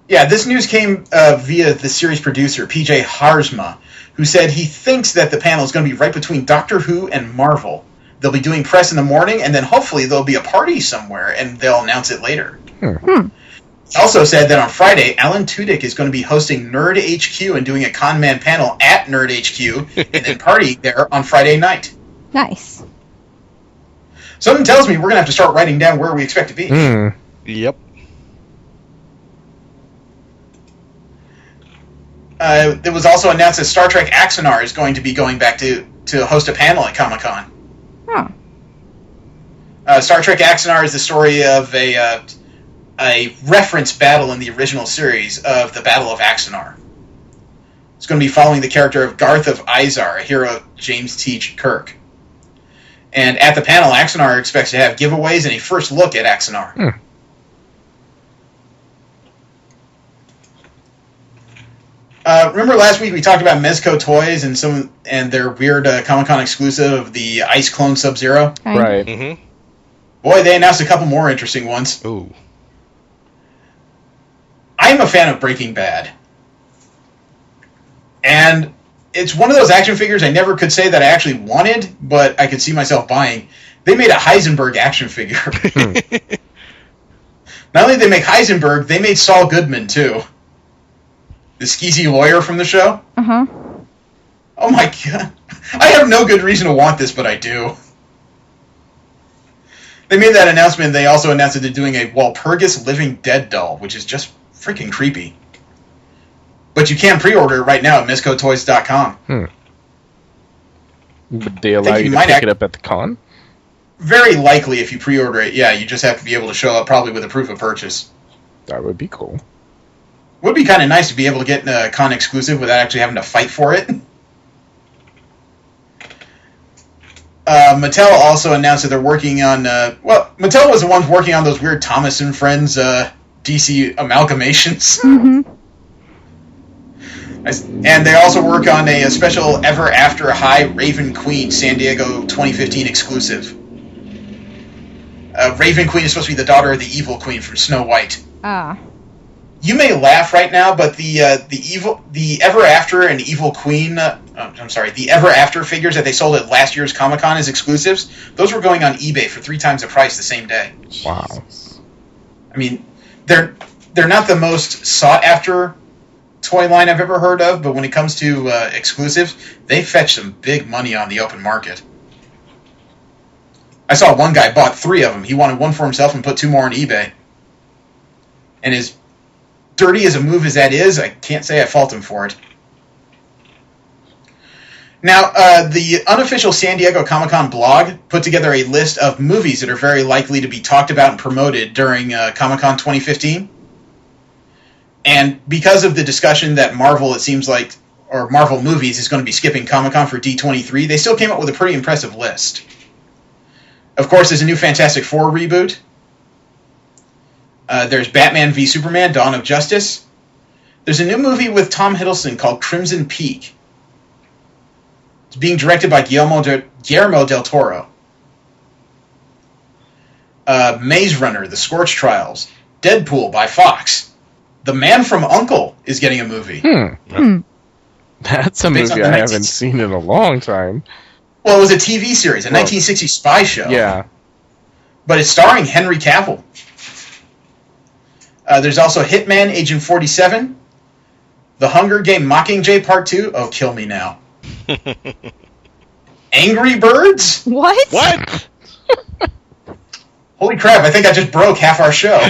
Yeah, this news came via the series producer, PJ Harzma, who said he thinks that the panel is going to be right between Doctor Who and Marvel. They'll be doing press in the morning, and then hopefully there'll be a party somewhere, and they'll announce it later. He also said that on Friday, Alan Tudyk is going to be hosting Nerd HQ and doing a Con Man panel at Nerd HQ, and then partying there on Friday night. Nice. Something tells me we're going to have to start writing down where we expect to be. Yep. It was also announced that Star Trek Axanar is going to be going back to host a panel at Comic-Con. Star Trek Axanar is the story of a reference battle in the original series of the Battle of Axanar. It's going to be following the character of Garth of Izar, a hero of James T. Kirk. And at the panel, Axanar expects to have giveaways and a first look at Axanar. Remember last week we talked about Mezco Toys and their weird Comic-Con exclusive of the Ice Clone Sub-Zero? Right. Mm-hmm. Boy, they announced a couple more interesting ones. Ooh. I'm a fan of Breaking Bad. And it's one of those action figures I never could say that I actually wanted, but I could see myself buying. They made a Heisenberg action figure. Not only did they make Heisenberg, they made Saul Goodman, too. The skeezy lawyer from the show? Uh-huh. Oh my god. I have no good reason to want this, but I do. They made that announcement. They also announced that they're doing a Walpurgis Living Dead doll, which is just freaking creepy. But you can pre-order it right now at MiscoToys.com. Would they allow you to pick it up at the con? Very likely, if you pre-order it, yeah, you just have to be able to show up probably with a proof of purchase. That would be cool. Would be kind of nice to be able to get a con exclusive without actually having to fight for it. Mattel also announced that they're working on... Mattel was the ones working on those weird Thomas and Friends DC amalgamations. Mm-hmm. And they also work on a special Ever After High Raven Queen San Diego 2015 exclusive. Raven Queen is supposed to be the daughter of the evil queen from Snow White. Ah. You may laugh right now, but the Ever After and Evil Queen... the Ever After figures that they sold at last year's Comic-Con as exclusives, those were going on eBay for 3 times the price the same day. Wow. I mean, they're not the most sought-after toy line I've ever heard of, but when it comes to exclusives, they fetch some big money on the open market. I saw one guy bought 3 of them. He wanted one for himself and put 2 more on eBay. And as dirty as a move as that is, I can't say I fault him for it. Now, the unofficial San Diego Comic-Con blog put together a list of movies that are very likely to be talked about and promoted during Comic-Con 2015. And because of the discussion that Marvel, it seems like, or Marvel Movies is going to be skipping Comic-Con for D23, they still came up with a pretty impressive list. Of course, there's a new Fantastic Four reboot. There's Batman v Superman, Dawn of Justice. There's a new movie with Tom Hiddleston called Crimson Peak. It's being directed by Guillermo del Toro. Maze Runner, The Scorch Trials. Deadpool by Fox. The Man from U.N.C.L.E. is getting a movie. That's a movie I haven't seen in a long time. Well, it was a TV series, a 1960s spy show. Yeah. But it's starring Henry Cavill. There's also Hitman, Agent 47. The Hunger Game Mockingjay Part 2. Oh, kill me now. Angry Birds? What? What? Holy crap, I think I just broke half our show.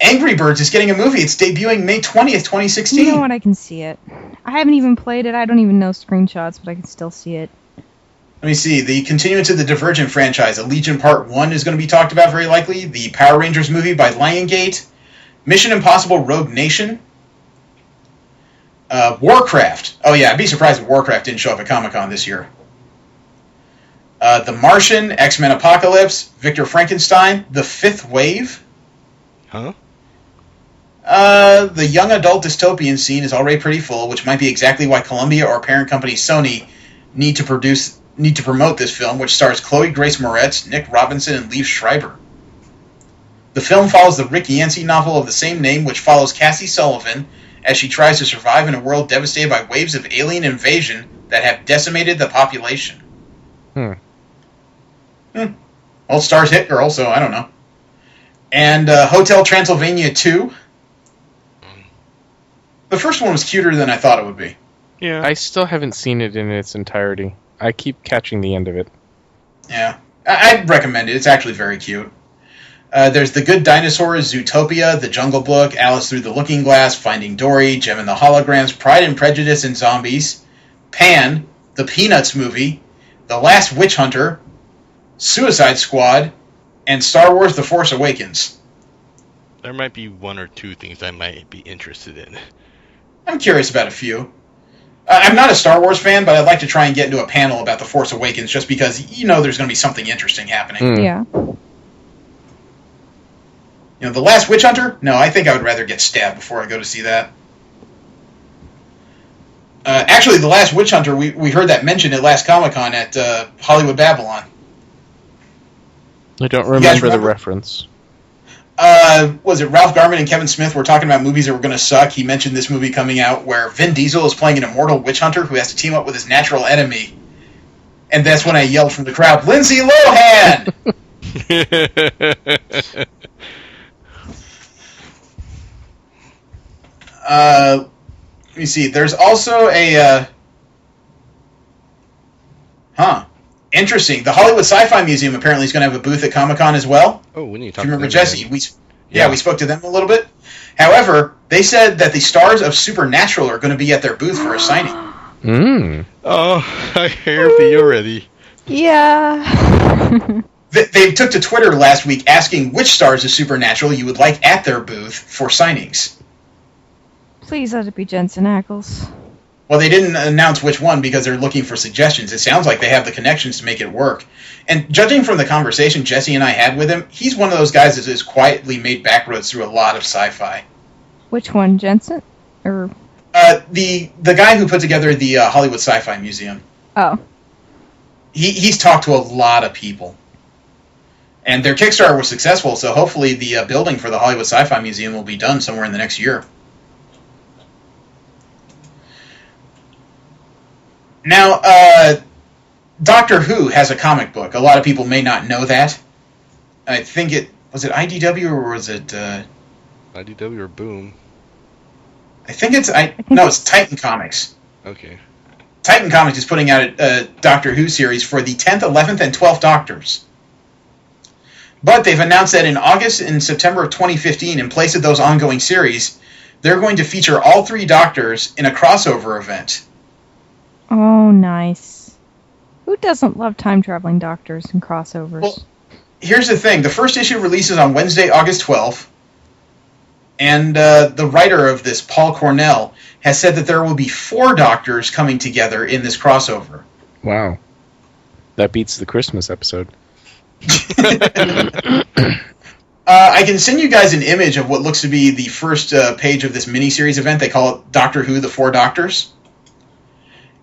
Angry Birds is getting a movie. It's debuting May 20th, 2016. You know what? I can see it. I haven't even played it. I don't even know screenshots, but I can still see it. Let me see. The continuance of the Divergent franchise, Allegiant Part 1, is going to be talked about very likely. The Power Rangers movie by Lionsgate. Mission Impossible Rogue Nation. Warcraft. Oh yeah, I'd be surprised if Warcraft didn't show up at Comic-Con this year. The Martian, X-Men Apocalypse, Victor Frankenstein, The Fifth Wave. Huh? The young adult dystopian scene is already pretty full, which might be exactly why Columbia or parent company Sony need to promote this film, which stars Chloe Grace Moretz, Nick Robinson, and Liev Schreiber. The film follows the Rick Yancey novel of the same name, which follows Cassie Sullivan as she tries to survive in a world devastated by waves of alien invasion that have decimated the population. Well, it stars Hit Girl, so I don't know. And Hotel Transylvania 2. The first one was cuter than I thought it would be. Yeah. I still haven't seen it in its entirety. I keep catching the end of it. Yeah. I'd recommend it. It's actually very cute. There's The Good Dinosaurs, Zootopia, The Jungle Book, Alice Through the Looking Glass, Finding Dory, Gem and the Holograms, Pride and Prejudice and Zombies, Pan, The Peanuts Movie, The Last Witch Hunter, Suicide Squad, and Star Wars The Force Awakens. There might be 1 or 2 things I might be interested in. I'm curious about a few. I'm not a Star Wars fan, but I'd like to try and get into a panel about The Force Awakens just because there's going to be something interesting happening. Yeah. The Last Witch Hunter? No, I think I would rather get stabbed before I go to see that. Actually, The Last Witch Hunter, we heard that mentioned at last Comic-Con at Hollywood Babylon. I don't remember the reference. Was it Ralph Garman and Kevin Smith were talking about movies that were going to suck? He mentioned this movie coming out where Vin Diesel is playing an immortal witch hunter who has to team up with his natural enemy. And that's when I yelled from the crowd, Lindsay Lohan! Let me see. There's also a... Interesting. The Hollywood Sci-Fi Museum apparently is going to have a booth at Comic-Con as well. Oh, we need to talk if you remember to them Jesse, we spoke to them a little bit. However, they said that the stars of Supernatural are going to be at their booth for a signing. Oh, I hear you already. Yeah. They took to Twitter last week asking which stars of Supernatural you would like at their booth for signings. Please let it be Jensen Ackles. Well, they didn't announce which one because they're looking for suggestions. It sounds like they have the connections to make it work. And judging from the conversation Jesse and I had with him, he's one of those guys that has quietly made backroads through a lot of sci-fi. Which one, Jensen? Or the guy who put together the Hollywood Sci-Fi Museum. Oh. He's talked to a lot of people. And their Kickstarter was successful, so hopefully the building for the Hollywood Sci-Fi Museum will be done somewhere in the next year. Now, Doctor Who has a comic book. A lot of people may not know that. I think was it IDW or was it... IDW or Boom? I think it's Titan Comics. Okay. Titan Comics is putting out a Doctor Who series for the 10th, 11th, and 12th Doctors. But they've announced that in August and September of 2015, in place of those ongoing series, they're going to feature all 3 Doctors in a crossover event. Oh, nice. Who doesn't love time-traveling doctors and crossovers? Well, here's the thing. The first issue releases on Wednesday, August 12th. And the writer of this, Paul Cornell, has said that there will be 4 Doctors coming together in this crossover. Wow. That beats the Christmas episode. I can send you guys an image of what looks to be the first page of this miniseries event. They call it Doctor Who, the 4 Doctors.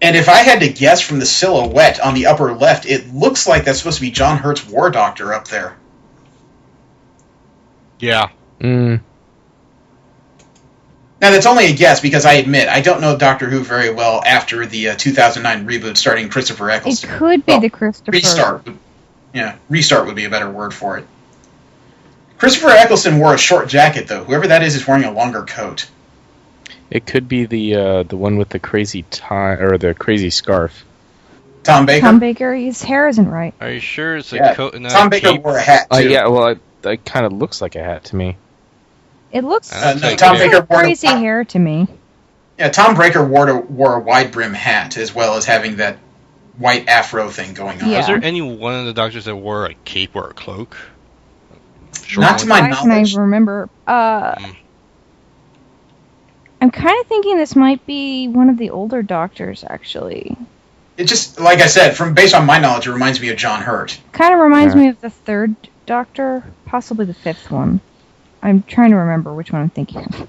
And if I had to guess from the silhouette on the upper left, it looks like that's supposed to be John Hurt's War Doctor up there. Yeah. Now, that's only a guess, because I admit, I don't know Doctor Who very well after the 2009 reboot starting Christopher Eccleston. It could be the Christopher... Restart. Yeah, restart would be a better word for it. Christopher Eccleston wore a short jacket, though. Whoever that is wearing a longer coat. It could be the one with the crazy tie or the crazy scarf. Tom Baker. Tom Baker. His hair isn't right. Are you sure it's a coat and not Tom a Baker cape? wore a hat too. Yeah, well, it kind of looks like a hat to me. It looks Tom Baker wore crazy hair to me. Yeah, Tom Baker wore a wide brim hat as well as having that white afro thing going on. Yeah. Was there any one of the Doctors that wore a cape or a cloak? Not to my knowledge. I remember. I'm kind of thinking this might be one of the older Doctors, actually. It just, like I said, based on my knowledge, it reminds me of John Hurt. Kind of reminds me of the 3rd Doctor, possibly the 5th one. I'm trying to remember which one I'm thinking of.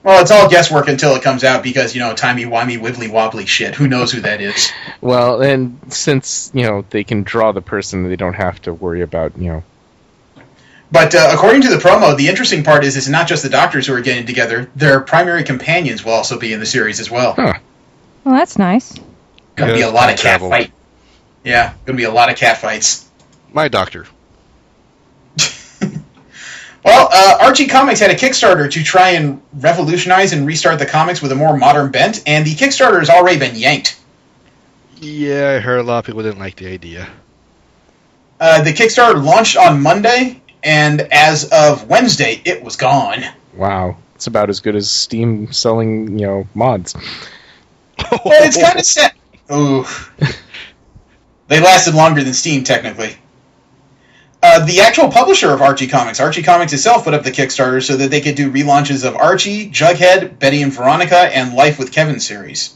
Well, it's all guesswork until it comes out because, timey-wimey, wibbly-wobbly shit. Who knows who that is? Well, and since, they can draw the person, they don't have to worry about, But according to the promo, the interesting part is it's not just the Doctors who are getting together. Their primary companions will also be in the series as well. Huh. Well, that's nice. Gonna be a lot of cat fight. Yeah, gonna be a lot of cat fights. My Doctor. Well, Archie Comics had a Kickstarter to try and revolutionize and restart the comics with a more modern bent, and the Kickstarter has already been yanked. Yeah, I heard a lot of people didn't like the idea. The Kickstarter launched on Monday, and as of Wednesday, it was gone. Wow. It's about as good as Steam selling, mods. Well, it's kind of sad. Ooh. They lasted longer than Steam, technically. The actual publisher of Archie Comics itself, put up the Kickstarter so that they could do relaunches of Archie, Jughead, Betty and Veronica, and Life with Kevin series.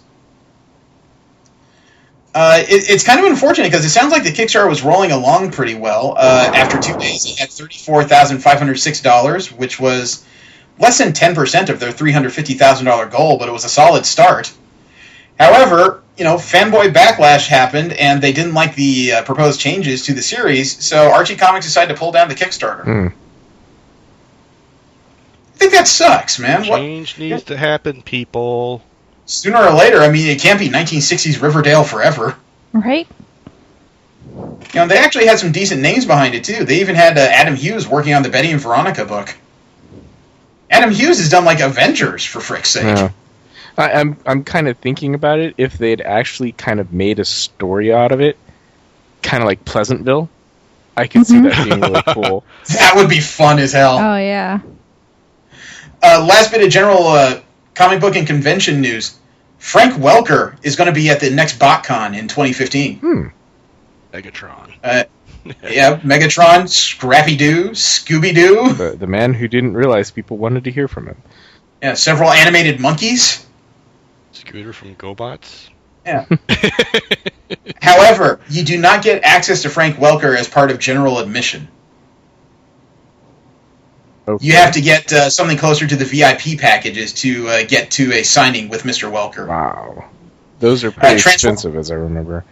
It's kind of unfortunate because it sounds like the Kickstarter was rolling along pretty well. After 2 days, it had $34,506, which was less than 10% of their $350,000 goal, but it was a solid start. However, fanboy backlash happened, and they didn't like the proposed changes to the series, so Archie Comics decided to pull down the Kickstarter. I think that sucks, man. Change needs to happen, people. Sooner or later, it can't be 1960s Riverdale forever. Right? They actually had some decent names behind it, too. They even had Adam Hughes working on the Betty and Veronica book. Adam Hughes has done, Avengers, for frick's sake. Yeah. I'm kind of thinking about it. If they'd actually kind of made a story out of it, kind of like Pleasantville, I could see that being really cool. That would be fun as hell. Oh, yeah. Last bit of general comic book and convention news. Frank Welker is going to be at the next BotCon in 2015. Megatron. Yeah, Megatron, Scrappy-Doo, Scooby-Doo. The man who didn't realize people wanted to hear from him. Yeah, several animated monkeys. Scooter from GoBots. Yeah. However, you do not get access to Frank Welker as part of general admission. Okay. You have to get something closer to the VIP packages to get to a signing with Mr. Welker. Wow. Those are pretty expensive, as I remember.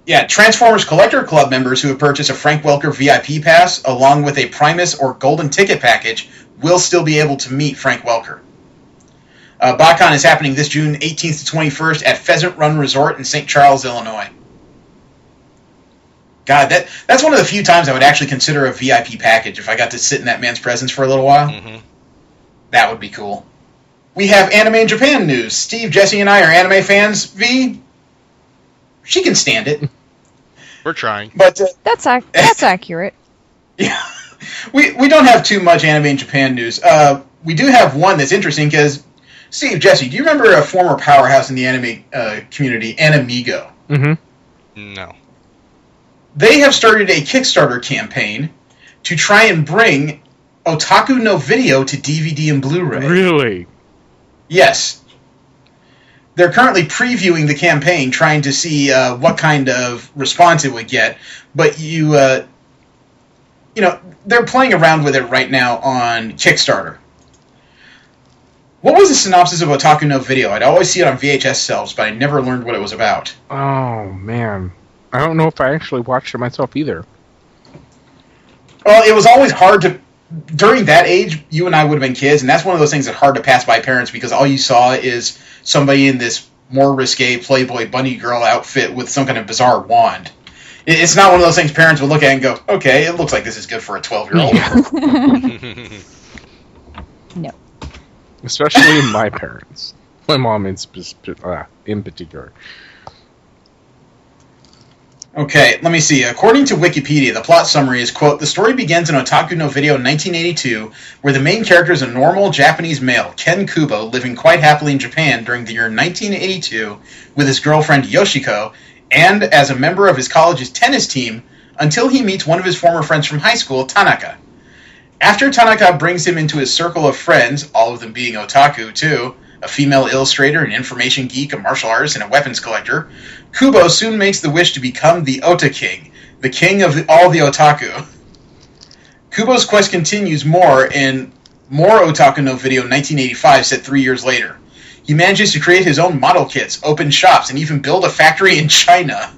Yeah, Transformers Collector Club members who have purchased a Frank Welker VIP pass, along with a Primus or Golden Ticket package, will still be able to meet Frank Welker. BotCon is happening this June 18th to 21st at Pheasant Run Resort in St. Charles, Illinois. God, that's one of the few times I would actually consider a VIP package if I got to sit in that man's presence for a little while. Mm-hmm. That would be cool. We have anime in Japan news. Steve, Jesse, and I are anime fans. V, she can stand it. We're trying. But that's accurate. Yeah, we don't have too much anime in Japan news. We do have one that's interesting because, Steve, Jesse, do you remember a former powerhouse in the anime community, Animigo? Mm-hmm. No. They have started a Kickstarter campaign to try and bring Otaku no Video to DVD and Blu-ray. Really? Yes. They're currently previewing the campaign, trying to see what kind of response it would get. But they're playing around with it right now on Kickstarter. What was the synopsis of Otaku no Video? I'd always see it on VHS shelves, but I never learned what it was about. Oh, man. I don't know if I actually watched it myself either. Well, it was always hard to... During that age, you and I would have been kids, and that's one of those things that's hard to pass by parents because all you saw is somebody in this more risque Playboy bunny girl outfit with some kind of bizarre wand. It's not one of those things parents would look at and go, okay, it looks like this is good for a 12-year-old. No. Especially my parents. My mom in particular. Okay, let me see. According to Wikipedia, the plot summary is, quote, the story begins in Otaku no Video in 1982, where the main character is a normal Japanese male, Ken Kubo, living quite happily in Japan during the year 1982 with his girlfriend Yoshiko, and as a member of his college's tennis team, until he meets one of his former friends from high school, Tanaka. After Tanaka brings him into his circle of friends, all of them being otaku too, a female illustrator, an information geek, a martial artist, and a weapons collector, Kubo soon makes the wish to become the Ota King, the king of all the otaku. Kubo's quest continues more in more Otaku no Video 1985, set 3 years later. He manages to create his own model kits, open shops, and even build a factory in China.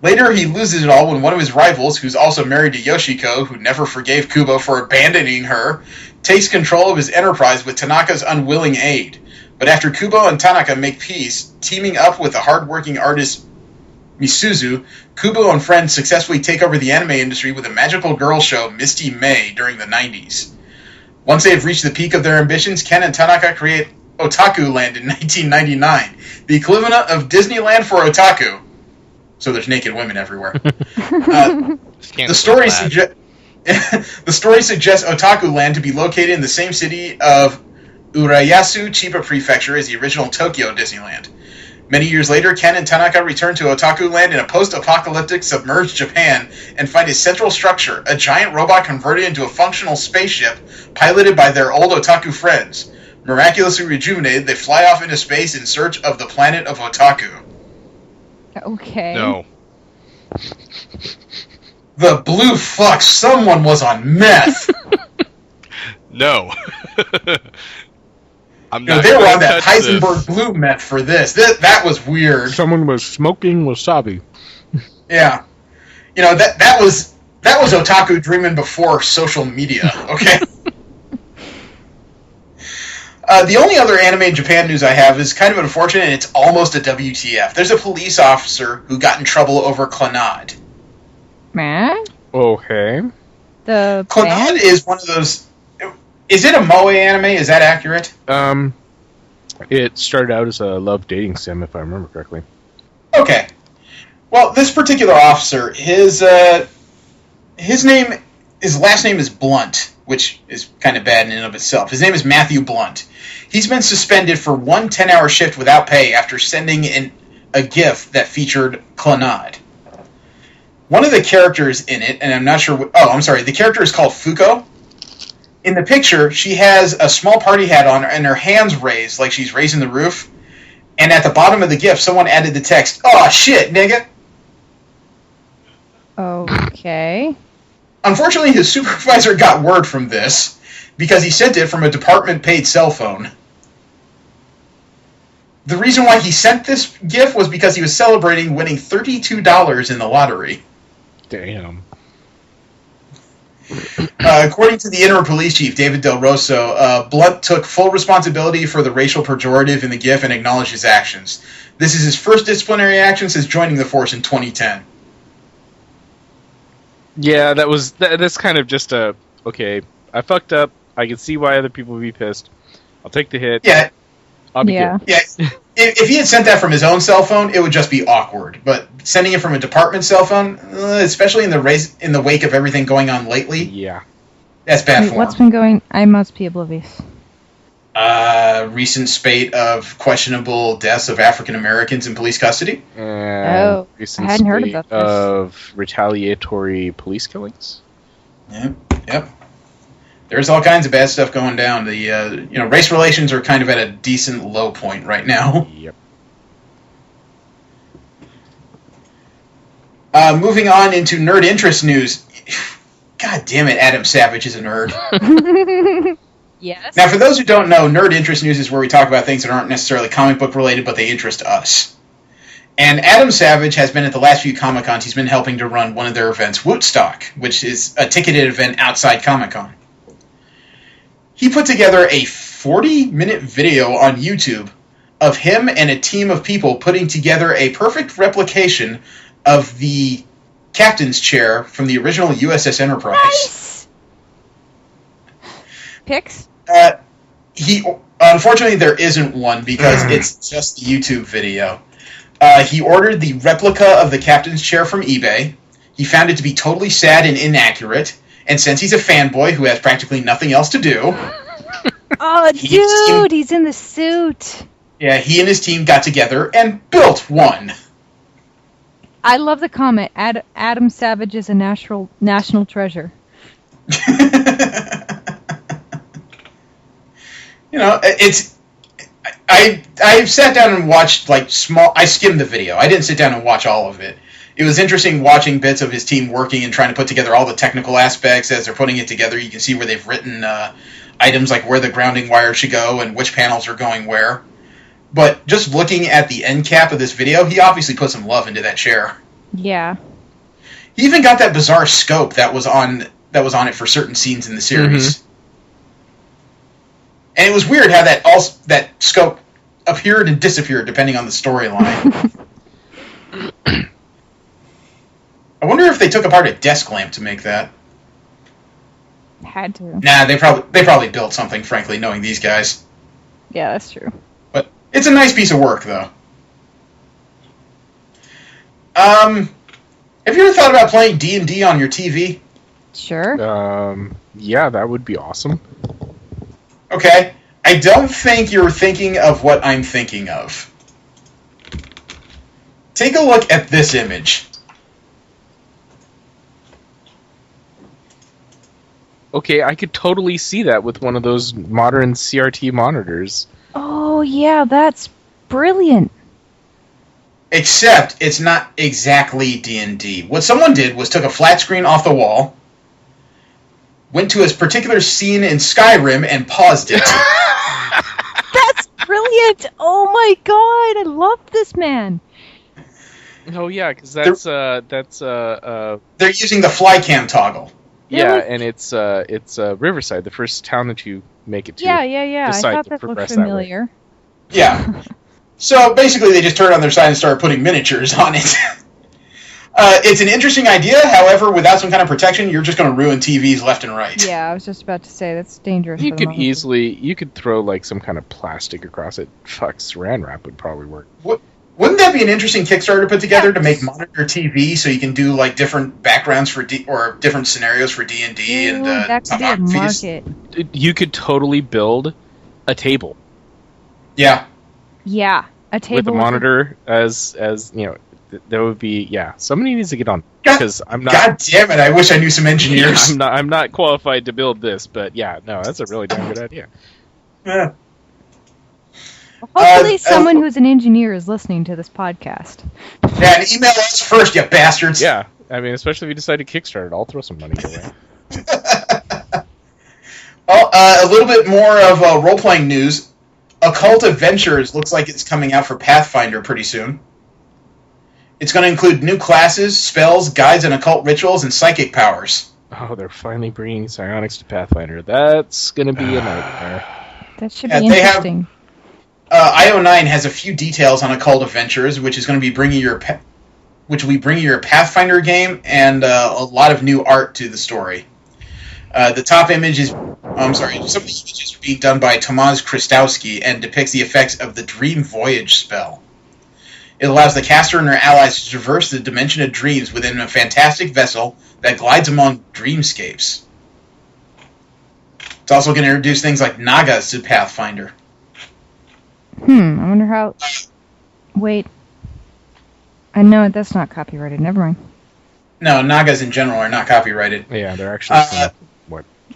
Later, he loses it all when one of his rivals, who's also married to Yoshiko, who never forgave Kubo for abandoning her, takes control of his enterprise with Tanaka's unwilling aid. But after Kubo and Tanaka make peace, teaming up with the hard-working artist Misuzu, Kubo and friends successfully take over the anime industry with a magical girl show, Misty May, during the 90s. Once they have reached the peak of their ambitions, Ken and Tanaka create Otaku Land in 1999, the equivalent of Disneyland for otaku. So there's naked women everywhere. The story suggests Otaku Land to be located in the same city of Urayasu Chiba Prefecture as the original Tokyo Disneyland. Many years later, Ken and Tanaka return to Otaku Land in a post-apocalyptic submerged Japan and find a central structure, a giant robot converted into a functional spaceship piloted by their old otaku friends. Miraculously rejuvenated, they fly off into space in search of the planet of Otaku. Okay. No. The blue fuck, someone was on meth! No. I'm You know, not they were gonna on that touch Heisenberg this. blue meth for this. That was weird. Someone was smoking wasabi. Yeah. You know, that was otaku dreaming before social media, okay? The only other anime in Japan news I have is kind of unfortunate, and it's almost a WTF. There's a police officer who got in trouble over Clannad. Man? Okay. The Clannad band? is one of those... Is it a moe anime? Is that accurate? It started out as a love dating sim, if I remember correctly. Okay. Well, this particular officer, his last name is Blunt. which is kind of bad in and of itself. His name is Matthew Blunt. He's been suspended for one 10-hour shift without pay after sending in a GIF that featured Clannad. One of the characters in it, and I'm not sure... the character is called Fuko. In the picture, she has a small party hat on and her hands raised like she's raising the roof. And at the bottom of the GIF, someone added the text, "Oh shit, nigga." Okay. Unfortunately, his supervisor got word from this because he sent it from a department-paid cell phone. The reason why he sent this GIF was because he was celebrating winning $32 in the lottery. Damn. According to the interim police chief, David Del Rosso, Blunt took full responsibility for the racial pejorative in the GIF and acknowledged his actions. This is his first disciplinary action since joining the force in 2010. Yeah, that's kind of just okay, I fucked up. I can see why other people would be pissed. I'll take the hit. Yeah. I'll be good. Yeah. If he had sent that from his own cell phone, it would just be awkward. But sending it from a department cell phone, especially in the wake of everything going on lately, yeah, that's bad form. What's been going? I must be oblivious. Recent spate of questionable deaths of African Americans in police custody. And I hadn't heard about this. Of retaliatory police killings. Yep. There's all kinds of bad stuff going down. The race relations are kind of at a decent low point right now. Yep. Moving on into nerd interest news. God damn it, Adam Savage is a nerd. Yes. Now, for those who don't know, nerd interest news is where we talk about things that aren't necessarily comic book related, but they interest us. And Adam Savage has been at the last few Comic-Cons. He's been helping to run one of their events, Woodstock, which is a ticketed event outside Comic-Con. He put together a 40-minute video on YouTube of him and a team of people putting together a perfect replication of the captain's chair from the original USS Enterprise. Nice. Pics? Unfortunately, there isn't one because it's just the YouTube video. He ordered the replica of the captain's chair from eBay. He found it to be totally sad and inaccurate. And since he's a fanboy who has practically nothing else to do... Oh, dude, he's in the suit. Yeah, he and his team got together and built one. I love the comment, Adam Savage is a national treasure. I sat down and watched, I skimmed the video. I didn't sit down and watch all of it. It was interesting watching bits of his team working and trying to put together all the technical aspects as they're putting it together. You can see where they've written items like where the grounding wire should go and which panels are going where. But just looking at the end cap of this video, he obviously put some love into that chair. Yeah. He even got that bizarre scope that was on it for certain scenes in the series. Mm-hmm. And it was weird how that scope appeared and disappeared depending on the storyline. I wonder if they took apart a desk lamp to make that. Had to. Nah, they probably built something, frankly, knowing these guys. Yeah, that's true. But it's a nice piece of work, though. Have you ever thought about playing D&D on your TV? Sure. Yeah, that would be awesome. Okay. I don't think you're thinking of what I'm thinking of. Take a look at this image. Okay, I could totally see that with one of those modern CRT monitors. Oh, yeah, that's brilliant. Except it's not exactly D&D. What someone did was took a flat screen off the wall, went to a particular scene in Skyrim, and paused it. That's brilliant! Oh my god, I love this man. Oh yeah, because that's they're using the flycam toggle. Yeah, and it's Riverside, the first town that you make it to. Yeah. I thought that looked familiar. Yeah. So basically, they just turned on their side and started putting miniatures on it. It's an interesting idea. However, without some kind of protection, you're just going to ruin TVs left and right. Yeah, I was just about to say that's dangerous. You could throw like some kind of plastic across it. Fuck, Saran wrap would probably work. Wouldn't that be an interesting Kickstarter to put together to make monitor TV so you can do like different backgrounds for or different scenarios for D&D and that could be a market. You could totally build a table. Yeah. Yeah, a table with a monitor as you know. That would be somebody needs to get on because I'm not. God damn it! I wish I knew some engineers. I'm not qualified to build this, but that's a really damn good idea. Yeah. Hopefully, someone who's an engineer is listening to this podcast. Yeah, and email us first, you bastards. Yeah, I mean, especially if you decide to Kickstarter, I'll throw some money your way. Well, a little bit more of role-playing news. Occult Adventures looks like it's coming out for Pathfinder pretty soon. It's going to include new classes, spells, guides, and occult rituals, and psychic powers. Oh, they're finally bringing psionics to Pathfinder. That's going to be a nightmare. That should be interesting. IO9 has a few details on Occult Adventures, which is going to be bringing your Pathfinder game and a lot of new art to the story. The top image is, some of the images are being done by Tomasz Krystowski and depicts the effects of the Dream Voyage spell. It allows the caster and her allies to traverse the dimension of dreams within a fantastic vessel that glides among dreamscapes. It's also going to introduce things like Nagas to Pathfinder. I wonder how... Wait. I know that's not copyrighted. Never mind. No, Nagas in general are not copyrighted. Yeah, they're actually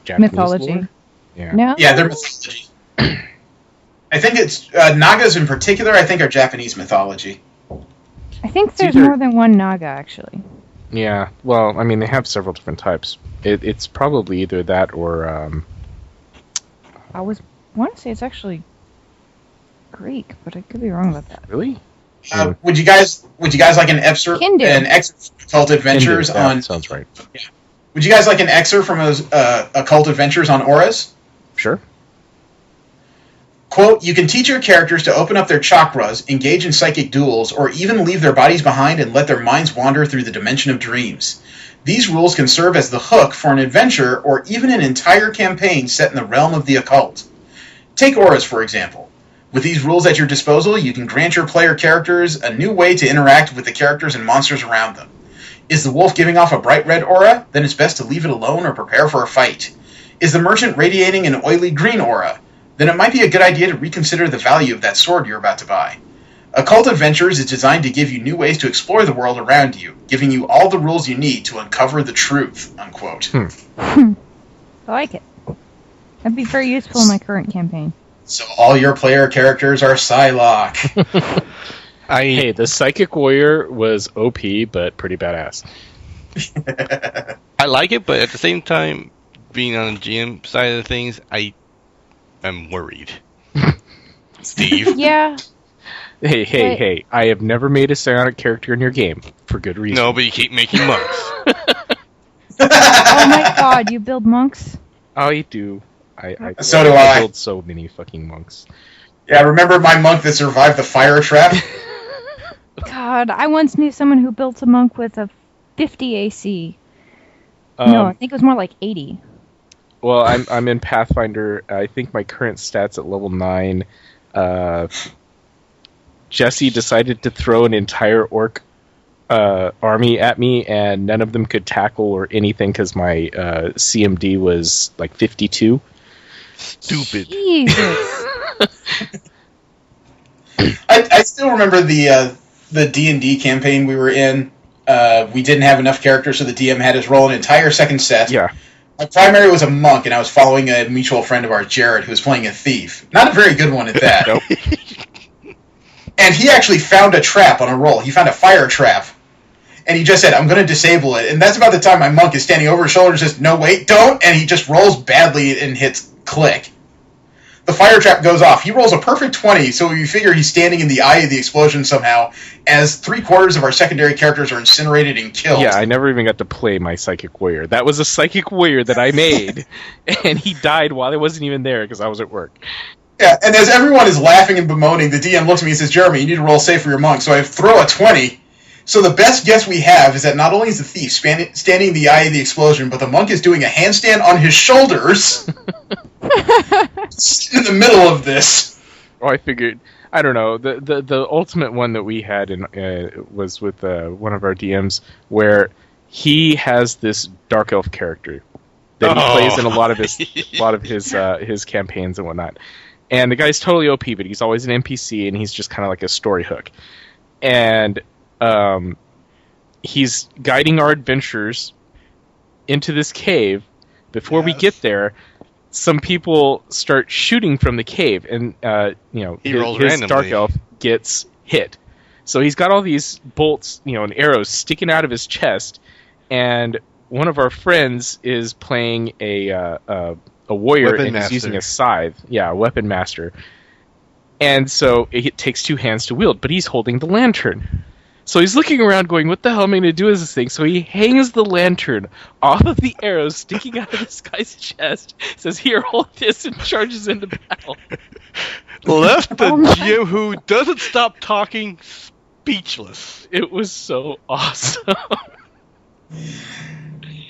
Japanese mythology. Lore? Yeah. No? Yeah, they're mythology. I think it's... Nagas in particular, I think, are Japanese mythology. I think there's more than one Naga, actually. Yeah, well, I mean, they have several different types. It's probably either that or... I want to say it's actually Greek, but I could be wrong about that. Really? Would you guys like an excerpt from Occult Adventures Hindu, on? Sounds right. Yeah. Would you guys like an excerpt from those Occult Adventures on auras? Sure. Quote, you can teach your characters to open up their chakras, engage in psychic duels, or even leave their bodies behind and let their minds wander through the dimension of dreams. These rules can serve as the hook for an adventure or even an entire campaign set in the realm of the occult. Take auras, for example. With these rules at your disposal, you can grant your player characters a new way to interact with the characters and monsters around them. Is the wolf giving off a bright red aura? Then it's best to leave it alone or prepare for a fight. Is the merchant radiating an oily green aura? Then it might be a good idea to reconsider the value of that sword you're about to buy. Occult Adventures is designed to give you new ways to explore the world around you, giving you all the rules you need to uncover the truth, unquote. I like it. That'd be very useful in my current campaign. So all your player characters are Psylocke. Hey, the Psychic Warrior was OP, but pretty badass. I like it, but at the same time, being on the GM side of things, I'm worried. Steve? Yeah. Hey, I have never made a psionic character in your game, for good reason. No, but you keep making monks. Oh my god, you build monks? I do. So do I. I build so many fucking monks. Yeah, remember my monk that survived the fire trap? God, I once knew someone who built a monk with a 50 AC. No, I think it was more like 80. Well, I'm in Pathfinder. I think my current stats at level 9. Jesse decided to throw an entire orc army at me, and none of them could tackle or anything because my CMD was like 52. Stupid. Jesus. I still remember the D&D campaign we were in. We didn't have enough characters, so the DM had us roll an entire second set. Yeah. My primary was a monk, and I was following a mutual friend of ours, Jared, who was playing a thief. Not a very good one at that. Nope. And he actually found a trap on a roll. He found a fire trap. And he just said, I'm going to disable it. And that's about the time my monk is standing over his shoulder and says, no, wait, don't. And he just rolls badly and hits click. The fire trap goes off. He rolls a perfect 20, so we figure he's standing in the eye of the explosion somehow, as 3/4 of our secondary characters are incinerated and killed. Yeah, I never even got to play my Psychic Warrior. That was a Psychic Warrior that I made, and he died while I wasn't even there because I was at work. Yeah, and as everyone is laughing and bemoaning, the DM looks at me and says, Jeremy, you need to roll safe for your monk. So I throw a 20. So the best guess we have is that not only is the thief standing in the eye of the explosion, but the monk is doing a handstand on his shoulders, sitting in the middle of this. Oh, I figured I don't know. The ultimate one that we had was with one of our DMs where he has this dark elf character that he plays in a lot of his campaigns and whatnot. And the guy's totally OP, but he's always an NPC, and he's just kind of like a story hook. And he's guiding our adventures into this cave. Before we get there, some people start shooting from the cave, and his dark elf gets hit. So he's got all these bolts, and arrows sticking out of his chest, and one of our friends is playing a warrior, and he's using a scythe. Yeah, a weapon master. And so it takes two hands to wield, but he's holding the lantern. So he's looking around going, what the hell am I going to do with this thing? So he hangs the lantern off of the arrows sticking out of this guy's chest, says, here, hold this, and charges into battle. Left the GM who doesn't stop talking speechless. It was so awesome.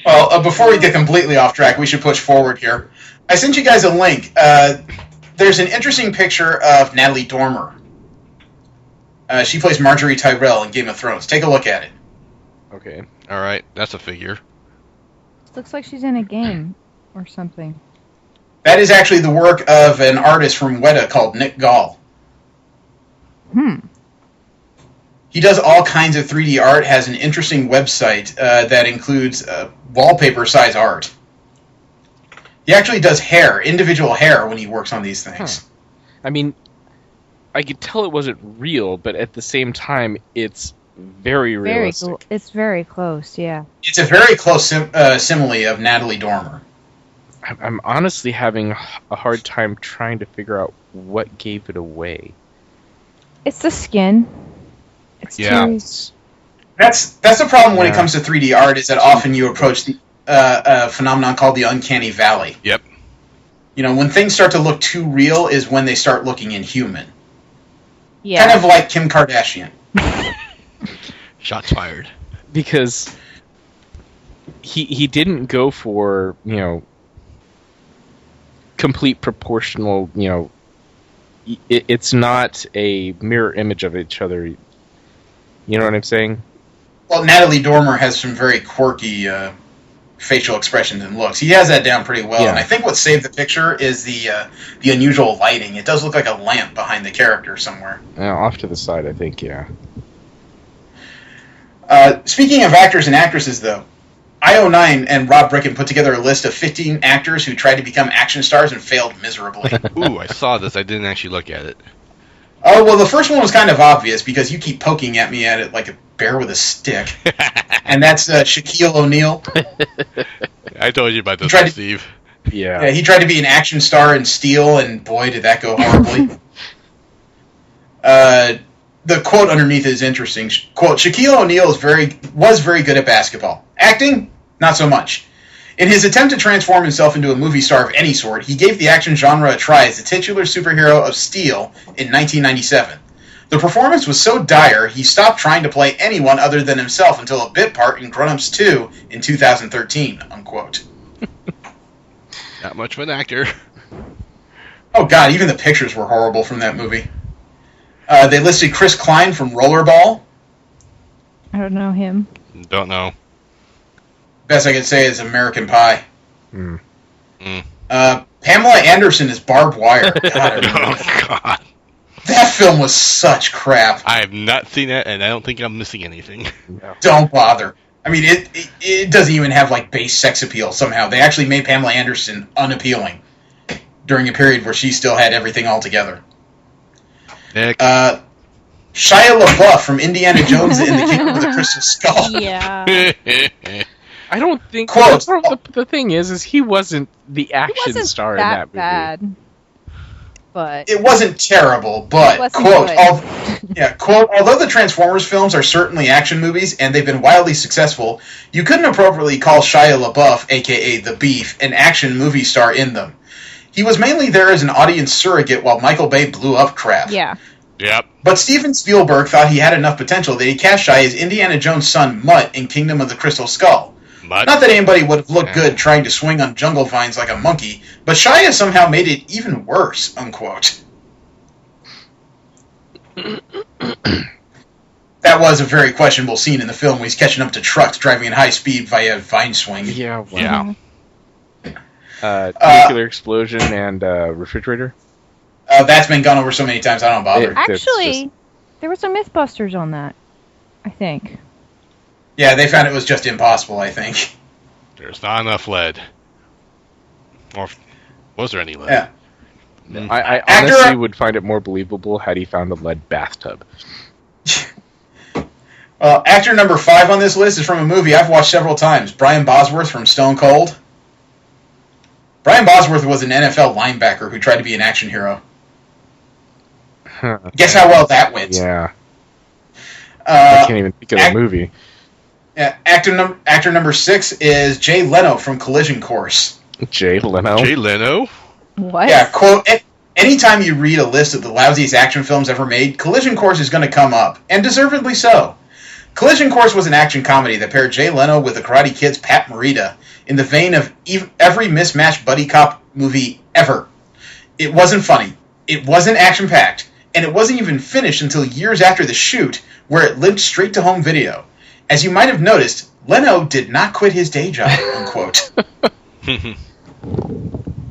Well, before we get completely off track, we should push forward here. I sent you guys a link. There's an interesting picture of Natalie Dormer. She plays Marjorie Tyrell in Game of Thrones. Take a look at it. Okay. All right. That's a figure. Looks like she's in a game or something. That is actually the work of an artist from Weta called Nick Gall. He does all kinds of 3D art, has an interesting website that includes wallpaper-size art. He actually does hair, individual hair, when he works on these things. I mean, I could tell it wasn't real, but at the same time, it's very realistic. It's very close, yeah. It's a very close simile of Natalie Dormer. I'm honestly having a hard time trying to figure out what gave it away. It's the skin. It's That's the problem when it comes to 3D art, is that often you approach a phenomenon called the uncanny valley. Yep. When things start to look too real is when they start looking inhuman. Yeah. Kind of like Kim Kardashian. Shots fired. Because he didn't go for, complete proportional, it's not a mirror image of each other. You know what I'm saying? Well, Natalie Dormer has some very quirky facial expressions and looks. He has that down pretty well, and I think what saved the picture is the unusual lighting. It does look like a lamp behind the character somewhere. Off to the side, I think, yeah. Speaking of actors and actresses, though, IO9 and Rob Bricken put together a list of 15 actors who tried to become action stars and failed miserably. Ooh, I saw this. I didn't actually look at it. Oh, well, the first one was kind of obvious because you keep poking at me at it like a bear with a stick. And that's Shaquille O'Neal. I told you about this, Steve. Yeah, he tried to be an action star in Steel, and boy, did that go horribly. The quote underneath is interesting. Quote, Shaquille O'Neal was very good at basketball. Acting? Not so much. In his attempt to transform himself into a movie star of any sort, he gave the action genre a try as the titular superhero of Steel in 1997. The performance was so dire, he stopped trying to play anyone other than himself until a bit part in Grown Ups 2 in 2013, unquote. Not much of an actor. Oh god, even the pictures were horrible from that movie. They listed Chris Klein from Rollerball. I don't know him. Don't know. Best I can say is American Pie. Mm. Pamela Anderson is Barbed Wire. God, oh, God. That film was such crap. I have not seen it, and I don't think I'm missing anything. No. Don't bother. I mean, it doesn't even have, base sex appeal somehow. They actually made Pamela Anderson unappealing during a period where she still had everything all together. Shia LaBeouf from Indiana Jones and the Kingdom of the Crystal Skull. Yeah. I don't think... Quote, the thing is he wasn't the action star in that movie. Bad. But it wasn't terrible, but, quote, although the Transformers films are certainly action movies, and they've been wildly successful, you couldn't appropriately call Shia LaBeouf, a.k.a. The Beef, an action movie star in them. He was mainly there as an audience surrogate while Michael Bay blew up crap. Yeah. Yep. But Steven Spielberg thought he had enough potential that he cast Shia as Indiana Jones' son, Mutt, in Kingdom of the Crystal Skull. Mutt? Not that anybody would have looked good trying to swing on jungle vines like a monkey, but Shia somehow made it even worse, unquote. That was a very questionable scene in the film where he's catching up to trucks driving at high speed via vine swing. Yeah, Yeah. Nuclear explosion and refrigerator. That's been gone over so many times, I don't bother. Actually, there was some Mythbusters on that, I think. Yeah, they found it was just impossible, I think. There's not enough lead. Or was there any lead? Yeah. I honestly would find it more believable had he found a lead bathtub. Actor number 5 on this list is from a movie I've watched several times. Brian Bosworth from Stone Cold. Brian Bosworth was an NFL linebacker who tried to be an action hero. Guess how well that went? Yeah. I can't even think of the movie. Actor number 6 is Jay Leno from Collision Course. Jay Leno? Jay Leno? What? Yeah, quote, anytime you read a list of the lousiest action films ever made, Collision Course is going to come up, and deservedly so. Collision Course was an action comedy that paired Jay Leno with the Karate Kid's Pat Morita in the vein of every mismatched buddy cop movie ever. It wasn't funny, it wasn't action-packed, and it wasn't even finished until years after the shoot, where it limped straight to home video. As you might have noticed, Leno did not quit his day job, unquote.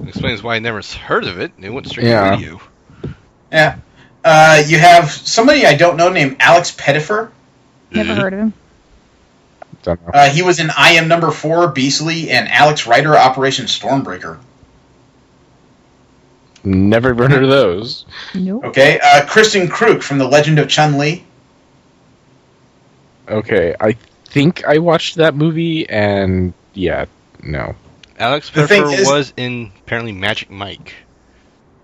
Explains why I never heard of it. It went straight to video. Yeah. You have somebody I don't know named Alex Pettifer. Never heard of him. Don't know. He was in I Am Number 4, Beastly, and Alex Rider, Operation Stormbreaker. Never heard of those. Nope. Okay. Kristen Kruk from The Legend of Chun-Li. Okay, I think I watched that movie, and yeah, no. Alex Pfeffer was in, apparently, Magic Mike.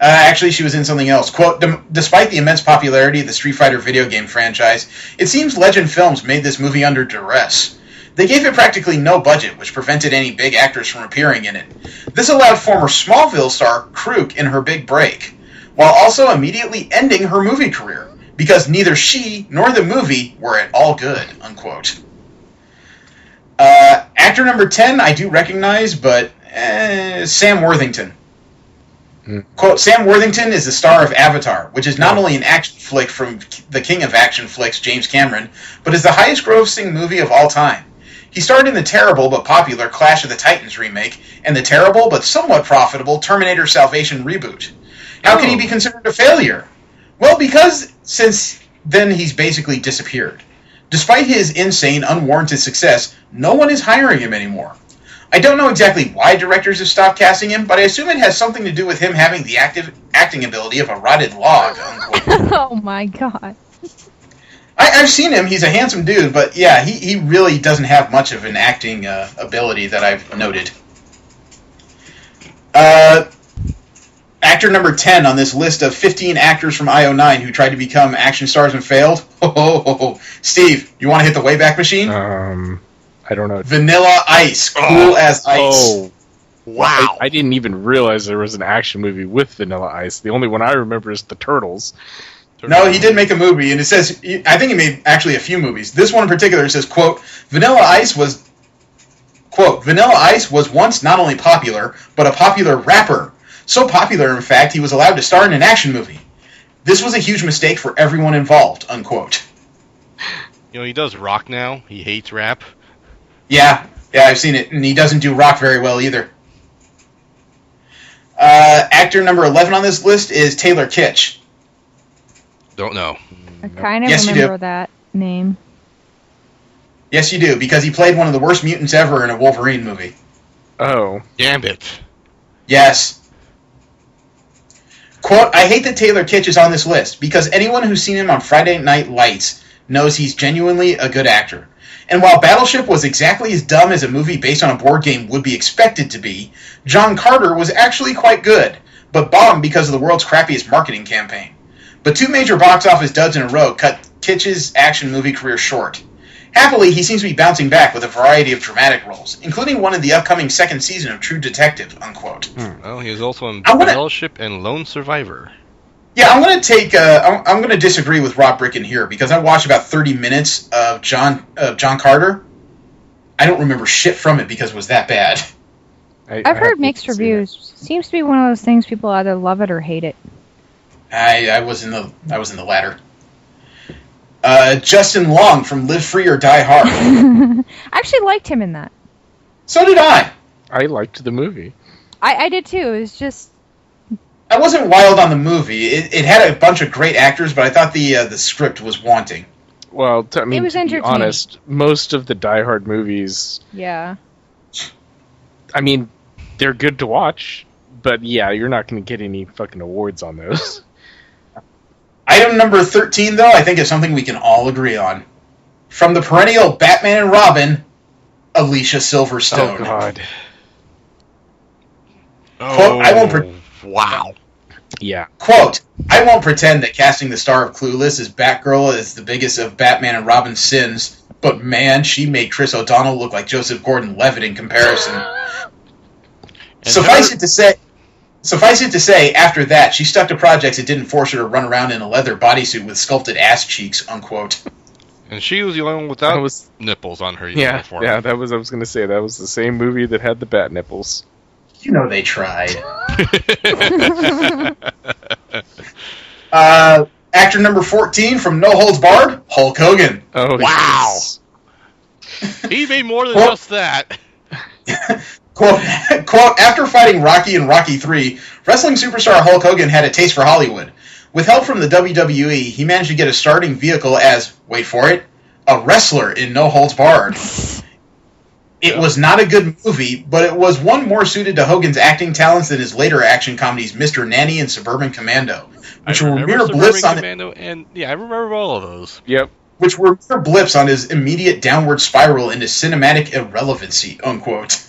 Actually, she was in something else. Quote, despite the immense popularity of the Street Fighter video game franchise, it seems Legend Films made this movie under duress. They gave it practically no budget, which prevented any big actors from appearing in it. This allowed former Smallville star Kruk in her big break, while also immediately ending her movie career, because neither she nor the movie were at all good, unquote. Actor number 10, I do recognize, but Sam Worthington. Quote, Sam Worthington is the star of Avatar, which is not only an action flick from the king of action flicks, James Cameron, but is the highest grossing movie of all time. He starred in the terrible but popular Clash of the Titans remake and the terrible but somewhat profitable Terminator Salvation reboot. How can he be considered a failure? Well, because since then he's basically disappeared. Despite his insane, unwarranted success, no one is hiring him anymore. I don't know exactly why directors have stopped casting him, but I assume it has something to do with him having the acting ability of a rotted log, unquote. Oh my god. I've seen him, he's a handsome dude, but yeah, he really doesn't have much of an acting ability that I've noted. Actor number 10 on this list of 15 actors from IO9 who tried to become action stars and failed. Steve, you want to hit the Wayback Machine? I don't know. Vanilla Ice. Cool as ice. Oh, wow. I didn't even realize there was an action movie with Vanilla Ice. The only one I remember is The Turtles. No, he did make a movie, and it says, I think he made actually a few movies. This one in particular says, quote, Vanilla Ice was once not only popular, but a popular rapper. So popular, in fact, he was allowed to star in an action movie. This was a huge mistake for everyone involved, unquote. You know, he does rock now. He hates rap. Yeah, I've seen it, and he doesn't do rock very well either. Actor number 11 on this list is Taylor Kitsch. Don't know. I kind of Yes, remember that name. Yes, you do, because he played one of the worst mutants ever in a Wolverine movie. Oh. Gambit. Yes. Quote, I hate that Taylor Kitsch is on this list, because anyone who's seen him on Friday Night Lights knows he's genuinely a good actor. And while Battleship was exactly as dumb as a movie based on a board game would be expected to be, John Carter was actually quite good, but bombed because of the world's crappiest marketing campaign. But 2 major box office duds in a row cut Kitsch's action movie career short. Happily, he seems to be bouncing back with a variety of dramatic roles, including one in the upcoming 2nd season of True Detective, unquote. Well, he was also in Battleship and Lone Survivor. Yeah, I'm going to take. I'm going to disagree with Rob Bricken here because I watched about 30 minutes of John Carter. I don't remember shit from it because it was that bad. I've heard mixed reviews. Seems to be one of those things people either love it or hate it. I was in the latter. Justin Long from Live Free or Die Hard. I actually liked him in that. So did I. I liked the movie. I did too. It was just... I wasn't wild on the movie. It had a bunch of great actors, but I thought the script was wanting. Well, I mean, It was to be entertaining. honest, most of the Die Hard movies, Yeah. I mean, they're good to watch, but yeah, you're not going to get any fucking awards on those. Item number 13, though, I think is something we can all agree on. From the perennial Batman and Robin, Alicia Silverstone. Oh, God. Quote, I won't wow. Yeah. Quote, I won't pretend that casting the star of Clueless as Batgirl is the biggest of Batman and Robin's sins, but man, she made Chris O'Donnell look like Joseph Gordon-Levitt in comparison. Suffice it to say, after that, she stuck to projects that didn't force her to run around in a leather bodysuit with sculpted ass cheeks, unquote. And she was the only one without nipples on her uniform. Yeah, I was going to say, that was the same movie that had the bat nipples. You know they tried. Actor number 14 from No Holds Barred, Hulk Hogan. Oh, wow. Yes. He made more than just that. Quote, after fighting Rocky and Rocky III, wrestling superstar Hulk Hogan had a taste for Hollywood. With help from the WWE, he managed to get a starting vehicle as, wait for it, a wrestler in No Holds Barred. It was not a good movie, but it was one more suited to Hogan's acting talents than his later action comedies Mr. Nanny and Suburban Commando, which were mere blips on I remember all of those. Yep. Which were mere blips on his immediate downward spiral into cinematic irrelevancy, unquote.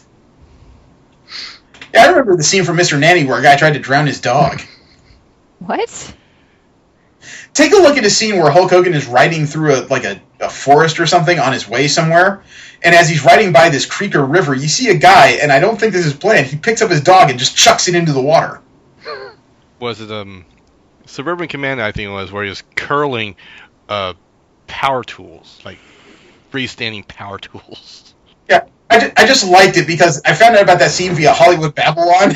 Yeah, I remember the scene from Mr. Nanny where a guy tried to drown his dog. What? Take a look at a scene where Hulk Hogan is riding through a forest or something on his way somewhere, and as he's riding by this creek or river, you see a guy, and I don't think this is planned, he picks up his dog and just chucks it into the water. Was it Suburban Commando, I think it was, where he was curling power tools, like freestanding power tools. Yeah, I just liked it because I found out about that scene via Hollywood Babylon,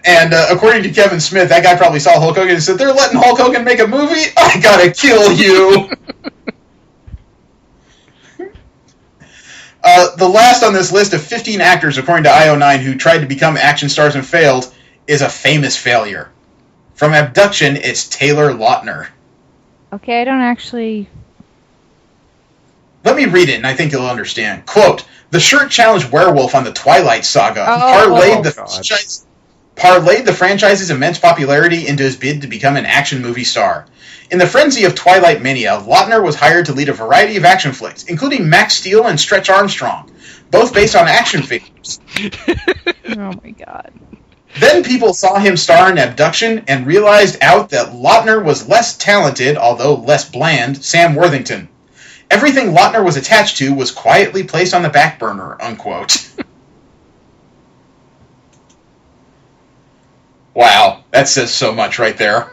and according to Kevin Smith, that guy probably saw Hulk Hogan and said, they're letting Hulk Hogan make a movie? I gotta kill you! The last on this list of 15 actors, according to IO9, who tried to become action stars and failed, is a famous failure. From Abduction, it's Taylor Lautner. Okay, I don't actually... Let me read it, and I think you'll understand. Quote, the shirt-challenged werewolf on the Twilight Saga parlayed the franchise's immense popularity into his bid to become an action movie star. In the frenzy of Twilight mania, Lautner was hired to lead a variety of action flicks, including Max Steel and Stretch Armstrong, both based on action figures. Oh my god. Then people saw him star in Abduction and realized out that Lautner was less talented, although less bland, Sam Worthington. Everything Lautner was attached to was quietly placed on the back burner, unquote. Wow, that says so much right there.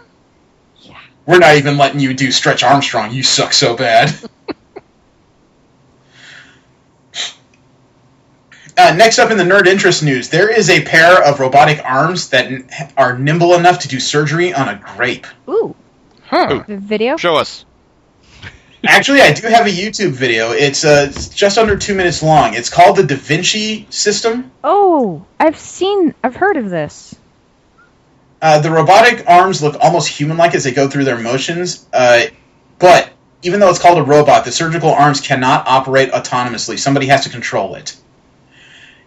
Yeah. We're not even letting you do Stretch Armstrong. You suck so bad. Next up in the nerd interest news, there is a pair of robotic arms that are nimble enough to do surgery on a grape. Ooh. Huh. The video? Show us. Actually, I do have a YouTube video. It's just under 2 minutes long. It's called the Da Vinci System. Oh, I've heard of this. The robotic arms look almost human-like as they go through their motions, but even though it's called a robot, the surgical arms cannot operate autonomously. Somebody has to control it.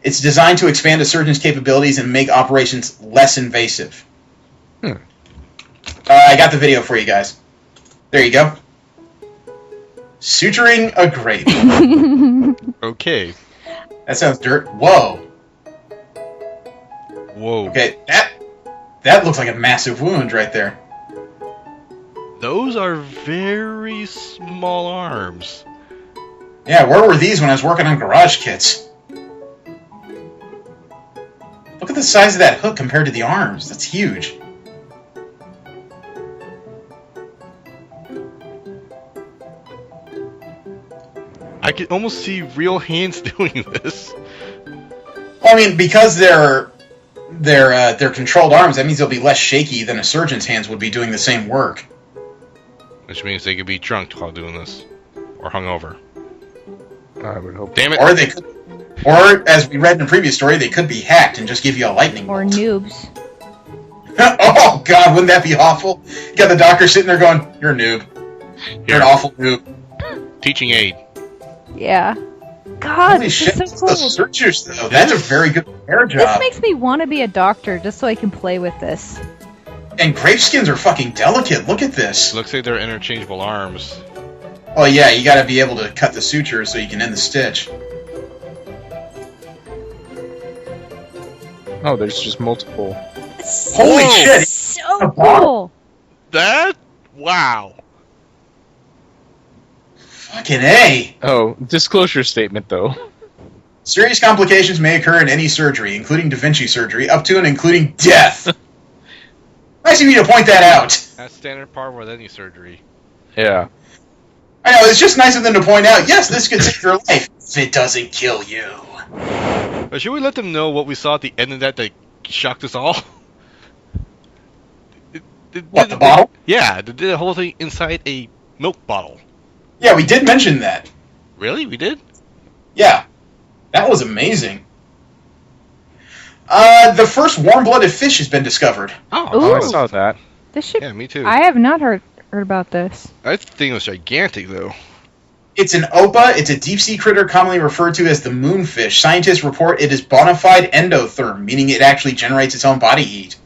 It's designed to expand a surgeon's capabilities and make operations less invasive. I got the video for you guys. There you go. Suturing a grape. Okay. That sounds dirt. Whoa. Whoa. Okay, that looks like a massive wound right there. Those are very small arms. Yeah, where were these when I was working on garage kits? Look at the size of that hook compared to the arms. That's huge. I can almost see real hands doing this. Well, I mean, because they're controlled arms, that means they'll be less shaky than a surgeon's hands would be doing the same work. Which means they could be drunk while doing this. Or hungover. I would hope. Damn it! Or they could, or as we read in the previous story, they could be hacked and just give you a lightning bolt. Or noobs. Oh God, wouldn't that be awful? You got the doctor sitting there going, "You're a noob. You're an awful noob." Teaching aid. Yeah. God, Holy this shit, is so cool. those searchers though. That's a very good repair This job. makes me want to be a doctor just so I can play with this. And grape skins are fucking delicate. Look at this. Looks like they're interchangeable arms. Oh yeah, you got to be able to cut the suture so you can end the stitch. Oh, there's just multiple. Holy shit! So cool. That? Wow. Fucking A. Oh, disclosure statement though. Serious complications may occur in any surgery, including Da Vinci surgery, up to and including death. Nice of you to point that out. That's standard part with any surgery. Yeah. I know, it's just nice of them to point out, yes, this could save your life if it doesn't kill you. But should we let them know what we saw at the end of that shocked us all? What, the bottle? Yeah, they did the whole thing inside a milk bottle. Yeah, we did mention that. Really? We did? Yeah. That was amazing. The first warm-blooded fish has been discovered. Oh, I saw that. This should. Yeah, me too. I have not heard about this. I think it was gigantic, though. It's an opa. It's a deep-sea critter commonly referred to as the moonfish. Scientists report it is bona fide endotherm, meaning it actually generates its own body heat.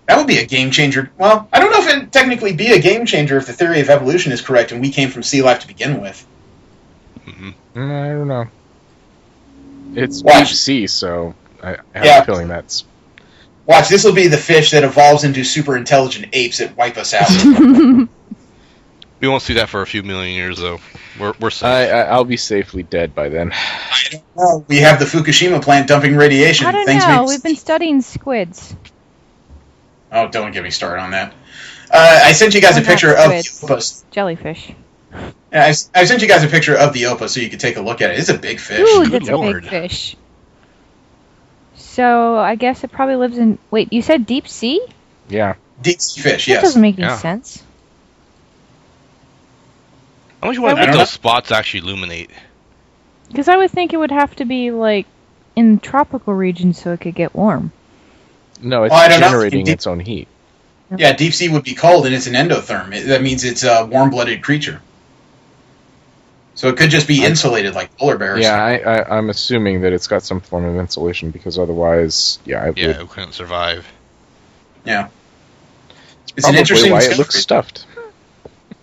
That would be a game changer. Well, I don't know if it'd technically be a game changer if the theory of evolution is correct and we came from sea life to begin with. I don't know. It's Watch. deep sea, so I have Yeah. a feeling that's... Watch, this will be the fish that evolves into super intelligent apes that wipe us out. We won't see that for a few million years, though. We're safe. I'll be safely dead by then. Well, we have the Fukushima plant dumping radiation. I don't Things know. may- We've been studying squids. Oh, don't get me started on that. I sent you guys a Not picture of the squids. opus. Jellyfish. Yeah, I sent you guys a picture of the opa so you could take a look at it. It's a big fish. Ooh, that's a big fish. So I guess it probably lives in. Wait, you said deep sea? Yeah. Deep sea fish, That yes. doesn't make any sense. How much you want to I make don't those spots actually illuminate? Because I would think it would have to be like in tropical regions so it could get warm. No, it's Well, I don't know. generating its own heat. Yeah, deep sea would be cold, and it's an endotherm. That means it's a warm-blooded creature. So it could just be insulated like polar bears. Yeah, I'm assuming that it's got some form of insulation because otherwise, It couldn't survive. Yeah. It's probably an interesting why it discovery. looks stuffed.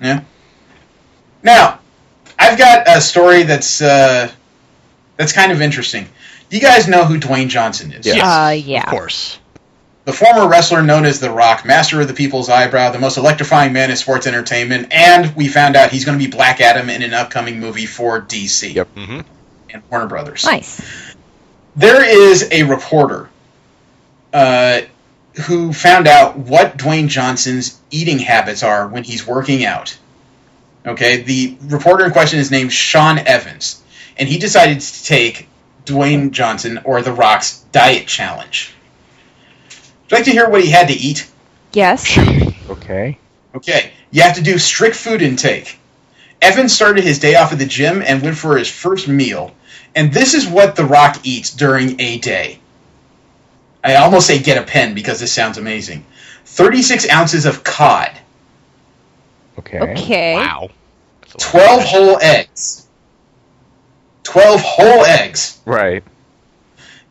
Yeah. Now, I've got a story that's kind of interesting. You guys know who Dwayne Johnson is? Yes. Yeah. Of course. The former wrestler known as The Rock, master of the people's eyebrow, the most electrifying man in sports entertainment, and we found out he's going to be Black Adam in an upcoming movie for DC. Yep. And Warner Brothers. Nice. There is a reporter who found out what Dwayne Johnson's eating habits are when he's working out. Okay, the reporter in question is named Sean Evans, and he decided to take Dwayne Johnson, or The Rock's, diet challenge. Would you like to hear what he had to eat? Yes. Okay. Okay, you have to do strict food intake. Evans started his day off at the gym and went for his first meal, and this is what The Rock eats during a day. I almost say get a pen because this sounds amazing. 36 ounces of cod. Okay. Wow. 12 whole eggs. 12 whole eggs. Right.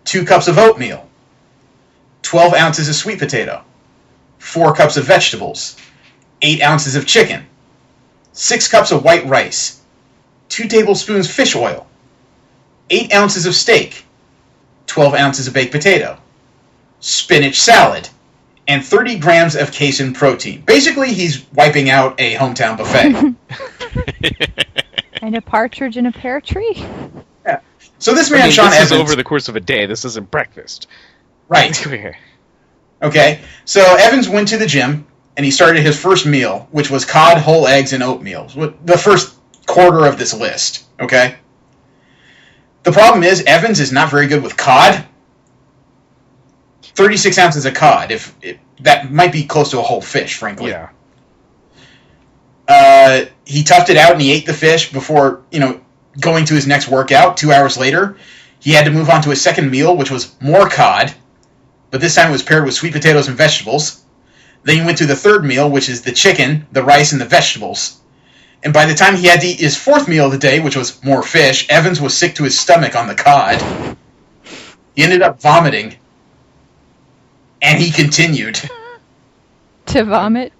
2 cups of oatmeal. 12 ounces of sweet potato. 4 cups of vegetables. 8 ounces of chicken. 6 cups of white rice. 2 tablespoons fish oil. 8 ounces of steak. 12 ounces of baked potato. Spinach salad. And 30 grams of casein protein. Basically, he's wiping out a hometown buffet. And a partridge in a pear tree? Yeah. So this man, Sean this Evans... is over the course of a day. This isn't breakfast. Right. Okay, so Evans went to the gym, and he started his first meal, which was cod, whole eggs, and oatmeal. The first quarter of this list, okay? The problem is, Evans is not very good with cod. 36 ounces of cod, that might be close to a whole fish, frankly. Yeah. He toughed it out and he ate the fish before, going to his next workout. 2 hours later, he had to move on to his second meal, which was more cod, but this time it was paired with sweet potatoes and vegetables. Then he went to the third meal, which is the chicken, the rice, and the vegetables. And by the time he had to eat his fourth meal of the day, which was more fish, Evans was sick to his stomach on the cod. He ended up vomiting. And he continued. To vomit?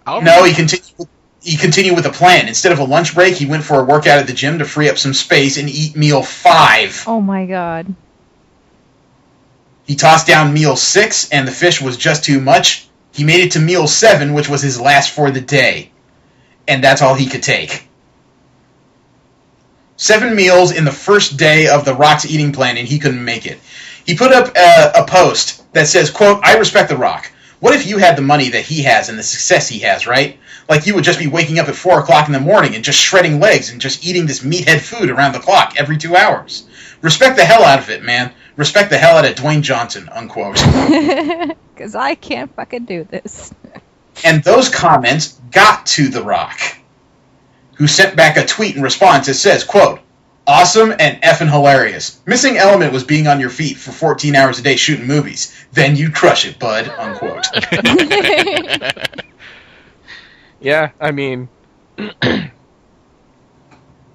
No, he continued with a plan. Instead of a lunch break, he went for a workout at the gym to free up some space and eat meal 5. Oh my god. He tossed down meal 6, and the fish was just too much. He made it to meal 7, which was his last for the day. And that's all he could take. 7 meals in the first day of The Rock's eating plan, and he couldn't make it. He put up a post that says, quote, "I respect The Rock. What if you had the money that he has and the success he has, right? Like you would just be waking up at 4 o'clock in the morning and just shredding legs and just eating this meathead food around the clock every 2 hours. Respect the hell out of it, man. Respect the hell out of Dwayne Johnson," unquote. Because I can't fucking do this. And those comments got to The Rock, who sent back a tweet in response that says, quote, "Awesome and effing hilarious. Missing element was being on your feet for 14 hours a day shooting movies. Then you'd crush it, bud," unquote. Yeah, I mean... The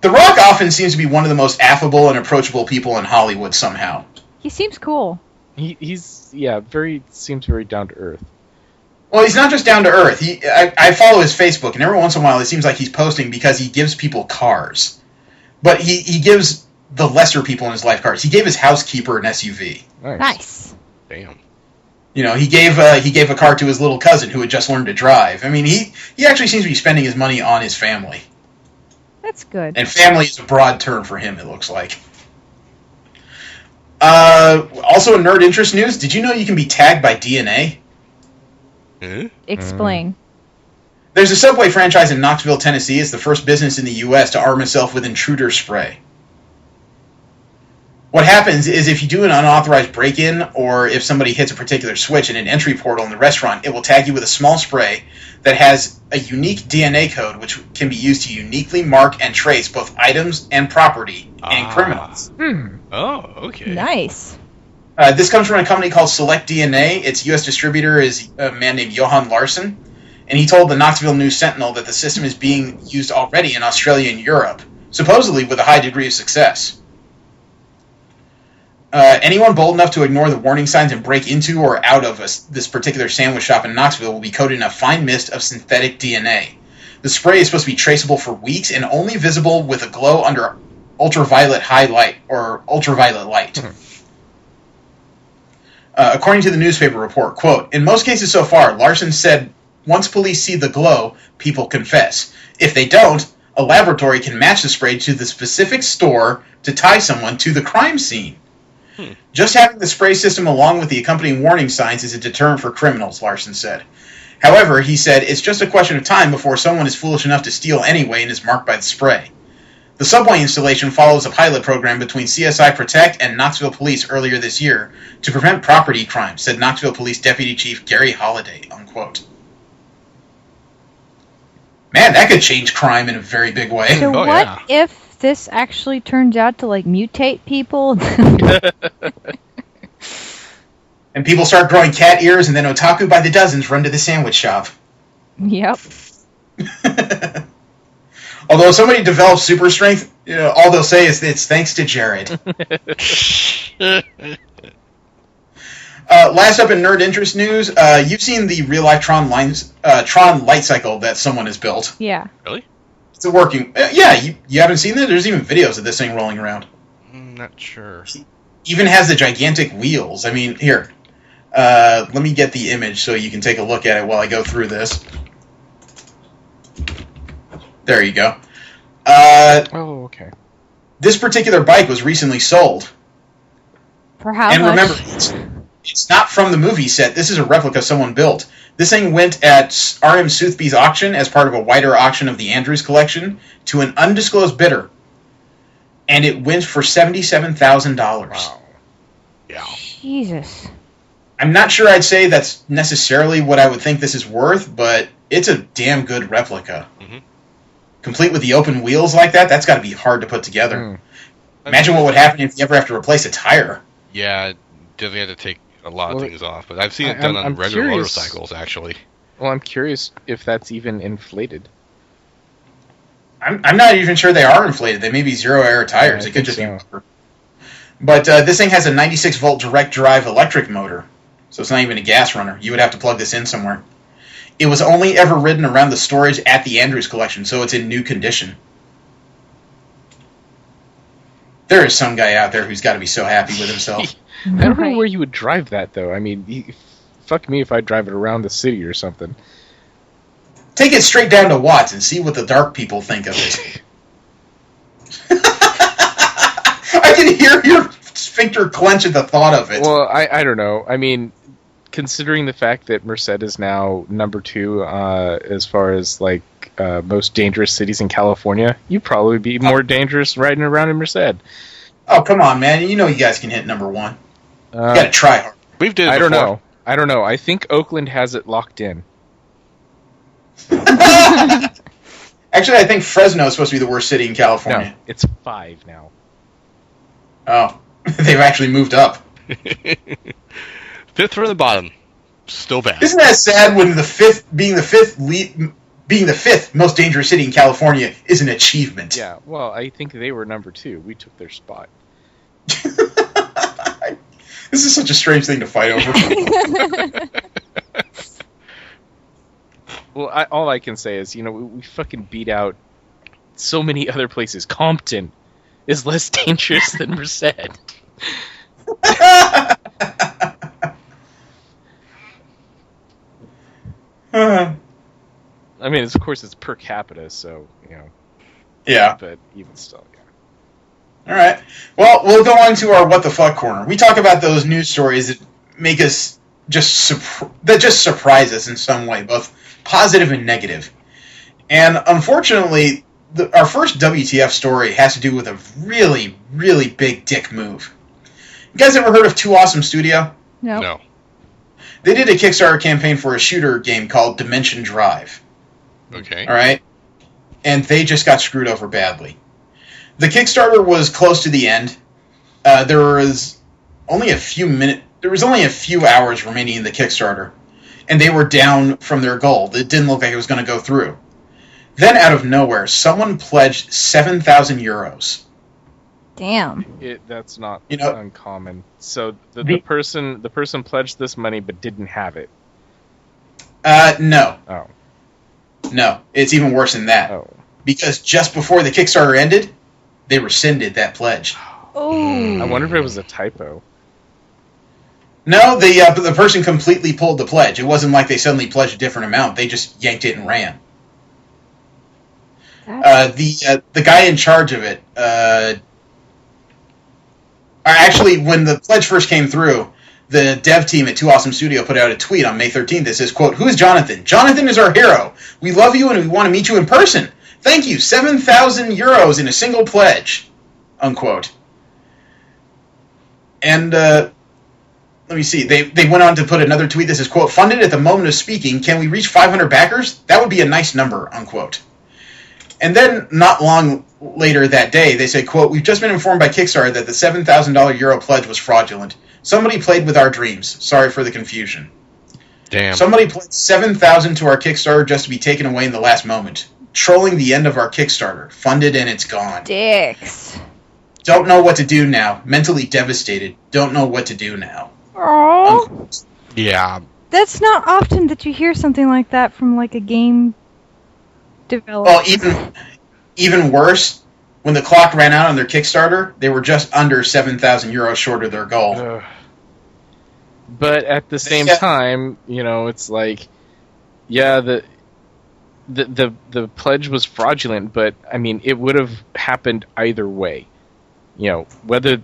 Rock often seems to be one of the most affable and approachable people in Hollywood somehow. He seems cool. Seems very down to earth. Well, he's not just down to earth. I follow his Facebook, and every once in a while it seems like he's posting because he gives people cars. But he gives the lesser people in his life cars. He gave his housekeeper an SUV. Nice. Damn. He gave a car to his little cousin who had just learned to drive. I mean, he actually seems to be spending his money on his family. That's good. And family is a broad term for him, it looks like. Also in nerd interest news, did you know you can be tagged by DNA? Explain. There's a Subway franchise in Knoxville, Tennessee. It's the first business in the U.S. to arm itself with intruder spray. What happens is if you do an unauthorized break-in, or if somebody hits a particular switch in an entry portal in the restaurant, it will tag you with a small spray that has a unique DNA code which can be used to uniquely mark and trace both items and property and criminals. Oh, okay. Nice. This comes from a company called Select DNA. Its U.S. distributor is a man named Johan Larson, and he told the Knoxville News Sentinel that the system is being used already in Australia and Europe, supposedly with a high degree of success. Anyone bold enough to ignore the warning signs and break into or out of this particular sandwich shop in Knoxville will be coated in a fine mist of synthetic DNA. The spray is supposed to be traceable for weeks and only visible with a glow under ultraviolet light. According to the newspaper report, quote, "In most cases so far, Larson said once police see the glow, people confess. If they don't, a laboratory can match the spray to the specific store to tie someone to the crime scene. Just having the spray system along with the accompanying warning signs is a deterrent for criminals," Larson said. However, he said, "It's just a question of time before someone is foolish enough to steal anyway and is marked by the spray." The Subway installation follows a pilot program between CSI Protect and Knoxville Police earlier this year to prevent property crime, said Knoxville Police Deputy Chief Gary Holliday, unquote. Man, that could change crime in a very big way. So what if this actually turns out to, mutate people? And people start growing cat ears, and then otaku by the dozens run to the sandwich shop. Yep. Although if somebody develops super strength, all they'll say is it's thanks to Jared. Last up in nerd interest news, you've seen the real-life Tron light cycle that someone has built. Yeah. Really? It's working. You haven't seen that? There's even videos of this thing rolling around. I'm not sure. Even has the gigantic wheels. I mean, here. Let me get the image so you can take a look at it while I go through this. There you go. Oh, okay. This particular bike was recently sold. For how and much? Remember, it's not from the movie set. This is a replica someone built. This thing went at R.M. Soothby's auction as part of a wider auction of the Andrews collection to an undisclosed bidder. And it went for $77,000. Wow. Yeah. Jesus. I'm not sure I'd say that's necessarily what I would think this is worth, but it's a damn good replica. Mm-hmm. complete with the open wheels like that, that's got to be hard to put together. Imagine what would happen if you ever have to replace a tire. Yeah, definitely had to take a lot of things off. But I've seen it done on regular motorcycles, actually. Well, I'm curious if that's even inflated. I'm not even sure they are inflated. They may be zero-air tires. It could just be rubber. But this thing has a 96-volt direct drive electric motor, so it's not even a gas runner. You would have to plug this in somewhere. It was only ever ridden around the storage at the Andrews collection, so it's in new condition. There is some guy out there who's got to be so happy with himself. I don't know where you would drive that, though. I mean, fuck me if I drive it around the city or something. Take it straight down to Watts and see what the dark people think of it. I can hear your sphincter clench at the thought of it. Well, I don't know. I mean, considering the fact that Merced is now number 2 as far as like most dangerous cities in California, you'd probably be more dangerous riding around in Merced. Oh, come on, man. You know you guys can hit number 1. You gotta try hard. We've did it I before. don't know. I think Oakland has it locked in. Actually, I think Fresno is supposed to be the worst city in California. No, it's 5 now. Oh, they've actually moved up. 5th from the bottom, still bad. Isn't that sad when being the fifth most dangerous city in California is an achievement? Yeah. Well, I think they were number 2. We took their spot. This is such a strange thing to fight over. Well, all I can say is, we fucking beat out so many other places. Compton is less dangerous than Merced. I mean, of course, it's per capita, so, Yeah. But even still, yeah. All right. Well, we'll go on to our What the Fuck corner. We talk about those news stories that make us just surprise us in some way, both positive and negative. And unfortunately, our first WTF story has to do with a really, really big dick move. You guys ever heard of Too Awesome Studio? No. They did a Kickstarter campaign for a shooter game called Dimension Drive. Okay. All right? And they just got screwed over badly. The Kickstarter was close to the end. There was only a few hours remaining in the Kickstarter, and they were down from their goal. It didn't look like it was going to go through. Then, out of nowhere, someone pledged 7,000 euros. Damn. That's not uncommon. So the person pledged this money but didn't have it. No. Oh. No, it's even worse than that. Oh. Because just before the Kickstarter ended, they rescinded that pledge. Oh. I wonder if it was a typo. No, the person completely pulled the pledge. It wasn't like they suddenly pledged a different amount. They just yanked it and ran. The guy in charge of it, actually, when the pledge first came through, the dev team at Too Awesome Studio put out a tweet on May 13th that says, quote, "Who is Jonathan? Jonathan is our hero. We love you and we want to meet you in person. Thank you. 7,000 euros in a single pledge." Unquote. And, let me see. They went on to put another tweet that says, quote, "Funded at the moment of speaking. Can we reach 500 backers? That would be a nice number." Unquote. And then, not long later that day, they said, quote, "We've just been informed by Kickstarter that the $7,000 euro pledge was fraudulent. Somebody played with our dreams. Sorry for the confusion." Damn. Somebody pledged 7,000 to our Kickstarter just to be taken away in the last moment. Trolling the end of our Kickstarter. Funded and it's gone. Dicks. Don't know what to do now. Mentally devastated. Don't know what to do now. Aww. Yeah. That's not often that you hear something like that from like a game developer. Well, even worse, when the clock ran out on their Kickstarter, they were just under 7,000 euros short of their goal. But at the same time, it's like, yeah, the pledge was fraudulent, but I mean, it would have happened either way. Whether.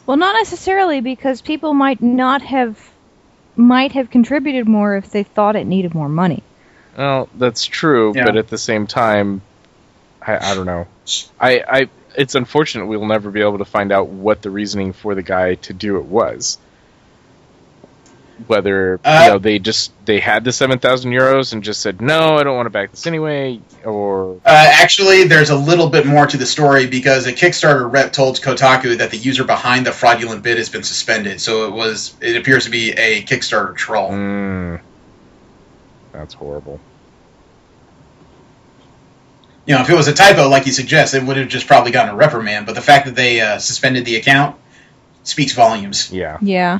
Well, not necessarily, because people might have contributed more if they thought it needed more money. Well, that's true, Yeah. but at the same time, I don't know. It's unfortunate we'll never be able to find out what the reasoning for the guy to do it was. whether they had the 7,000 euros and just said, no, I don't want to back this anyway, or... Actually, there's a little bit more to the story because a Kickstarter rep told Kotaku that the user behind the fraudulent bid has been suspended, so it appears to be a Kickstarter troll. That's horrible. You know, if it was a typo, like you suggest, it would have just probably gotten a reprimand, but the fact that they suspended the account speaks volumes. Yeah. Yeah.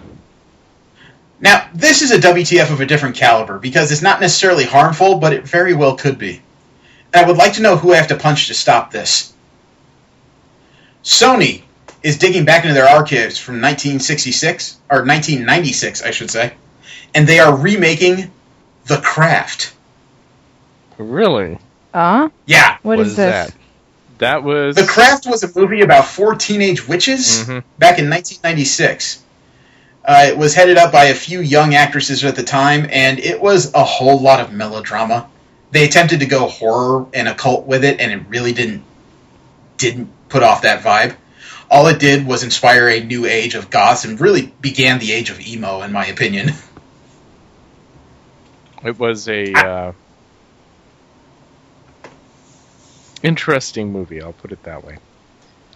Now, this is a WTF of a different caliber, because it's not necessarily harmful, but it very well could be. And I would like to know who I have to punch to stop this. Sony is digging back into their archives from 1966, or 1996, I should say, and they are remaking The Craft. Really? Yeah. What is this? That was... The Craft was a movie about 4 teenage witches back in 1996. It was headed up by a few young actresses at the time, and it was a whole lot of melodrama. They attempted to go horror and occult with it, and it really didn't put off that vibe. All it did was inspire a new age of goths and really began the age of emo, in my opinion. It was a interesting movie, I'll put it that way.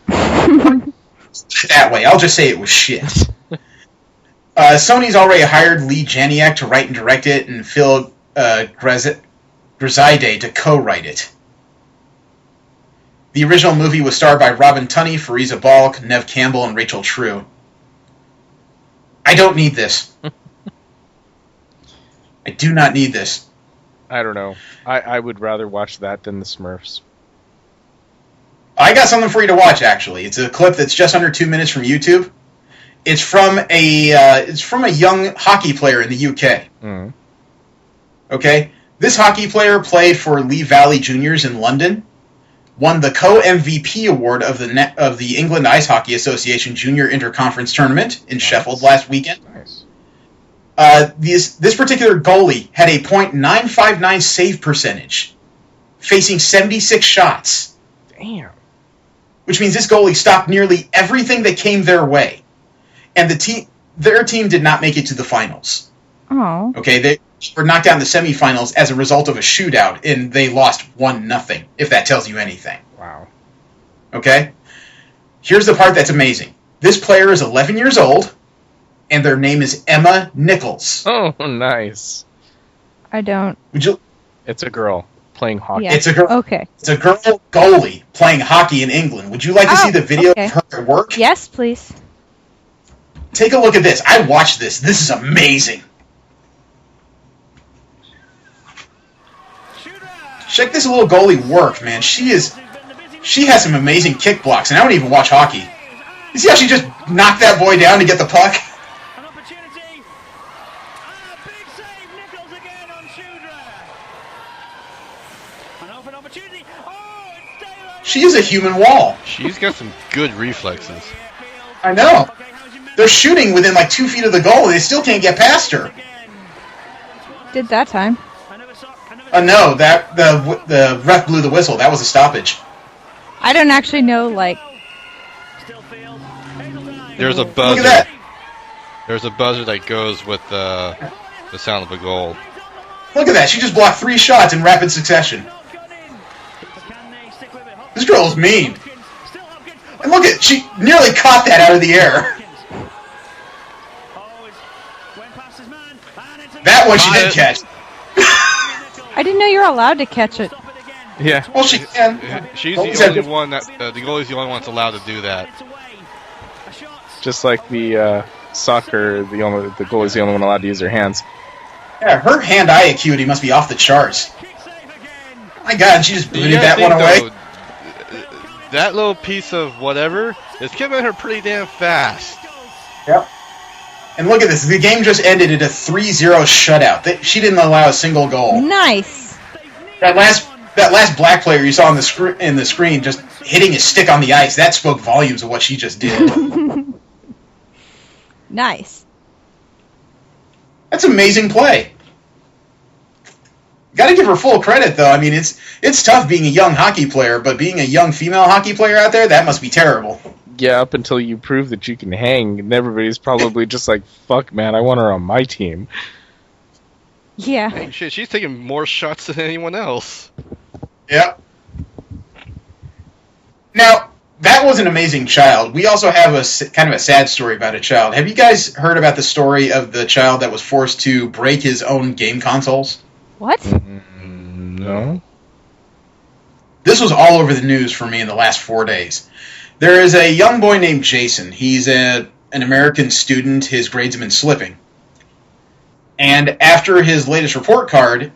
I'll just say it was shit. Sony's already hired Lee Janiak to write and direct it, and Phil Grazide to co-write it. The original movie was starred by Robin Tunney, Fariza Balk, Nev Campbell, and Rachel True. I don't need this. I do not need this. I don't know. I would rather watch that than the Smurfs. I got something for you to watch, actually. It's a clip that's just under 2 minutes from YouTube. It's from a young hockey player in the UK. Okay? This hockey player played for Lee Valley Juniors in London, won the co-MVP award of the England Ice Hockey Association Junior Interconference Tournament in Sheffield last weekend. Nice. This particular goalie had a .959 save percentage, facing 76 shots. Damn. Which means this goalie stopped nearly everything that came their way. And their team did not make it to the finals. Oh. Okay, they were knocked out in the semifinals as a result of a shootout, and they lost 1-0, if that tells you anything. Wow. Okay? Here's the part that's amazing. This player is 11 years old, and their name is Emma Nichols. Oh, nice. I don't. It's a girl playing hockey. Yeah. It's a girl. Okay. It's a girl goalie playing hockey in England. Would you like to see the video of her at work? Yes, please. Take a look at this. I watched this. This is amazing. Check this little goalie work, man. She has some amazing kick blocks, and I don't even watch hockey. You see how she just knocked that boy down to get the puck? She is a human wall. She's got some good reflexes. I know. They're shooting within like 2 feet of the goal, and they still can't get past her. Did that time? No, the ref blew the whistle. That was a stoppage. I don't actually know, like... There's a buzzer. Look at that. There's a buzzer that goes with the sound of a goal. Look at that. She just blocked 3 shots in rapid succession. This girl is mean. And look at, she nearly caught that out of the air. That one she did catch. I didn't know you were allowed to catch it. Yeah. Well, she can. She's the only one that the goalie's the only one that's allowed to do that. Just like the soccer, the goalie's the only one allowed to use their hands. Yeah, her hand-eye acuity must be off the charts. My God, she just booted that one away. That little piece of whatever is giving her pretty damn fast. Yep. And look at this. The game just ended at a 3-0 shutout. She didn't allow a single goal. Nice. That last black player you saw on the screen just hitting his stick on the ice, that spoke volumes of what she just did. Nice. That's amazing play. Got to give her full credit, though. I mean, it's tough being a young hockey player, but being a young female hockey player out there, that must be terrible. Yeah, up until you prove that you can hang, and everybody's probably just like, fuck, man, I want her on my team. Yeah. Hey, shit, she's taking more shots than anyone else. Yep. Now, that was an amazing child. We also have a kind of a sad story about a child. Have you guys heard about the story of the child that was forced to break his own game consoles? What? No. This was all over the news for me in the last 4 days. There is a young boy named Jason. He's an American student. His grades have been slipping. And after his latest report card,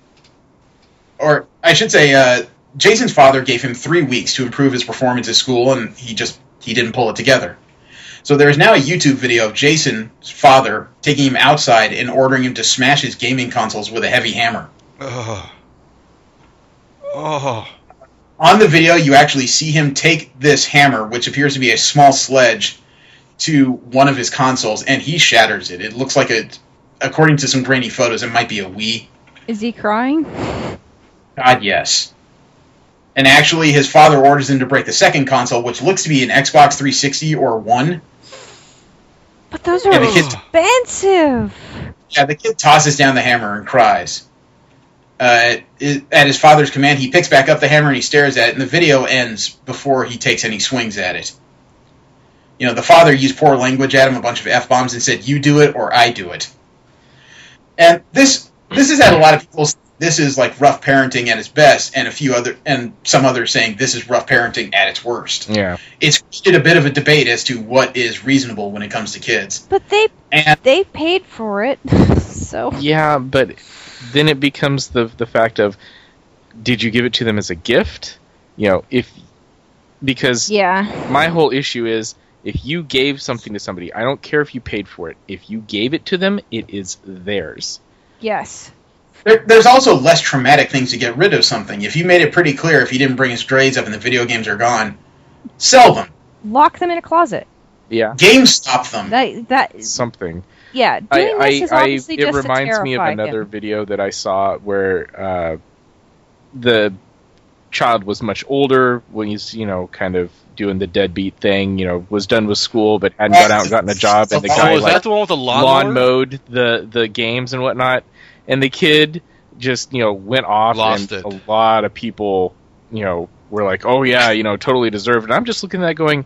or I should say, Jason's father gave him 3 weeks to improve his performance at school, and he didn't pull it together. So there is now a YouTube video of Jason's father taking him outside and ordering him to smash his gaming consoles with a heavy hammer. Oh. Oh. On the video, you actually see him take this hammer, which appears to be a small sledge, to one of his consoles, and he shatters it. It looks like according to some grainy photos, it might be a Wii. Is he crying? God, yes. And actually, his father orders him to break the second console, which looks to be an Xbox 360 or One. But those are expensive. Yeah, the kid tosses down the hammer and cries. At his father's command, he picks back up the hammer and he stares at it, and the video ends before he takes any swings at it. You know, the father used poor language at him, a bunch of F-bombs, and said, "You do it or I do it." And this has had a lot of people. This is like rough parenting at its best, and some others saying this is rough parenting at its worst. Yeah, it's created a bit of a debate as to what is reasonable when it comes to kids. But they paid for it, so yeah. But then it becomes the fact of, did you give it to them as a gift? You know, because my whole issue is, if you gave something to somebody, I don't care if you paid for it. If you gave it to them, it is theirs. Yes. There's also less traumatic things to get rid of something. If you made it pretty clear, if he didn't bring his grades up and the video games are gone, sell them. Lock them in a closet. Yeah. GameStop them. That something. Yeah. Doing this is obviously just it reminds me of another video that I saw where the child was much older when he's, kind of doing the deadbeat thing, was done with school but hadn't got out and gotten a job, and the guy was that the one with the lawn mowed the games and whatnot, and the kid just went off, lost and it. A lot of people were like, oh yeah, totally deserved it. And I'm just looking at that going,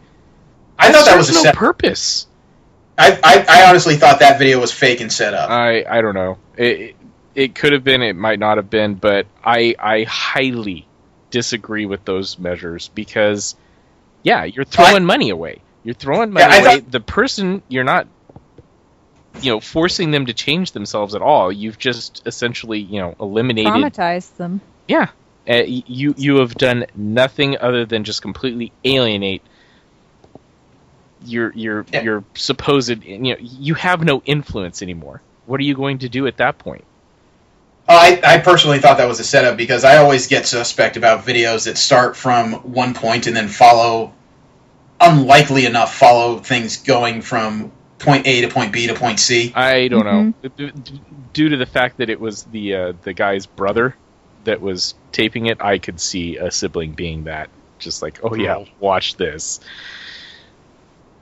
I thought that was no purpose. I honestly thought that video was fake and set up. I don't know. It could have been, it might not have been, but I highly disagree with those measures because, yeah, you're throwing money away. You're throwing money away. The person, you're not, forcing them to change themselves at all. You've just essentially, eliminated... Traumatized them. Yeah. You have done nothing other than just completely alienate your supposed... you have no influence anymore. What are you going to do at that point? I personally thought that was a setup because I always get suspect about videos that start from one point and then unlikely enough, follow things going from point A to point B to point C. I don't know. Due to the fact that it was the guy's brother that was taping it, I could see a sibling being that. Just like, oh yeah, watch this.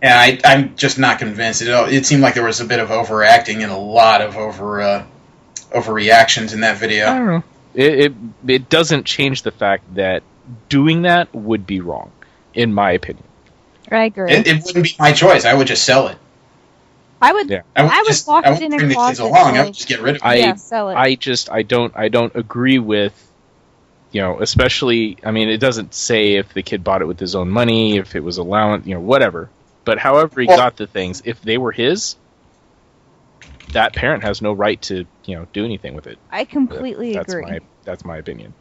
And I'm just not convinced. It seemed like there was a bit of overacting and a lot of overreactions in that video. I don't know. It doesn't change the fact that doing that would be wrong, in my opinion. I agree. It wouldn't be my choice. I would just sell it. I would lock it in a closet. I would just get rid of it. Sell it. I don't agree with, especially, I mean, it doesn't say if the kid bought it with his own money, if it was allowance, whatever. But however he got the things, if they were his, that parent has no right to, do anything with it. I completely agree. That's my opinion.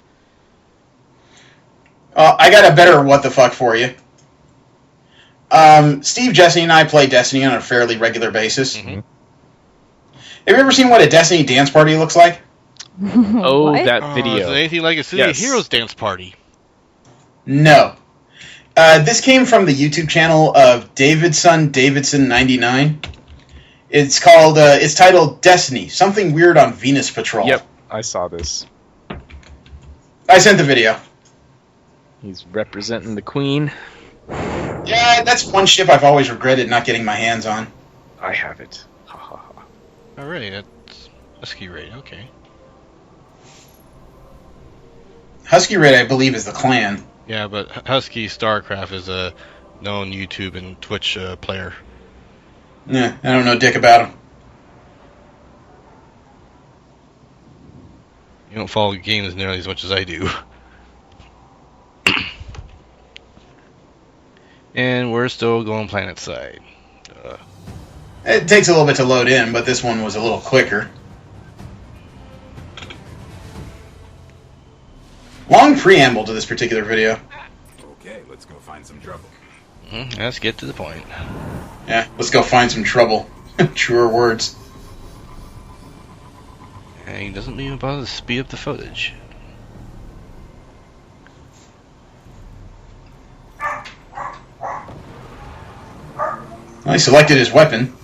I got a better what the fuck for you. Steve, Jesse, and I play Destiny on a fairly regular basis. Mm-hmm. Have you ever seen what a Destiny dance party looks like? Oh, that video. Is it anything like a City of Heroes dance party? No. This came from the YouTube channel of Davidson99. It's called, it's titled Destiny, Something Weird on Venus Patrol. Yep, I saw this. I sent the video. He's representing the Queen. Yeah, that's one ship I've always regretted not getting my hands on. I have it. Alright, that's Husky Raid, okay. Husky Raid, I believe, is the clan. Yeah, but Husky StarCraft is a known YouTube and Twitch player. Yeah, I don't know dick about him. You don't follow games nearly as much as I do. And we're still going planet side. It takes a little bit to load in, but this one was a little quicker. Long preamble to this particular video. Okay, let's go find some trouble. Let's get to the point. Yeah, let's go find some trouble. Truer words. And he doesn't even bother to speed up the footage. Well, he selected his weapon.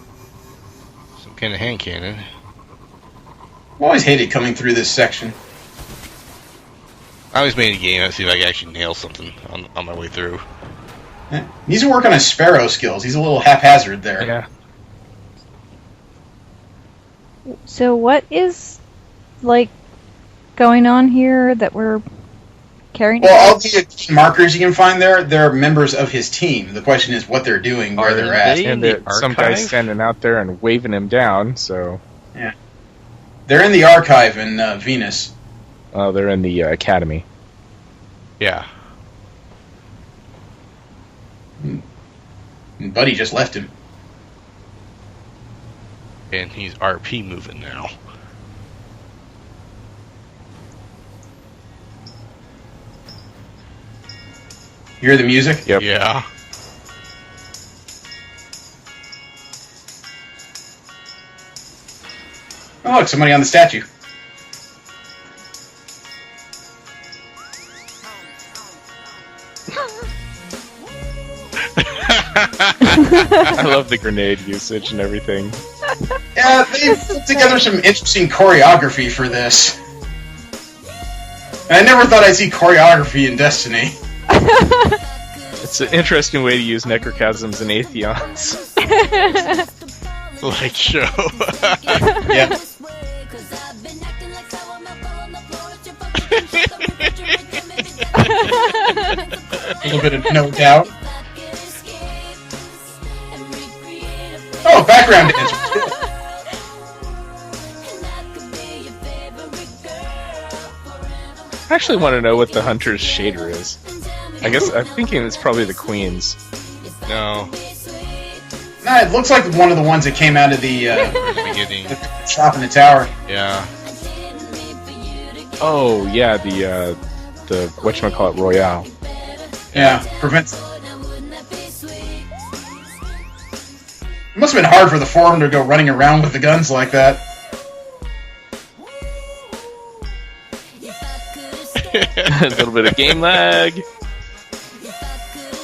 Some kind of hand cannon. I've always hated coming through this section. I always made a game to see if I could actually nail something on my way through. Yeah. He needs to work on his sparrow skills. He's a little haphazard there. Yeah. So what is, like, going on here that we're carrying? Well, all the markers you can find there, they're members of his team. The question is what they're doing, where they're at. And some guy's standing out there and waving him down, so... Yeah. They're in the archive in Venus. Oh, they're in the academy. Yeah. And Buddy just left him. And he's RP moving now. You hear the music? Yep. Yeah. Oh, look, somebody on the statue. I love the grenade usage and everything. Yeah, they put together some interesting choreography for this. And I never thought I'd see choreography in Destiny. It's an interesting way to use necrochasms and atheons. Like show. Yeah. A little bit of no doubt. Oh, background dance. I actually want to know what the Hunter's shader is. I guess I'm thinking it's probably the Queen's. No. Nah, it looks like one of the ones that came out of the beginning. The shop in the tower. Yeah. Oh yeah, the whatchamacallit Royale. Yeah, prevents. It must have been hard for the foreman to go running around with the guns like that. A little bit of game lag.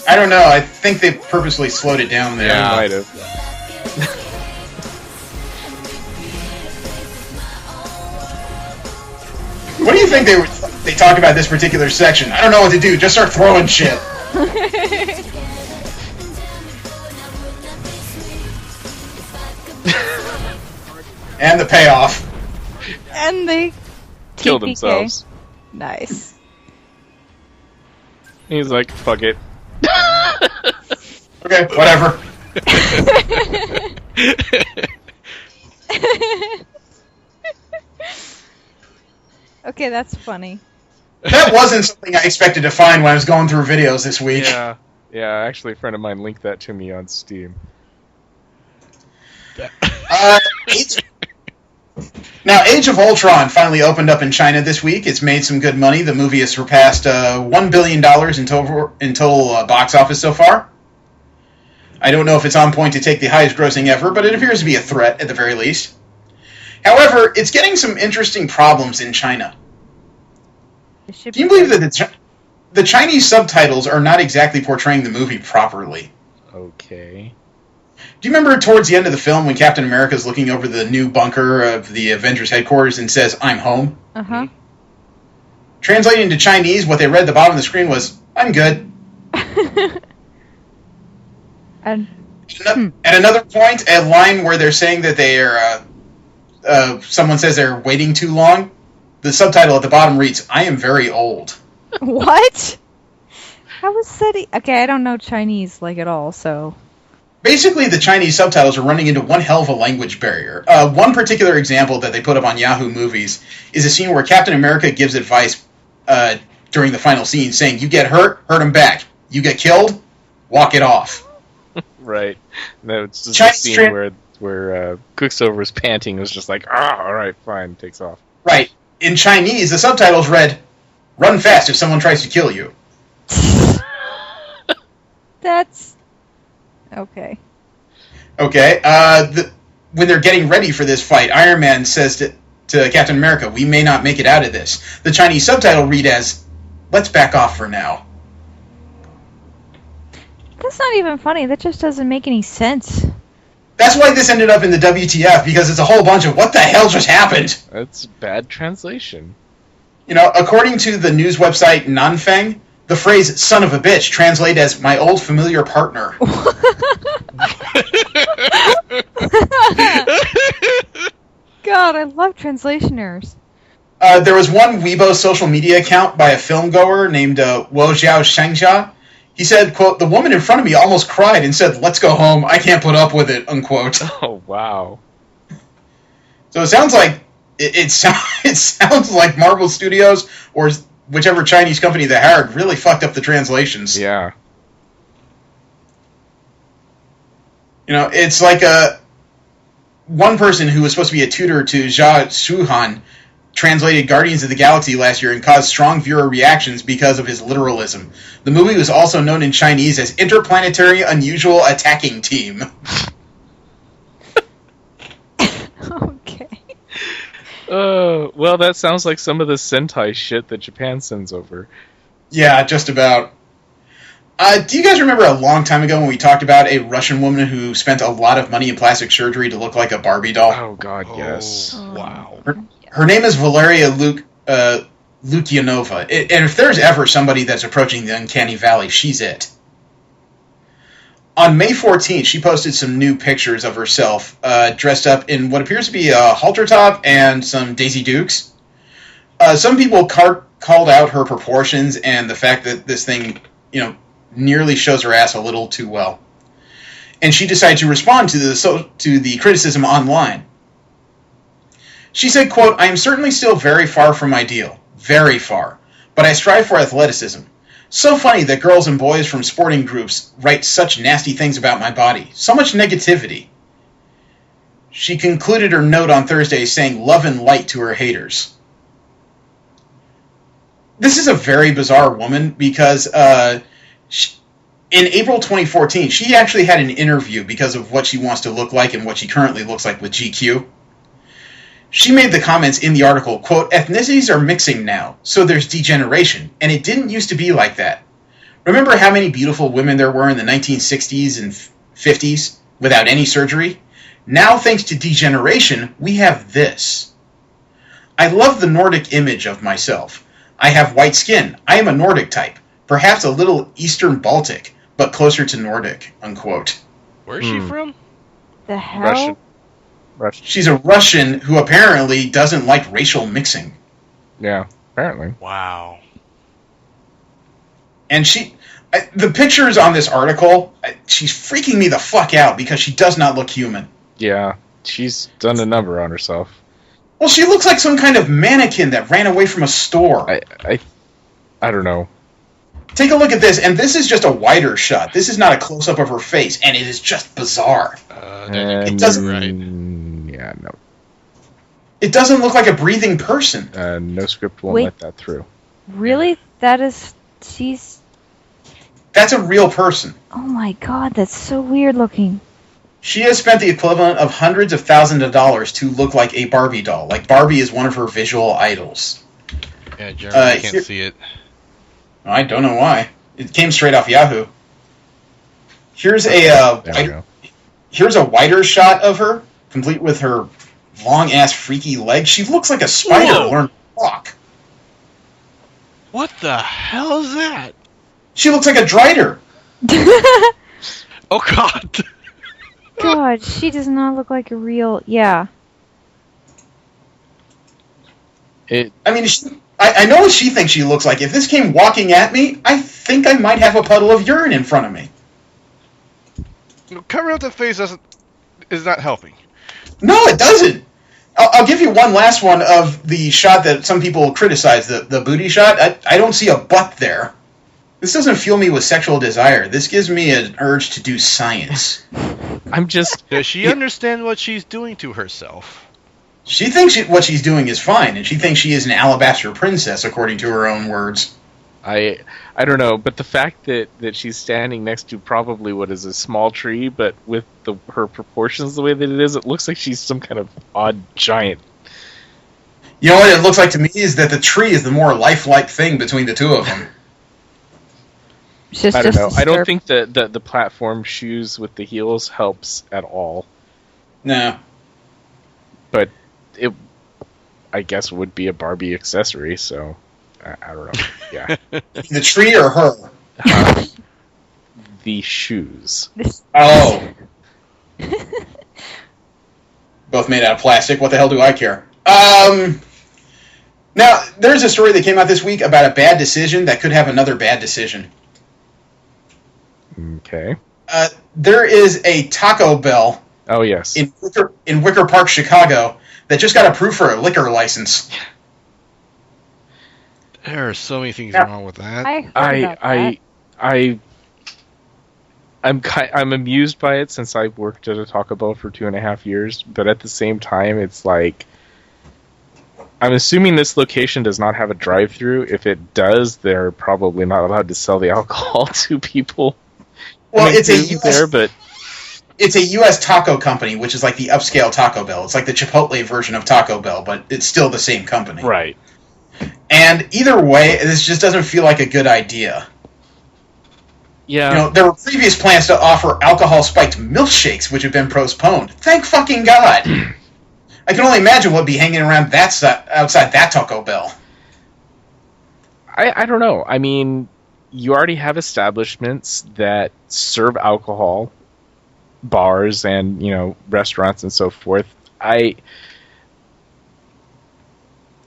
I don't know. I think they purposely slowed it down there. Yeah, might have. What do you think they talk about this particular section? I don't know what to do. Just start throwing shit. And the payoff. And they Kill TPK. themselves. Nice. He's like, fuck it. Okay, whatever. Okay, that's funny. That wasn't something I expected to find when I was going through videos this week. Yeah, actually a friend of mine linked that to me on Steam. Now, Age of Ultron finally opened up in China this week. It's made some good money. The movie has surpassed $1 billion in total box office so far. I don't know if it's on point to take the highest grossing ever, but it appears to be a threat at the very least. However, it's getting some interesting problems in China. Do you believe that the Chinese subtitles are not exactly portraying the movie properly? Okay. Do you remember towards the end of the film when Captain America is looking over the new bunker of the Avengers headquarters and says, "I'm home"? Uh-huh. Translating into Chinese, what they read at the bottom of the screen was, "I'm good." And At another point, a line where they're saying that they are, someone says they're waiting too long, the subtitle at the bottom reads, "I am very old." What? How was that? Okay, I don't know Chinese like at all, so. Basically, the Chinese subtitles are running into one hell of a language barrier. One particular example that they put up on Yahoo Movies is a scene where Captain America gives advice during the final scene, saying, "You get hurt, hurt him back. You get killed, walk it off." Right. No, it's just a scene where Quicksilver was panting. It was just like, all right, fine, takes off. Right. In Chinese, the subtitles read, "Run fast if someone tries to kill you." That's... Okay. Okay. When they're getting ready for this fight, Iron Man says to Captain America, "We may not make it out of this." The Chinese subtitle read as, "Let's back off for now." That's not even funny. That just doesn't make any sense. That's why this ended up in the WTF, because it's a whole bunch of what the hell just happened? That's bad translation. You know, according to the news website Nanfeng, the phrase "son of a bitch" translates as "my old familiar partner." God, I love translation errors. There was one Weibo social media account by a film goer named Wo Jiao Shengjia. He said, quote, "The woman in front of me almost cried and said, 'Let's go home. I can't put up with it,' unquote." Oh, wow. So it sounds like it sounds like Marvel Studios or whichever Chinese company they hired really fucked up the translations. Yeah. You know, it's like one person who was supposed to be a tutor to Jia Shuhan translated Guardians of the Galaxy last year and caused strong viewer reactions because of his literalism. The movie was also known in Chinese as Interplanetary Unusual Attacking Team. Okay. Well, that sounds like some of the Sentai shit that Japan sends over. Yeah, just about. Do you guys remember a long time ago when we talked about a Russian woman who spent a lot of money in plastic surgery to look like a Barbie doll? Oh, God, yes. Wow. Her name is Valeria Lukyanova, and if there's ever somebody that's approaching the uncanny valley, she's it. On May 14th, she posted some new pictures of herself dressed up in what appears to be a halter top and some Daisy Dukes. Some people called out her proportions and the fact that this thing, nearly shows her ass a little too well. And she decided to respond to the criticism online. She said, quote, "I am certainly still very far from ideal. Very far. But I strive for athleticism. So funny that girls and boys from sporting groups write such nasty things about my body. So much negativity." She concluded her note on Thursday saying love and light to her haters. This is a very bizarre woman because in April 2014, she actually had an interview because of what she wants to look like and what she currently looks like with GQ. She made the comments in the article, quote, "Ethnicities are mixing now, so there's degeneration, and it didn't used to be like that. Remember how many beautiful women there were in the 1960s and 50s without any surgery? Now, thanks to degeneration, we have this. I love the Nordic image of myself. I have white skin. I am a Nordic type, perhaps a little Eastern Baltic, but closer to Nordic," unquote. Where is she from? The hell? Russian. She's a Russian who apparently doesn't like racial mixing. Yeah, apparently. Wow. And the pictures on this article, she's freaking me the fuck out because she does not look human. Yeah, she's done a number on herself. Well, she looks like some kind of mannequin that ran away from a store. I don't know. Take a look at this, and this is just a wider shot. This is not a close-up of her face, and it is just bizarre. It doesn't. Right. Yeah, no. It doesn't look like a breathing person. No script won't let that through. Really? She's... That's a real person. Oh my god, that's so weird looking. She has spent the equivalent of hundreds of thousands of dollars to look like a Barbie doll. Like, Barbie is one of her visual idols. Yeah, Jeremy can't see it. I don't know why. It came straight off Yahoo. Here's a wider shot of her, complete with her long-ass freaky legs. She looks like a spider learned to walk. What the hell is that? She looks like a drider. Oh God! God, she does not look like a real. Yeah. I mean, I know what she thinks she looks like. If this came walking at me, I think I might have a puddle of urine in front of me. Covering up the face is not helping. No, it doesn't. I'll give you one last one of the shot that some people criticize, the booty shot. I don't see a butt there. This doesn't fuel me with sexual desire. This gives me an urge to do science. Does she understand what she's doing to herself? She thinks what she's doing is fine, and she thinks she is an alabaster princess, according to her own words. I don't know, but the fact that she's standing next to probably what is a small tree, but with her proportions the way that it is, it looks like she's some kind of odd giant. You know what it looks like to me is that the tree is the more lifelike thing between the two of them. I don't know. I don't think the platform shoes with the heels helps at all. No. But it, I guess, would be a Barbie accessory, so I don't know. Yeah. The tree or her? The shoes. Oh. Both made out of plastic. What the hell do I care? Now, there's a story that came out this week about a bad decision that could have another bad decision. Okay. There is a Taco Bell. Oh, yes. In Wicker Park, Chicago, that just got approved for a liquor license. There are so many things wrong with that. I'm amused by it since I've worked at a Taco Bell for 2.5 years, but at the same time, it's like, I'm assuming this location does not have a drive-thru. If it does, they're probably not allowed to sell the alcohol to people. Well, it's a U.S. taco company, which is like the upscale Taco Bell. It's like the Chipotle version of Taco Bell, but it's still the same company. Right. And either way, this just doesn't feel like a good idea. Yeah. You know, there were previous plans to offer alcohol-spiked milkshakes, which have been postponed. Thank fucking God! I can only imagine what would be hanging around outside that Taco Bell. I don't know. I mean, you already have establishments that serve alcohol, bars and, restaurants and so forth. I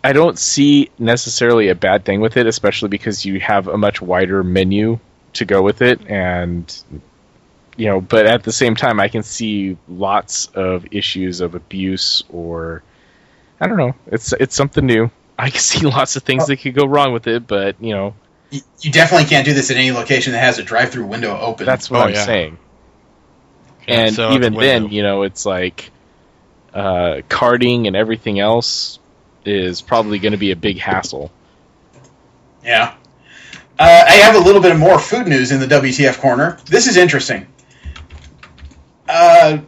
don't see necessarily a bad thing with it, especially because you have a much wider menu to go with it, and but at the same time I can see lots of issues of abuse, or I don't know, it's something new. I can see lots of things that could go wrong with it, but you definitely can't do this at any location that has a drive-through window open. That's what I'm saying. And even then, it's like carting and everything else is probably going to be a big hassle. Yeah. I have a little bit more food news in the WTF corner. This is interesting. Now,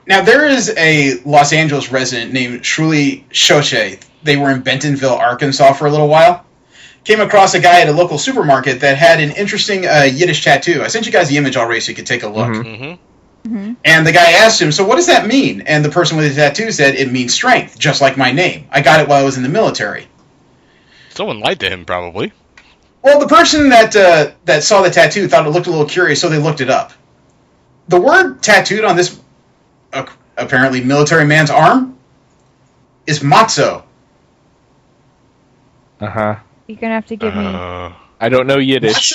there is a Los Angeles resident named Shuli Shoche. They were in Bentonville, Arkansas for a little while. Came across a guy at a local supermarket that had an interesting Yiddish tattoo. I sent you guys the image already so you could take a look. Mm-hmm. And the guy asked him, so what does that mean? And the person with the tattoo said, it means strength, just like my name. I got it while I was in the military. Someone lied to him, probably. Well, the person that saw the tattoo thought it looked a little curious, so they looked it up. The word tattooed on this apparently military man's arm is matzo. Uh-huh. You're going to have to give me... I don't know Yiddish.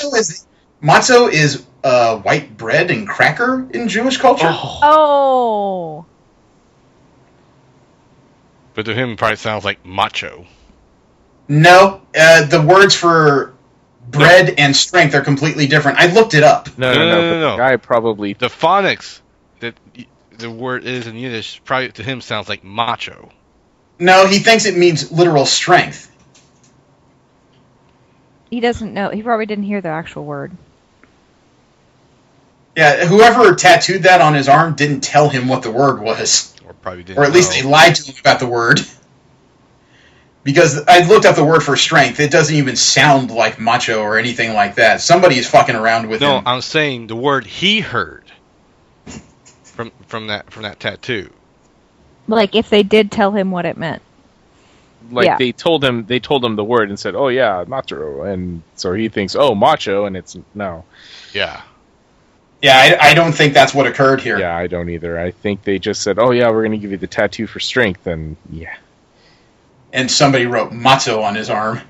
Matzo is white bread and cracker in Jewish culture. Oh. But to him, it probably sounds like macho. No, the words for bread and strength are completely different. I looked it up. No. The guy probably... The phonics that the word is in Yiddish probably to him sounds like macho. No, he thinks it means literal strength. He doesn't know. He probably didn't hear the actual word. Yeah, whoever tattooed that on his arm didn't tell him what the word was. Or probably didn't Or at least they lied to him about the word. Because I looked up the word for strength. It doesn't even sound like macho or anything like that. Somebody is fucking around with him. No, I'm saying the word he heard from that tattoo. Like if they did tell him what it meant. Like they told him the word and said, "Oh yeah, macho," and so he thinks, "Oh, macho," and it's no. Yeah. Yeah, I don't think that's what occurred here. Yeah, I don't either. I think they just said, "Oh yeah, we're going to give you the tattoo for strength," and yeah. And somebody wrote "Matzo" on his arm.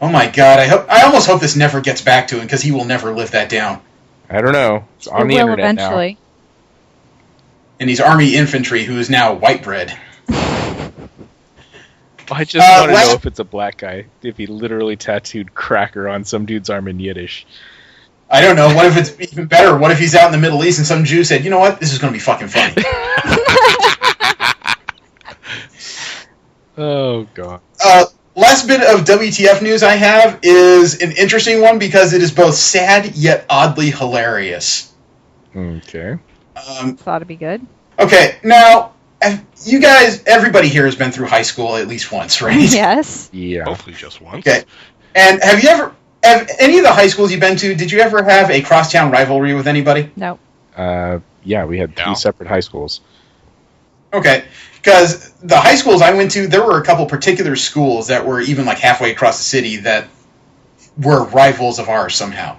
Oh my God! I almost hope this never gets back to him because he will never live that down. I don't know. It's on the internet eventually. Now. And he's Army infantry who is now white bread. I just want to know if it's a black guy. If he literally tattooed "cracker" on some dude's arm in Yiddish. I don't know. What if it's even better? What if he's out in the Middle East and some Jew said, "You know what? This is going to be fucking funny." Oh God. Last bit of WTF news I have is an interesting one because it is both sad yet oddly hilarious. Okay. Thought it'd be good. Okay, now you guys, everybody here has been through high school at least once, right? Yes. Yeah. Hopefully just once. Okay. And have any of the high schools you've been to, did you ever have a crosstown rivalry with anybody? No. Yeah, we had 3 separate high schools. Okay, because the high schools I went to, there were a couple particular schools that were even like halfway across the city that were rivals of ours somehow.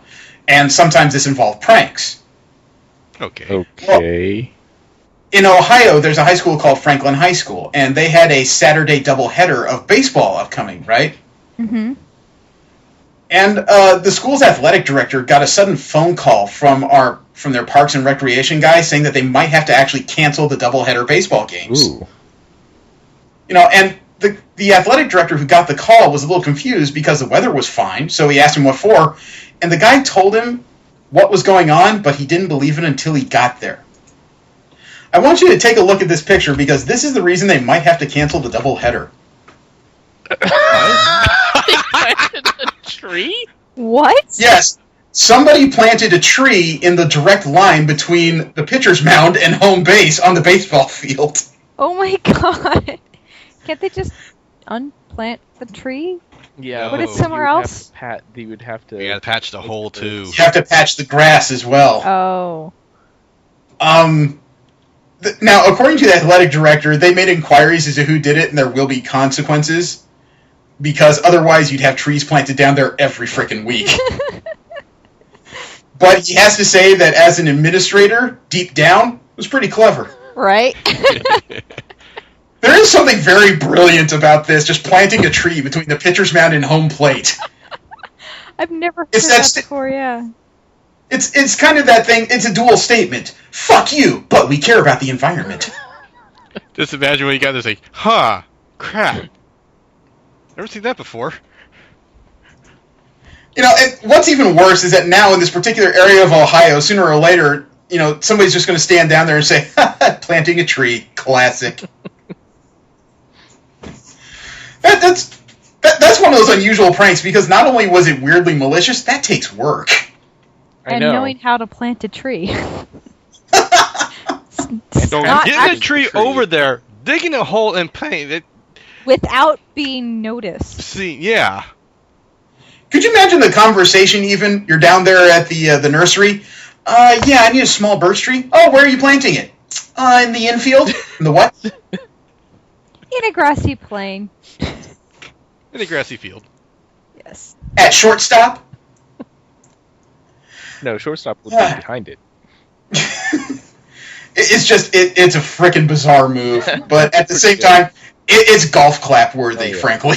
And sometimes this involved pranks. Okay. Well, in Ohio, there's a high school called Franklin High School, and they had a Saturday doubleheader of baseball upcoming, right? Mm-hmm. And the school's athletic director got a sudden phone call from their Parks and Recreation guy saying that they might have to actually cancel the doubleheader baseball games. Ooh. You know, and the athletic director who got the call was a little confused because the weather was fine, so he asked him what for, and the guy told him what was going on, but he didn't believe it until he got there. I want you to take a look at this picture because this is the reason they might have to cancel the doubleheader. Tree? What? Yes. Somebody planted a tree in the direct line between the pitcher's mound and home base on the baseball field. Oh my God. Can't they just unplant the tree? Yeah. Put it somewhere else? You would have to... You gotta patch the hole, too. You have to patch the grass as well. Oh. Now, according to the athletic director, they made inquiries as to who did it, and there will be consequences. Because otherwise you'd have trees planted down there every frickin' week. But he has to say that as an administrator, deep down, it was pretty clever. Right? There is something very brilliant about this, just planting a tree between the pitcher's mound and home plate. I've never heard that before, yeah. It's kind of that thing, it's a dual statement. Fuck you, but we care about the environment. Just imagine when you got this, like, huh, crap. Never seen that before. You know, and what's even worse is that now in this particular area of Ohio, sooner or later, you know, somebody's just going to stand down there and say, planting a tree, classic. That's one of those unusual pranks because not only was it weirdly malicious, that takes work. And knowing how to plant a tree. So getting a tree over there, digging a hole and planting it. Without being noticed. See, yeah. Could you imagine the conversation even? You're down there at the nursery. Yeah, I need a small birch tree. Oh, where are you planting it? In the infield? In the what? In a grassy plain. In a grassy field. Yes. At shortstop? No, shortstop would be behind it. It's a frickin' bizarre move. But at the same time, it's golf clap worthy, frankly.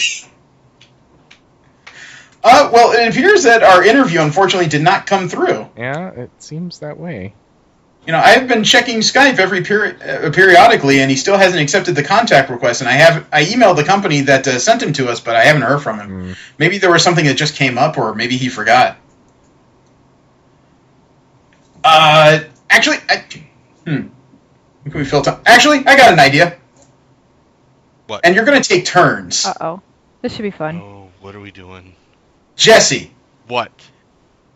Well, it appears that our interview, unfortunately, did not come through. Yeah, it seems that way. You know, I've been checking Skype periodically, and he still hasn't accepted the contact request. And I emailed the company that sent him to us, but I haven't heard from him. Maybe there was something that just came up, or maybe he forgot. Actually, can we fill time? Actually, I got an idea. What? And you're going to take turns. Uh-oh. This should be fun. Oh, what are we doing? Jesse. What?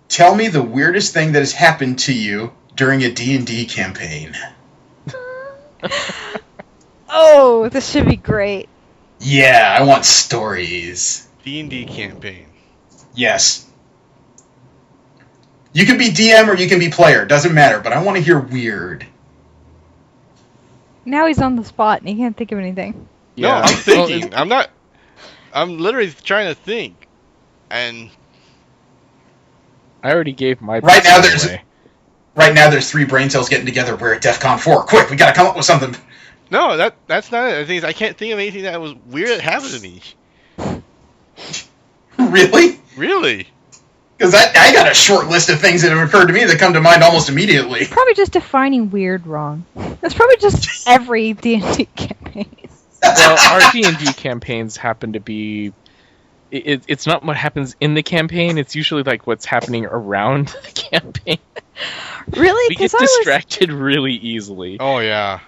Tell me the weirdest thing that has happened to you during a D&D campaign. Oh, this should be great. Yeah, I want stories. D&D campaign. Yes. You can be DM or you can be player. Doesn't matter, but I want to hear weird. Now he's on the spot and he can't think of anything. No, I'm thinking. I'm literally trying to think. And I already gave my Right now, away. Right now, there's 3 brain cells getting together. We're at DEF CON 4. Quick, we gotta come up with something. No, that's not it. The thing is, I can't think of anything that was weird that happened to me. Really? Really? Because I got a short list of things that have occurred to me that come to mind almost immediately. Probably just defining weird wrong. That's probably just every D&D campaign. Well, our D&D campaigns happen to be... It's not what happens in the campaign, it's usually like what's happening around the campaign. Really? We get distracted really easily. Oh, yeah.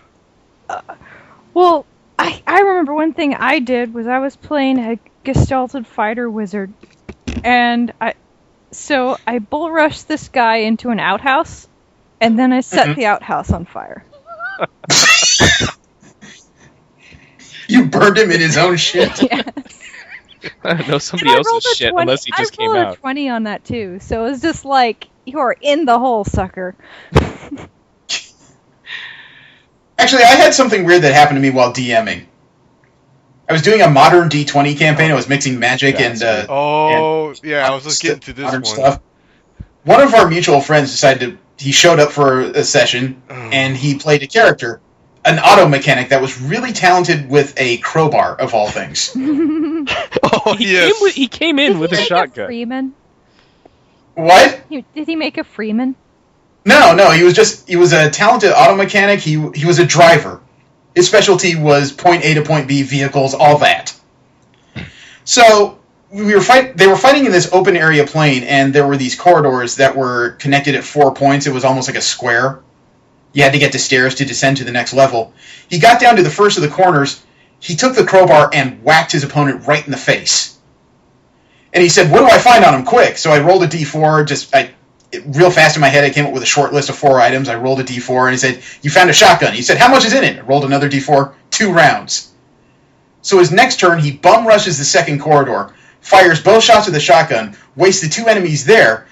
Well, I remember one thing I did was I was playing a gestalted fighter wizard, and I bull rushed this guy into an outhouse, and then I set the outhouse on fire. You burned him in his own shit? Yes. I don't know somebody else's shit unless he just came I rolled out. a 20 on that too, so it was just like, you are in the hole, sucker. Actually, I had something weird that happened to me while DMing. I was doing a modern D20 campaign. I was mixing magic and I was just getting to this modern one. stuff. One of our mutual friends he showed up for a session, and he played a character, an auto mechanic that was really talented with a crowbar, of all things. He came in with a shotgun. Freeman? What? Did he make a Freeman? No, he was a talented auto mechanic. He was a driver. His specialty was point A to point B vehicles, all that. So they were fighting in this open area plane, and there were these corridors that were connected at 4 points. It was almost like a square. You had to get to stairs to descend to the next level. He got down to the first of the corners. He took the crowbar and whacked his opponent right in the face. And he said, "What do I find on him? Quick!" So I rolled a d4. Real fast in my head, I came up with a short list of 4 items. I rolled a d4, and he said, "You found a shotgun." He said, "How much is in it?" I rolled another d4, 2 rounds. So his next turn, he bum rushes the second corridor, fires both shots with the shotgun, wastes the 2 enemies there,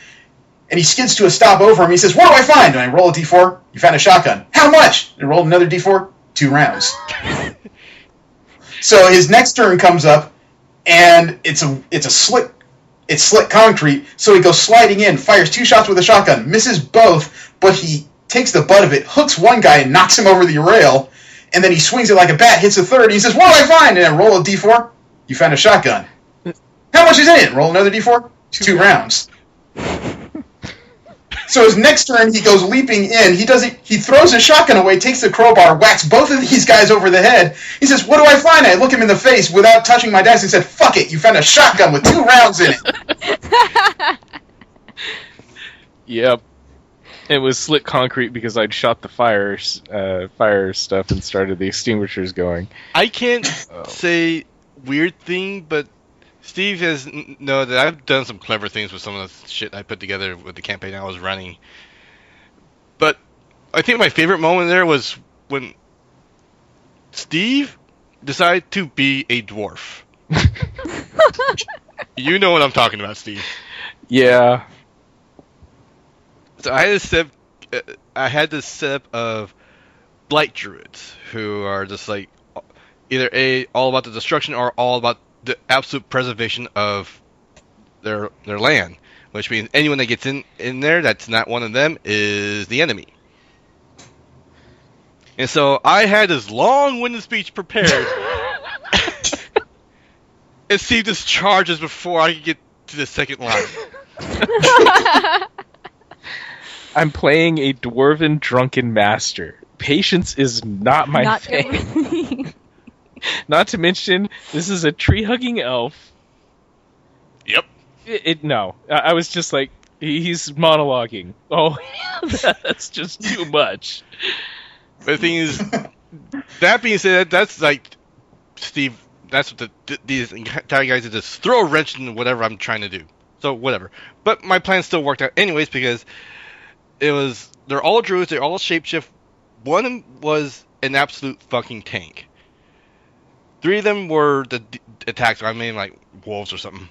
and he skids to a stop over him. He says, "What do I find?" And I roll a d4. "You found a shotgun." "How much?" And I rolled another d4, 2 rounds. So his next turn comes up, and it's slick concrete, so he goes sliding in, fires 2 shots with a shotgun, misses both, but he takes the butt of it, hooks one guy and knocks him over the rail, and then he swings it like a bat, hits a third, and he says, "What do I find?" And I roll a d4. "You found a shotgun." "How much is in it?" Roll another d4. 2 rounds. So his next turn, he goes leaping in. He throws his shotgun away, takes the crowbar, whacks both of these guys over the head. He says, "What do I find?" I look him in the face without touching my dice and said, "Fuck it, you found a shotgun with 2 rounds in it." Yep. It was slick concrete because I'd shot the fire stuff and started the extinguishers going. I can't say weird thing, but Steve has know that I've done some clever things with some of the shit I put together with the campaign I was running. But I think my favorite moment there was when Steve decided to be a dwarf. You know what I'm talking about, Steve. Yeah. So I had this set of blight druids who are just like either all about the destruction or all about the absolute preservation of their land, which means anyone that gets in there that's not one of them is the enemy. And so I had this long-winded speech prepared, and Steve just charges before I could get to the second line. I'm playing a dwarven drunken master. Patience is not my thing. Not to mention, this is a tree-hugging elf. Yep. No. I was just like, he's monologuing. Oh, that's just too much. The thing is, that being said, that's like, Steve, that's what these entire guys are just throw a wrench in whatever I'm trying to do. So, whatever. But my plan still worked out anyways because they're all druids, they're all shapeshift. One was an absolute fucking tank. 3 of them were the attacks. I mean, like wolves or something.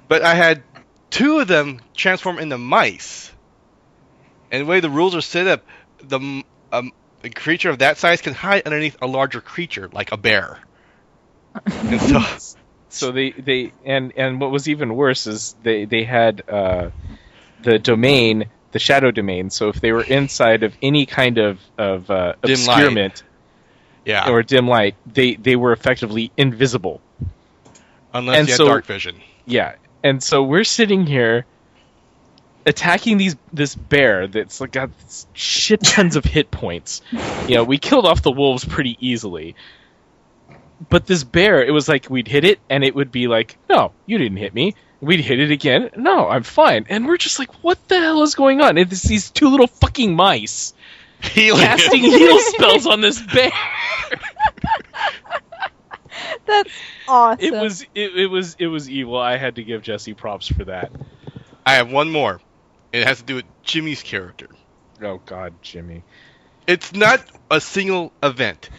But I had 2 of them transform into mice. And the way the rules are set up, a creature of that size can hide underneath a larger creature, like a bear. And so So they and what was even worse is they had the domain, the shadow domain. So if they were inside of any kind of obscurement, or dim light, they were effectively invisible. Unless you had dark vision. Yeah, and so we're sitting here attacking this bear that's like got shit tons of hit points. We killed off the wolves pretty easily. But this bear, it was like we'd hit it, and it would be like, no, you didn't hit me. We'd hit it again. No, I'm fine. And we're just like, what the hell is going on? It's these two little fucking mice casting heal spells on this bear. That's awesome. It was evil. I had to give Jesse props for that. I have one more. It has to do with Jimmy's character. Oh God, Jimmy. It's not a single event.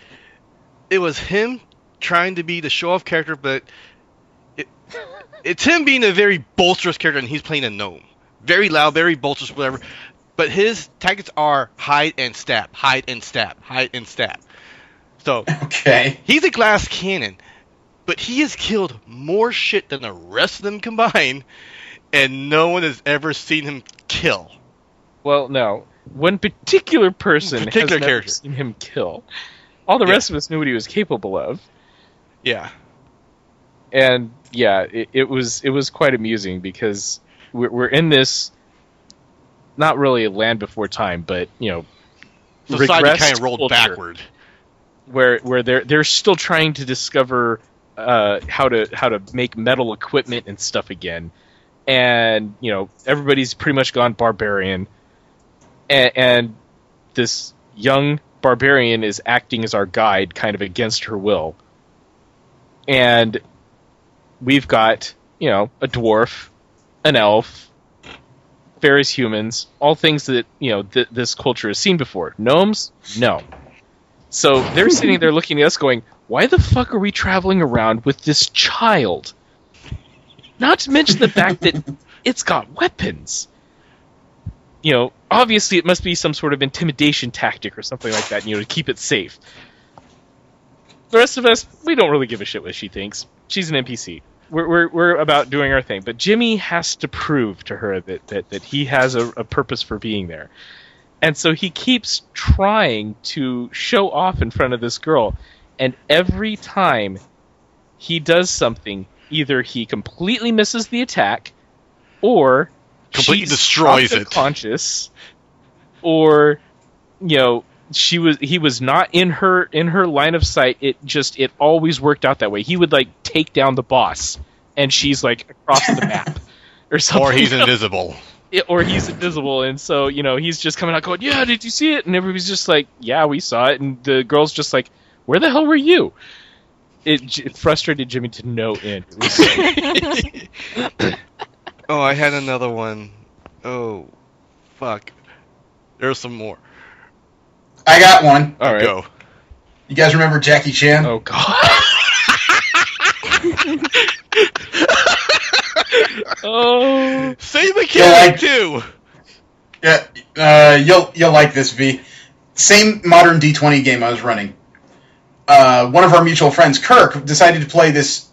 It was him trying to be the show-off character, but it's him being a very bolsterous character, and he's playing a gnome. Very loud, very bolsterous, whatever. But his tactics are hide and stab, hide and stab, hide and stab. So he's a glass cannon, but he has killed more shit than the rest of them combined, and no one has ever seen him kill. Well, no. One particular person has never seen him kill. All the rest of us knew what he was capable of. Yeah. And yeah, it was quite amusing because we're in this, not really a Land Before Time, but society kind of rolled backward, where they're still trying to discover how to make metal equipment and stuff again, and everybody's pretty much gone barbarian, and this young barbarian is acting as our guide, kind of against her will. And we've got, a dwarf, an elf, various humans, all things that, this culture has seen before. Gnomes? No. So they're sitting there looking at us going, why the fuck are we traveling around with this child? Not to mention the fact that it's got weapons. Obviously it must be some sort of intimidation tactic or something like that, to keep it safe. The rest of us, we don't really give a shit what she thinks. She's an NPC. We're about doing our thing. But Jimmy has to prove to her that he has a purpose for being there. And so he keeps trying to show off in front of this girl. And every time he does something, either he completely misses the attack, or completely destroys it, conscious, or he was not in her line of sight. It always worked out that way. He would take down the boss, and she's across the map, or something. Or he's invisible. Or he's invisible, and so he's just coming out going, "Yeah, did you see it?" And everybody's just like, "Yeah, we saw it." And the girl's just like, "Where the hell were you?" It frustrated Jimmy to no end. Oh, I had another one. Oh, fuck. There's some more. I got one. All right. Go. You guys remember Jackie Chan? Oh, God. Oh. Same mechanic, too. Yeah, you'll like this, V. Same modern D20 game I was running. One of our mutual friends, Kirk, decided to play this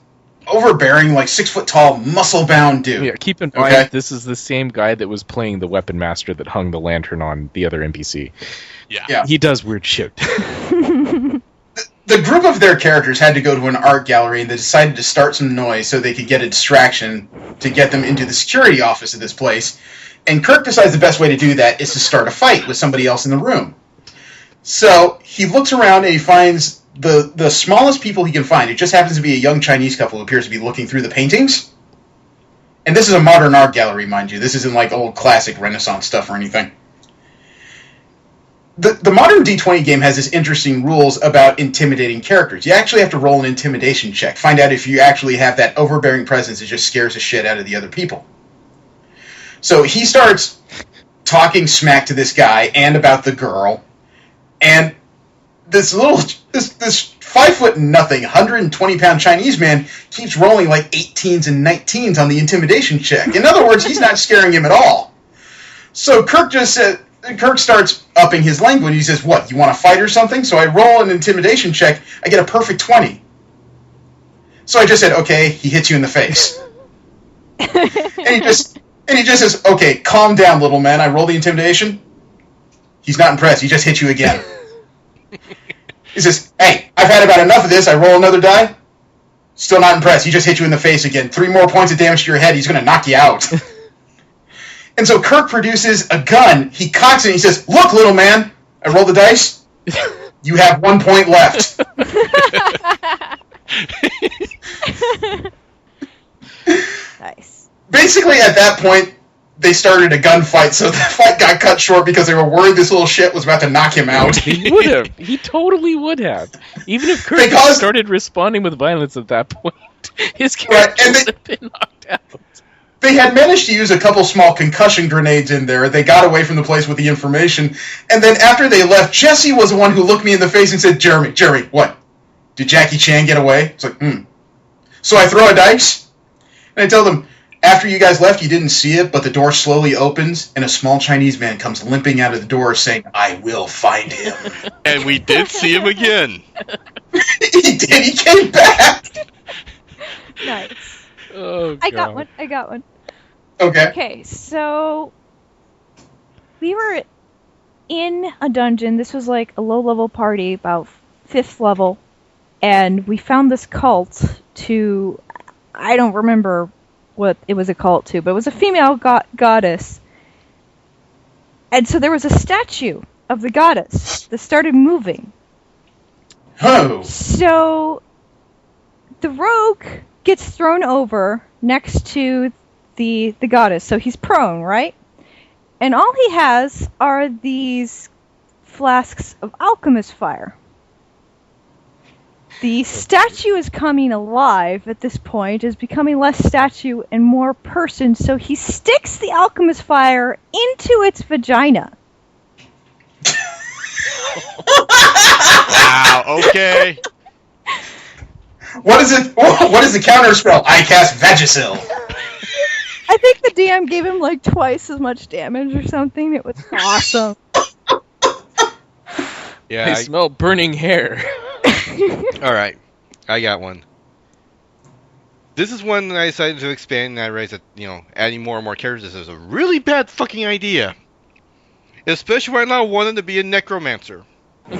overbearing, 6-foot-tall, muscle-bound dude. Yeah, keep in mind, this is the same guy that was playing the weapon master that hung the lantern on the other NPC. Yeah. He does weird shit. The group of their characters had to go to an art gallery, and they decided to start some noise so they could get a distraction to get them into the security office of this place. And Kirk decides the best way to do that is to start a fight with somebody else in the room. So he looks around and he finds the smallest people he can find. It just happens to be a young Chinese couple who appears to be looking through the paintings. And this is a modern art gallery, mind you. This isn't old classic Renaissance stuff or anything. The modern D20 game has this interesting rules about intimidating characters. You actually have to roll an intimidation check. Find out if you actually have that overbearing presence that just scares the shit out of the other people. So he starts talking smack to this guy and about the girl. And this 5-foot-nothing, 120-pound Chinese man keeps rolling 18s and 19s on the intimidation check. In other words, he's not scaring him at all. So Kirk starts upping his language. He says, "What, you want to fight or something?" So I roll an intimidation check. I get a perfect 20. So I just said, okay, he hits you in the face. and he just says, okay, calm down, little man. I roll the intimidation. He's not impressed. He just hit you again. He says, hey, I've had about enough of this. I roll another die. Still not impressed. He just hit you in the face again. 3 more points of damage to your head. He's going to knock you out. And so Kirk produces a gun. He cocks it and he says, look, little man. I roll the dice. You have 1 point left. Nice. Basically, at that point, they started a gunfight, so the fight got cut short because they were worried this little shit was about to knock him out. He would have. He totally would have. Even if Kirk started responding with violence at that point, his character would have been knocked out. They had managed to use a couple small concussion grenades in there. They got away from the place with the information. And then after they left, Jesse was the one who looked me in the face and said, Jeremy, what? Did Jackie Chan get away? It's like, So I throw a dice, and I tell them, after you guys left, you didn't see it, but the door slowly opens, and a small Chinese man comes limping out of the door saying, I will find him. And we did see him again. He did. He came back. Nice. Oh, I got one. Okay. Okay, so we were in a dungeon. This was like a low-level party, about 5th level, and we found this cult to... I don't remember what it was a cult to, but it was a female goddess. And so there was a statue of the goddess that started moving. Oh. So the rogue gets thrown over next to the goddess. So he's prone, right? And all he has are these flasks of alchemist fire. The statue is coming alive at this point, is becoming less statue and more person, so he sticks the alchemist fire into its vagina. Wow, okay. What is it? What is the counter spell? I cast Vagisil. I think the DM gave him like twice as much damage or something. It was awesome. Yeah, I smell burning hair. Alright, I got one. This is one that I decided to expand, and I realized that, adding more and more characters is a really bad fucking idea. Especially when I wanted to be a necromancer. Poor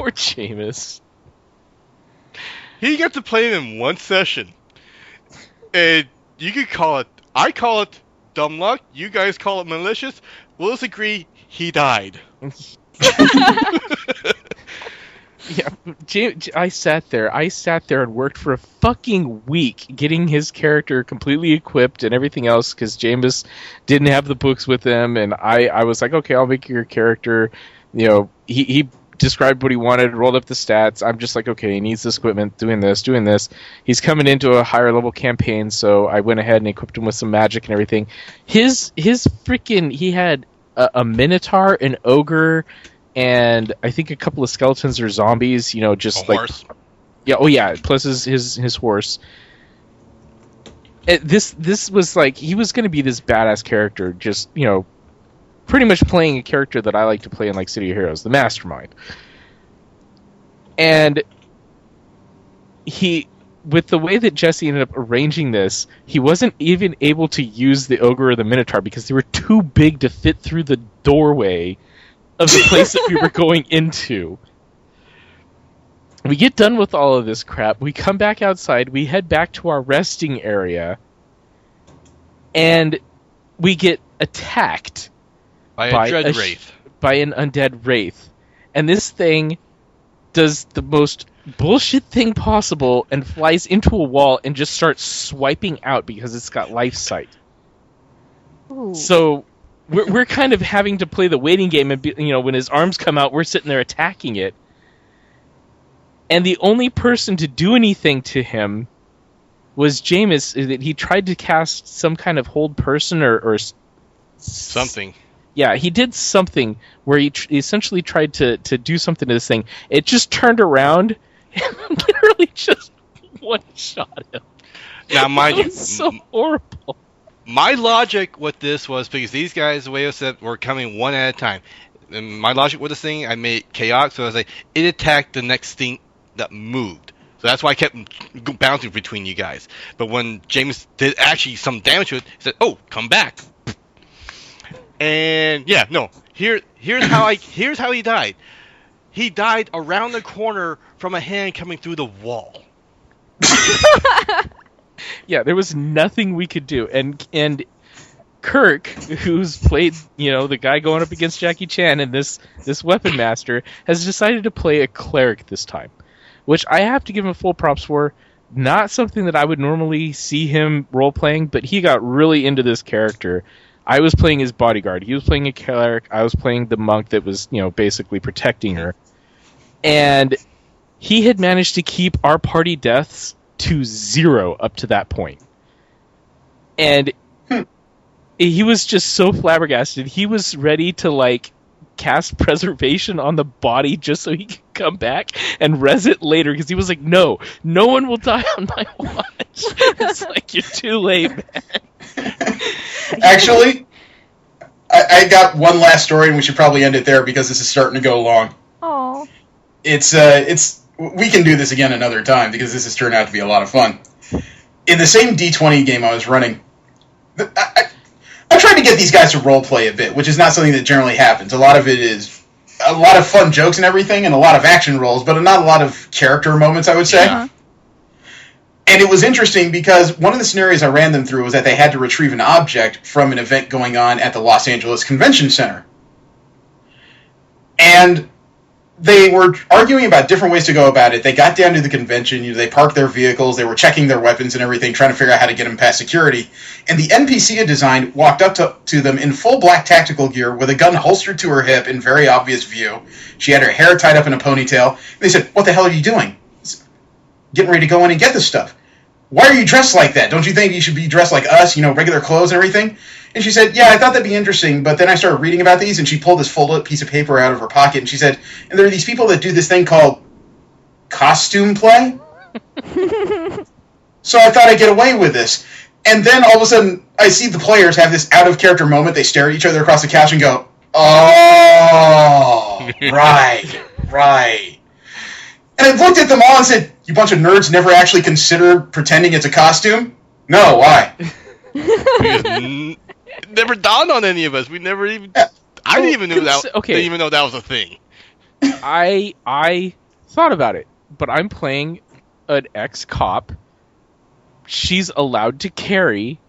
Jameis. He got to play him in one session. And you could I call it dumb luck, you guys call it malicious. We'll just agree, he died. Yeah, I sat there and worked for a fucking week getting his character completely equipped and everything else because Jameis didn't have the books with him, and I was like, okay, I'll make your character. He described what he wanted, rolled up the stats. I'm just like, okay, he needs this equipment, doing this. He's coming into a higher level campaign, so I went ahead and equipped him with some magic and everything. He had a minotaur, an ogre, and I think a couple of skeletons or zombies, just like horse. Yeah, plus his horse. This was like he was going to be this badass character, just pretty much playing a character that I like to play in like City of Heroes, the Mastermind. And with the way that Jesse ended up arranging this, he wasn't even able to use the ogre or the minotaur because they were too big to fit through the doorway of the place that we were going into. We get done with all of this crap. We come back outside. We head back to our resting area. And we get attacked by a dread wraith. By an undead wraith. And this thing does the most bullshit thing possible and flies into a wall and just starts swiping out because it's got life sight. Ooh. So we're kind of having to play the waiting game, and when his arms come out, we're sitting there attacking it. And the only person to do anything to him was Jameis. That he tried to cast some kind of hold person or something. Yeah, he did something where he essentially tried to do something to this thing. It just turned around and literally just one-shot him. Now, mind you, it was so horrible. My logic with this was because these guys, the way I said, were coming one at a time. And my logic with this thing, I made it chaotic, so I was like, it attacked the next thing that moved. So that's why I kept bouncing between you guys. But when James did actually some damage to it, he said, "Oh, come back." And yeah, no. Here's how he died. He died around the corner from a hand coming through the wall. Yeah, there was nothing we could do, and Kirk, who's played, the guy going up against Jackie Chan and this weapon master, has decided to play a cleric this time, which I have to give him full props for. Not something that I would normally see him role-playing, but he got really into this character. I was playing his bodyguard. He was playing a cleric. I was playing the monk that was, basically protecting her. And he had managed to keep our party deaths to 0 up to that point. And he was just so flabbergasted. He was ready to, cast preservation on the body just so he could come back and res it later, because he was like, no one will die on my watch. It's like, you're too late, man. Actually, I got one last story, and we should probably end it there because this is starting to go long. Oh. It's we can do this again another time because this has turned out to be a lot of fun. In the same D20 game I was running, I'm trying to get these guys to roleplay a bit, which is not something that generally happens. A lot of it is a lot of fun jokes and everything, and a lot of action rolls, but not a lot of character moments, I would say. Yeah. And it was interesting because one of the scenarios I ran them through was that they had to retrieve an object from an event going on at the Los Angeles Convention Center. And they were arguing about different ways to go about it. They got down to the convention, they parked their vehicles, they were checking their weapons and everything, trying to figure out how to get them past security. And the NPC had designed walked up to them in full black tactical gear with a gun holstered to her hip in very obvious view. She had her hair tied up in a ponytail. And they said, "What the hell are you doing?" "Getting ready to go in and get this stuff." "Why are you dressed like that? Don't you think you should be dressed like us, regular clothes and everything?" And she said, "Yeah, I thought that'd be interesting, but then I started reading about these," and she pulled this folded piece of paper out of her pocket, and she said, "And there are these people that do this thing called costume play? So I thought I'd get away with this." And then all of a sudden, I see the players have this out-of-character moment. They stare at each other across the couch and go, "Oh, right. And I looked at them all and said, "You bunch of nerds never actually considered pretending it's a costume?" "No, why?" It never dawned on any of us. We never even... I didn't even know that. Okay. Didn't even know that was a thing. I thought about it, but I'm playing an ex-cop. She's allowed to carry.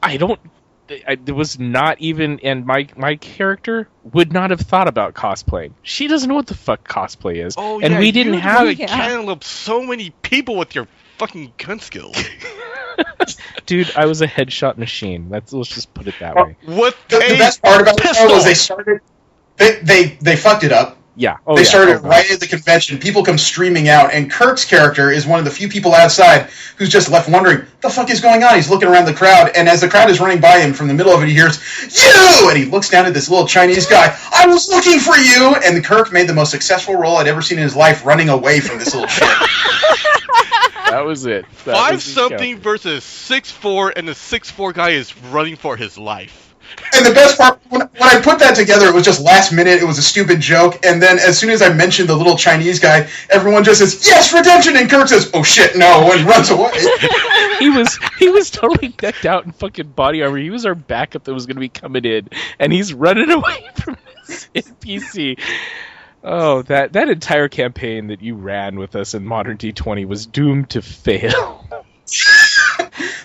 There was not even, and my character would not have thought about cosplaying. She doesn't know what the fuck cosplay is. Oh, and yeah, we didn't have to cantaloupe so many people with your fucking gun skills. Dude, I was a headshot machine. Let's just put it that way. What the best part about it was they started. They fucked it up. Yeah. They started right at the convention. People come streaming out, and Kirk's character is one of the few people outside who's just left wondering, the fuck is going on? He's looking around the crowd, and as the crowd is running by him from the middle of it, he hears, "You!" And he looks down at this little Chinese guy. "I was looking for you!" And Kirk made the most successful role I'd ever seen in his life, running away from this little shit. That was it. 5-something versus 6'4", and the 6'4" guy is running for his life. And the best part, when I put that together, it was just last minute. It was a stupid joke. And then as soon as I mentioned the little Chinese guy, everyone just says, "Yes, redemption!" And Kirk says, "Oh shit, no," and runs away. He was totally decked out in fucking body armor. He was our backup that was going to be coming in, and he's running away from this NPC. Oh, that entire campaign that you ran with us in Modern D20 was doomed to fail.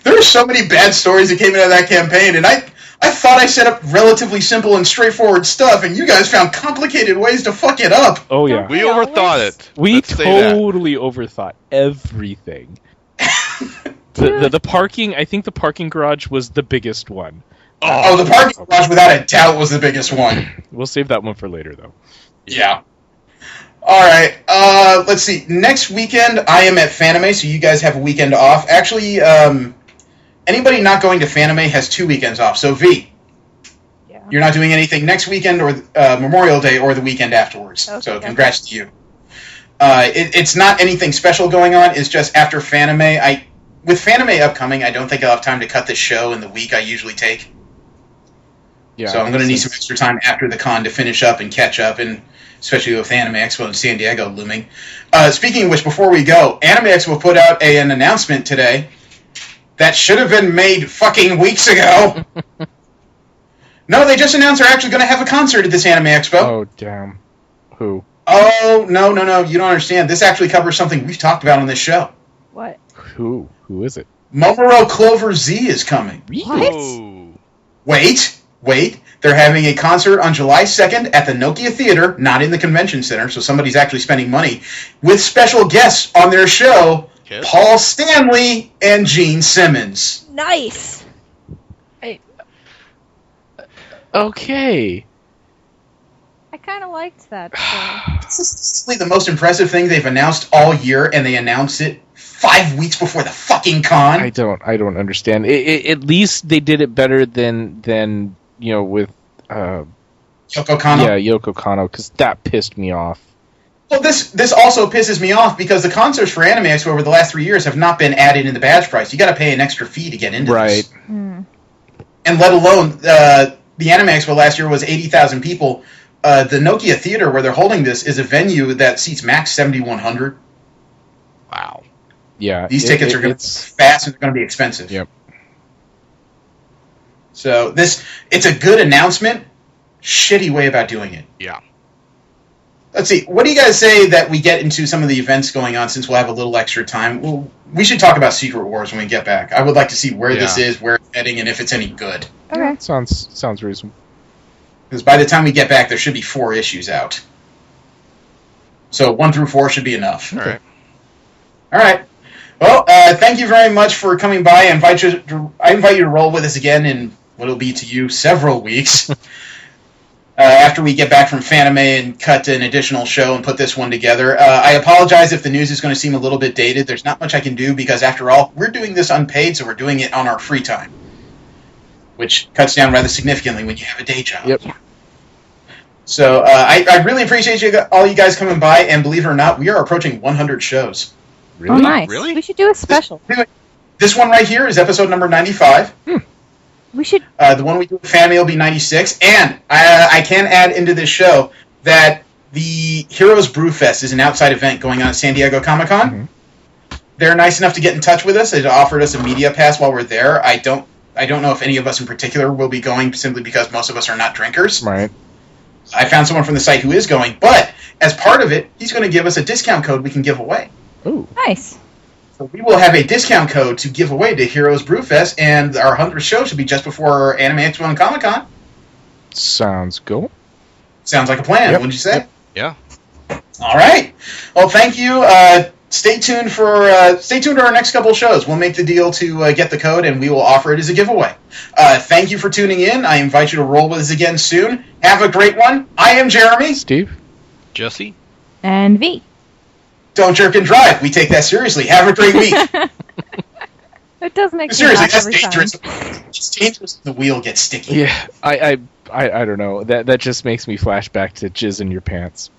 There were so many bad stories that came out of that campaign, and I thought I set up relatively simple and straightforward stuff, and you guys found complicated ways to fuck it up. Oh, yeah. We overthought it. We totally overthought everything. The parking, I think the parking garage was the biggest one. Oh, the parking garage, without a doubt, was the biggest one. We'll save that one for later, though. Yeah. All right. Let's see. Next weekend, I am at Fanime, so you guys have a weekend off. Actually, anybody not going to Fanime has 2 weekends off. So, V, you're not doing anything next weekend or Memorial Day or the weekend afterwards. Okay, so, congrats to you. It's not anything special going on. It's just after Fanime. With Fanime upcoming, I don't think I'll have time to cut this show in the week I usually take. Yeah, so I'm going to need some extra time after the con to finish up and catch up, and especially with Anime Expo in San Diego looming. Speaking of which, before we go, Anime Expo put out an announcement today that should have been made fucking weeks ago. No, they just announced they're actually going to have a concert at this Anime Expo. Oh, damn. Who? Oh, no, you don't understand. This actually covers something we've talked about on this show. What? Who? Who is it? Momoro Clover Z is coming. What? Wait. They're having a concert on July 2nd at the Nokia Theater, not in the convention center, so somebody's actually spending money, with special guests on their show, Paul Stanley and Gene Simmons. Nice. Okay. I kind of liked that. This is the most impressive thing they've announced all year, and they announced it 5 weeks before the fucking con. I don't understand. At least they did it better than with Yoko Kanno. Yeah, Yoko Kanno, because that pissed me off. Well, this also pisses me off because the concerts for Anime Expo over the last 3 years have not been added in the badge price. You got to pay an extra fee to get into this. And let alone the Anime Expo last year was 80,000 people. The Nokia Theater where they're holding this is a venue that seats max 7,100. Wow. Yeah. These tickets are going to be fast and they're going to be expensive. Yep. So it's a good announcement. Shitty way about doing it. Yeah. Let's see. What do you guys say that we get into some of the events going on since we'll have a little extra time? Well, we should talk about Secret Wars when we get back. I would like to see where this is, where it's heading, and if it's any good. Okay. Sounds reasonable. Because by the time we get back, there should be 4 issues out. So 1 through 4 should be enough. All right. Well, thank you very much for coming by. I invite you to roll with us again in what will be to you several weeks. After we get back from Fanime and cut an additional show and put this one together. I apologize if the news is going to seem a little bit dated. There's not much I can do because, after all, we're doing this unpaid, so we're doing it on our free time, which cuts down rather significantly when you have a day job. Yep. So I really appreciate all you guys coming by, and believe it or not, we are approaching 100 shows. Really? Oh, nice. Really? We should do a special. This one right here is episode number 95. We should. The one we do with Fanime will be 96. And I can add into this show that the Heroes Brewfest is an outside event going on at San Diego Comic-Con. Mm-hmm. They're nice enough to get in touch with us. They offered us a media pass while we're there. I don't know if any of us in particular will be going simply because most of us are not drinkers. Right. I found someone from the site who is going, but as part of it, he's going to give us a discount code we can give away. Ooh. Nice. So we will have a discount code to give away to Heroes Brewfest, and our 100th show should be just before Anime Expo and Comic-Con. Sounds cool. Sounds like a plan, wouldn't you say? Yeah. All right. Well, thank you. Stay tuned to our next couple of shows. We'll make the deal to get the code, and we will offer it as a giveaway. Thank you for tuning in. I invite you to roll with us again soon. Have a great one. I am Jeremy. Steve. Jesse. And V. Don't jerk and drive. We take that seriously. Have a great week. It does make me Seriously, laugh that's every dangerous. time. It's dangerous when the wheel gets sticky. Yeah, I don't know. That just makes me flash back to jizz in your pants.